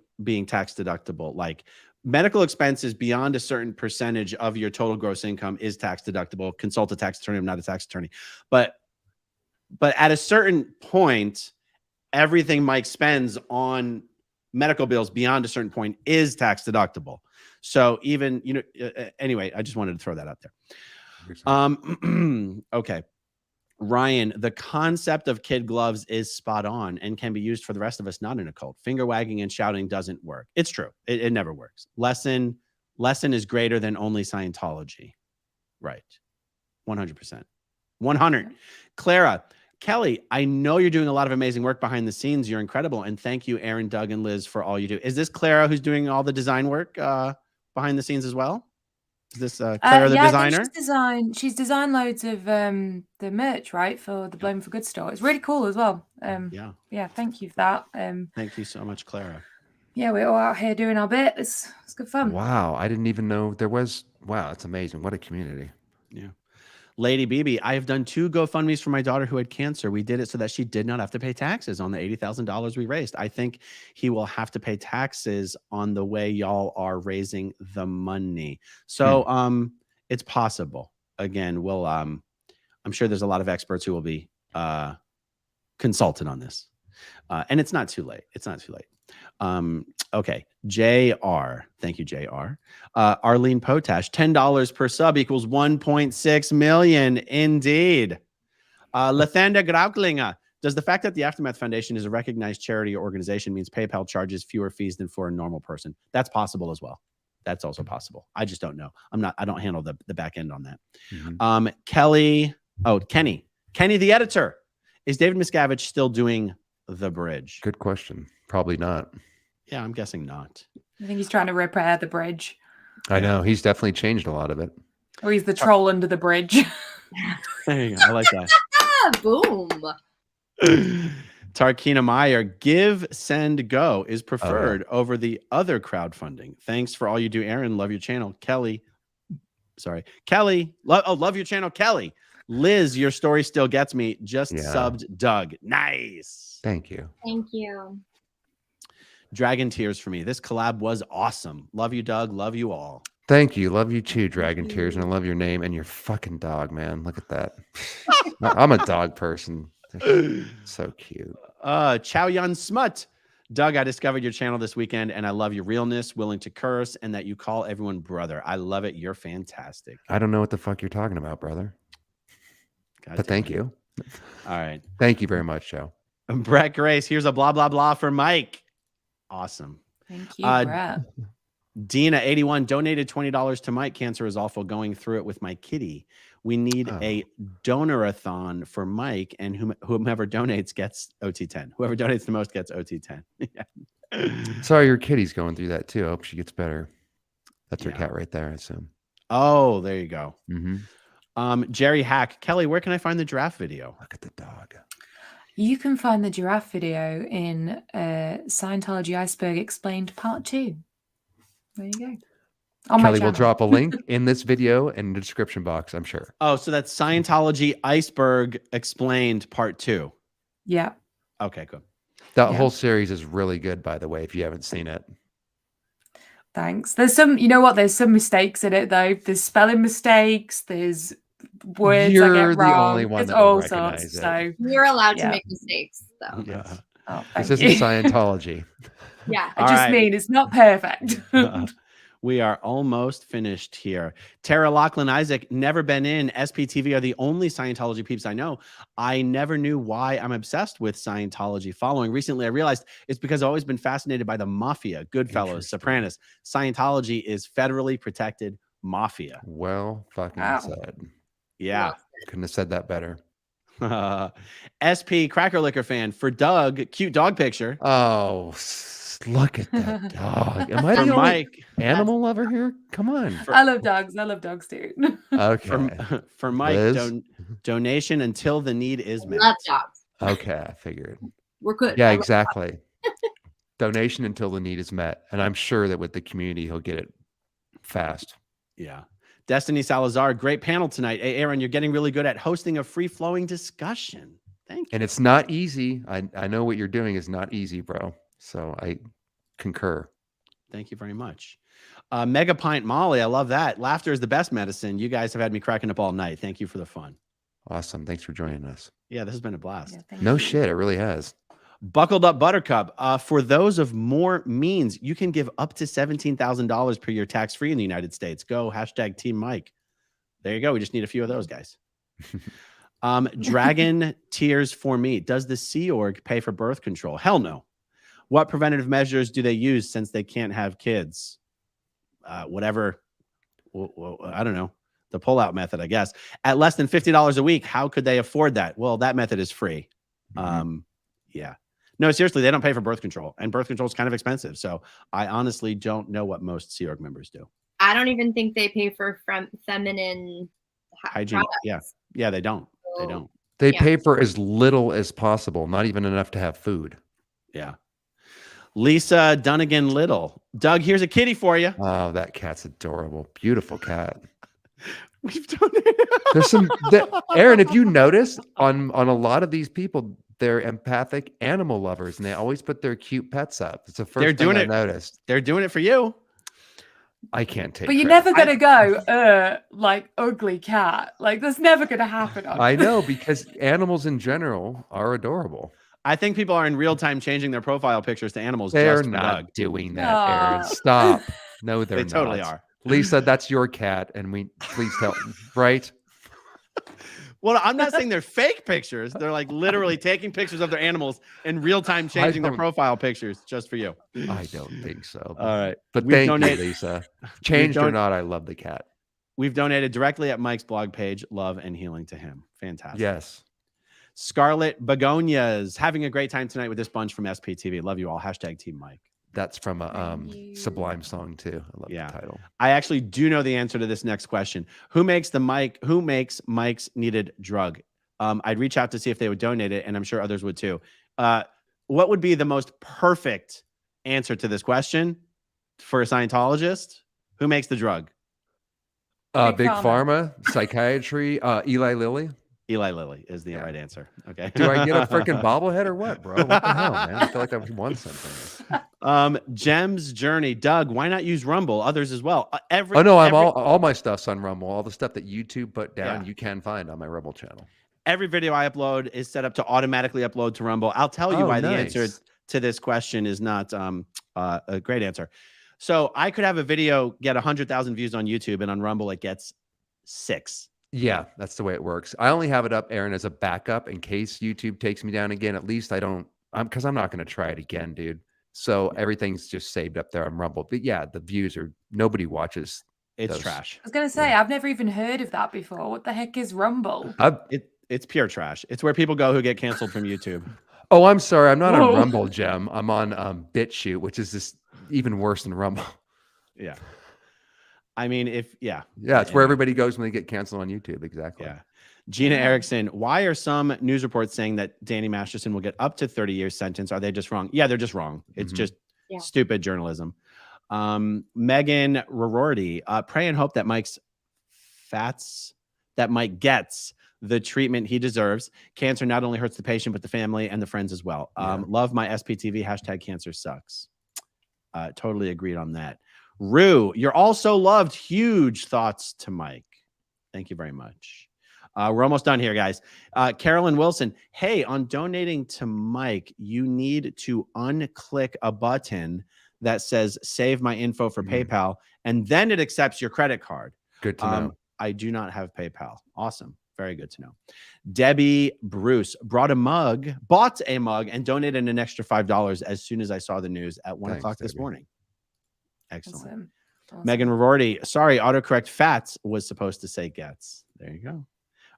tax deductible, like medical expenses beyond a certain percentage of your total gross income is tax deductible. Consult a tax attorney. I'm not a tax attorney, but at a certain point, everything Mike spends on medical bills beyond a certain point is tax deductible. So even, anyway, I just wanted to throw that out there. Okay. Ryan, the concept of kid gloves is spot on and can be used for the rest of us not in a cult. Finger wagging and shouting doesn't work. It's true. It never works. Lesson is greater than only Scientology. Right. 100%. 100. Clara, Kelly, I know you're doing a lot of amazing work behind the scenes. You're incredible. And thank you, Aaron, Doug, and Liz, for all you do. Is this Clara who's doing all the design work behind the scenes as well? Is this Clara, the designer? She's designed loads of the merch, right, for the Blame for Good store. It's really cool as well. Yeah, thank you for that. Thank you so much, Clara. Yeah, we're all out here doing our bit. It's good fun. Wow, I didn't even know there was. Wow, that's amazing. What a community. Yeah. Lady BB, I have done 2 GoFundMes for my daughter who had cancer. We did it so that she did not have to pay taxes on the $80,000 we raised. I think he will have to pay taxes on the way y'all are raising the money. So it's possible. Again, we'll I'm sure there's a lot of experts who will be consulted on this. And it's not too late. It's not too late. Okay. JR. Thank you, JR. Arlene Potash, $10 per sub equals 1.6 million. Indeed. Lathander Grauklinger. Does the fact that the Aftermath Foundation is a recognized charity or organization means PayPal charges fewer fees than for a normal person? That's possible as well. That's also possible. I just don't know. I don't handle the back end on that. Kelly. Oh, Kenny, the editor. Is David Miscavige still doing the bridge? Good question. Probably not. Yeah, I'm guessing not. I think he's trying to repair the bridge. I know. He's definitely changed a lot of it. Or he's the troll under the bridge. There you go. I like that. Boom. Tarkina Meyer, Give, Send, Go is preferred over the other crowdfunding. Thanks for all you do, Aaron. Love your channel. Kelly. Sorry. Kelly. Love your channel, Kelly. Liz, your story still gets me. Just subbed Doug. Nice. Thank you. Thank you. Dragon Tears for me. This collab was awesome. Love you, Doug. Love you all. Thank you. Love you too, Dragon Tears. And I love your name and your fucking dog, man. Look at that. I'm a dog person. So cute. Chow Yun Smut. Doug, I discovered your channel this weekend and I love your realness, willing to curse, and that you call everyone brother. I love it. You're fantastic. I don't know what the fuck you're talking about, brother. But thank you. All right. Thank you very much, Joe. Brett Grace, here's a blah, blah, blah for Mike. Awesome. Thank you, Brett. Dina, 81, donated $20 to Mike. Cancer is awful. Going through it with my kitty. We need a donorathon for Mike, and whomever donates gets OT10. Whoever donates the most gets OT10. Sorry, your kitty's going through that too. I hope she gets better. That's her cat right there, I assume. Oh, there you go. Mm-hmm. Jerry Hack. Kelly, where can I find the giraffe video? Look at the dog. You can find the giraffe video in Scientology Iceberg Explained Part 2. There you go. Kelly will drop a link in this video in the description box, I'm sure. Oh, so that's Scientology Iceberg Explained Part 2. Yeah. Okay, good. That whole series is really good, by the way, if you haven't seen it. Thanks. There's some, you know what? There's some mistakes in it, though. There's spelling mistakes. There's words You're I get wrong. the only one There's that will all recognize sorts. it. So You're allowed to make mistakes, though. Yeah. Oh, This isn't Scientology. Yeah. I just mean it's not perfect. We are almost finished here. Tara Lachlan Isaac, never been in. SPTV are the only Scientology peeps I know. I never knew why I'm obsessed with Scientology following. Recently, I realized it's because I've always been fascinated by the mafia, Goodfellas, Sopranos. Scientology is federally protected mafia. Well fucking said. Yeah. Couldn't have said that better. SP Cracker Liquor fan for Doug, cute dog picture. Oh, look at that dog. Am I For the only Mike, animal lover here? Come on. I love dogs. I love dogs too. Okay. For Mike, donation until the need is met. Love dogs. Okay, I figured. We're good. Yeah, exactly. Donation until the need is met. And I'm sure that with the community, he'll get it fast. Yeah. Destiny Salazar, great panel tonight. Hey, Aaron, you're getting really good at hosting a free-flowing discussion. Thank you. And it's not easy. I know what you're doing is not easy, bro. So I concur. Thank you very much. Mega Pint Molly, I love that. Laughter is the best medicine. You guys have had me cracking up all night. Thank you for the fun. Awesome. Thanks for joining us. Yeah, this has been a blast. Yeah, no shit, it really has. Buckled Up Buttercup. For those of more means, you can give up to $17,000 per year tax-free in the United States. Go hashtag Team Mike. There you go. We just need a few of those guys. Dragon Tears for me. Does the Sea Org pay for birth control? Hell no. What preventative measures do they use since they can't have kids? Whatever. I don't know. The pullout method, I guess. At less than $50 a week, how could they afford that? Well, that method is free. Yeah. No, seriously, they don't pay for birth control, and birth control is kind of expensive. So I honestly don't know what most Sea Org members do. I don't even think they pay for feminine hygiene. Products. Yeah, they don't. They don't. They pay for as little as possible, not even enough to have food. Yeah. Lisa Dunnigan Little. Doug, here's a kitty for you. Oh, that cat's adorable. Beautiful cat. We've done it. There's some Aaron, if you notice on a lot of these people, they're empathic animal lovers and they always put their cute pets up. It's the first thing I noticed. They're doing it for you. I can't take But you're credit. never gonna go, like ugly cat. Like that's never gonna happen. I know, because animals in general are adorable. I think people are in real time changing their profile pictures to animals. They're just for not Doug. doing that, Aaron. Stop. No, they're They not. totally are. Lisa, that's your cat, and please tell, right? Well, I'm not saying they're fake pictures. They're like literally taking pictures of their animals in real time, changing their profile pictures just for you. I don't think so. All right. But thank you, Lisa. Changed or not, I love the cat. We've donated directly at Mike's blog page. Love and healing to him. Fantastic. Yes. Scarlet Begonias. Having a great time tonight with this bunch from SPTV. Love you all. Hashtag Team Mike. That's from a Sublime song too. I love the title. I actually do know the answer to this next question. Who makes Mike's needed drug? I'd reach out to see if they would donate it, and I'm sure others would too. What would be the most perfect answer to this question for a Scientologist? Who makes the drug? Big Pharma, psychiatry, Eli Lilly. Eli Lilly is the right answer. Okay. Do I get a freaking bobblehead or what, bro? What the hell, man? I feel like I won something. Gems Journey. Doug, why not use Rumble? Others as well. All my stuff's on Rumble. All the stuff that YouTube put down, you can find on my Rumble channel. Every video I upload is set up to automatically upload to Rumble. I'll tell you why the answer to this question is not a great answer. So I could have a video get 100,000 views on YouTube, and on Rumble it gets 6. Yeah, that's the way it works. I only have it up, Aaron, as a backup in case YouTube takes me down again. At least because I'm not going to try it again, dude. So everything's just saved up there on Rumble. But yeah, the views nobody watches. It's trash. I was going to say, I've never even heard of that before. What the heck is Rumble? It's pure trash. It's where people go who get canceled from YouTube. Oh, I'm sorry. I'm not on Rumble, Gem. I'm on BitChute, which is just even worse than Rumble. Yeah. I mean, it's where everybody goes when they get canceled on YouTube. Exactly. Yeah. Gina Erickson, why are some news reports saying that Danny Masterson will get up to 30 years sentence? Are they just wrong? Yeah, they're just wrong. It's just stupid journalism. Megan Rororty, pray and hope that Mike gets the treatment he deserves. Cancer not only hurts the patient, but the family and the friends as well. Love my SPTV, #cancer sucks. Totally agreed on that. Rue, you're also loved. Huge thoughts to Mike. Thank you very much. We're almost done here, guys. Carolyn Wilson, hey, on donating to Mike, you need to unclick a button that says save my info for PayPal, and then it accepts your credit card. Good to know. I do not have PayPal. Awesome. Very good to know. Debbie Bruce bought a mug, and donated an extra $5 as soon as I saw the news at 1 o'clock this morning. Excellent. Awesome. Megan Rorty, sorry, autocorrect fats was supposed to say gets. There you go.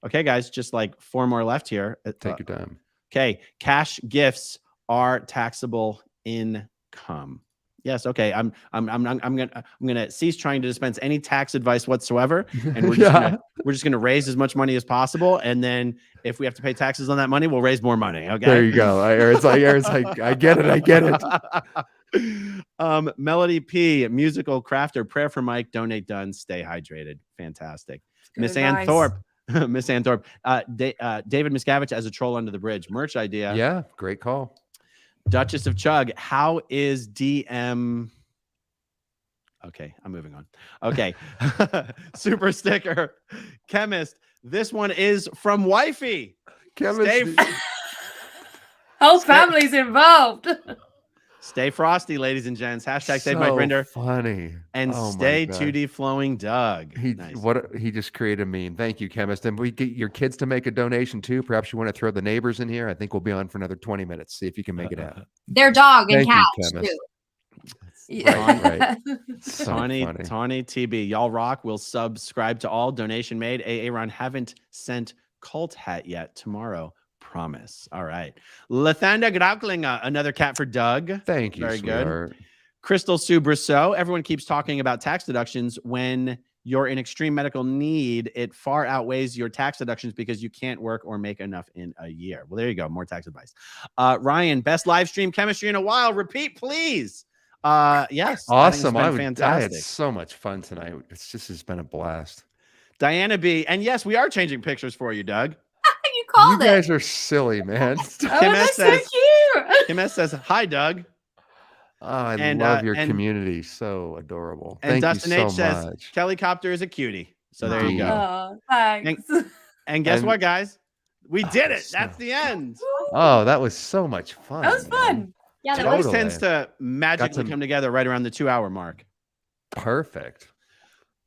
Okay, guys, just like 4 more left here. Take your time. Okay, cash gifts are taxable income. Yes. Okay. I'm gonna cease trying to dispense any tax advice whatsoever, and we're just gonna raise as much money as possible, and then if we have to pay taxes on that money, we'll raise more money. Okay. There you go. Aaron's like, I get it. Melody P, musical crafter, prayer for Mike, donate done, stay hydrated. Fantastic. Miss Ann Thorpe. Miss Ann Thorpe. David Miscavige as a troll under the bridge. Merch idea. Yeah, great call. Duchess of Chug, how is DM? Okay, I'm moving on. Okay. Super sticker. Chemist, this one is from Wifey. Chemist. Whole family's involved. Stay frosty, ladies and gents. Hashtag save Mike Rinder. Funny. And stay 2D flowing Doug. He just created a meme. Thank you, Chemist. And we get your kids to make a donation too. Perhaps you want to throw the neighbors in here. I think we'll be on for another 20 minutes. See if you can make it happen. Their dog and cat too. Right. Tawny TB. Y'all rock. We'll subscribe to all. Donation made. Aaron haven't sent cult hat yet. Tomorrow. Promise. All right. Lathanda Grauklinga, another cat for Doug. Thank you. Very good. Crystal Sue Brousseau. Everyone keeps talking about tax deductions. When you're in extreme medical need, it far outweighs your tax deductions because you can't work or make enough in a year. Well, there you go. More tax advice. Ryan, best live stream chemistry in a while. Repeat, please. Yes. Awesome. I fantastic. had so much fun tonight. It's been a blast. Diana B. And yes, we are changing pictures for you, Doug. You guys are silly, man. Kim S. So cute. Kim S. says, hi, Doug. Oh, I love your community. So adorable. And Dustin Thank you H. so says, much. Kelly Copter is a cutie. So there you go. Oh, thanks. And guess what, guys? We did it. That's the end. Oh, that was so much fun. That was fun. Yeah, it always tends to magically come together right around the 2-hour mark. Perfect.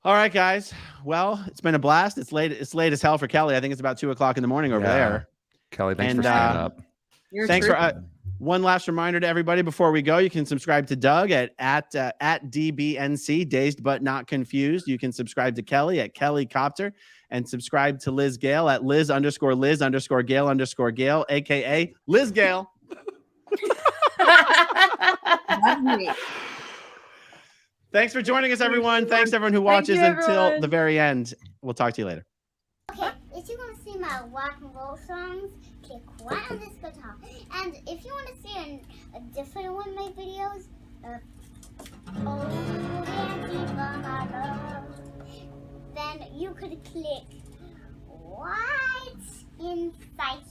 All right, guys. Well, it's been a blast. It's late as hell for Kelly. I think it's about 2 o'clock in the morning over there. Kelly, thanks for staying up. Thanks for one last reminder to everybody before we go. You can subscribe to Doug at DBNC, Dazed But Not Confused. You can subscribe to Kelly at Kelly Copter, and subscribe to Liz Gale at Liz_Liz_Gale_Gale, aka Liz Gale. Thanks for joining us, everyone. Thanks everyone who watches until the very end. We'll talk to you later. Okay, if you want to see my rock and roll songs, click right on this guitar. And if you want to see a different one of my videos, then you could click right inside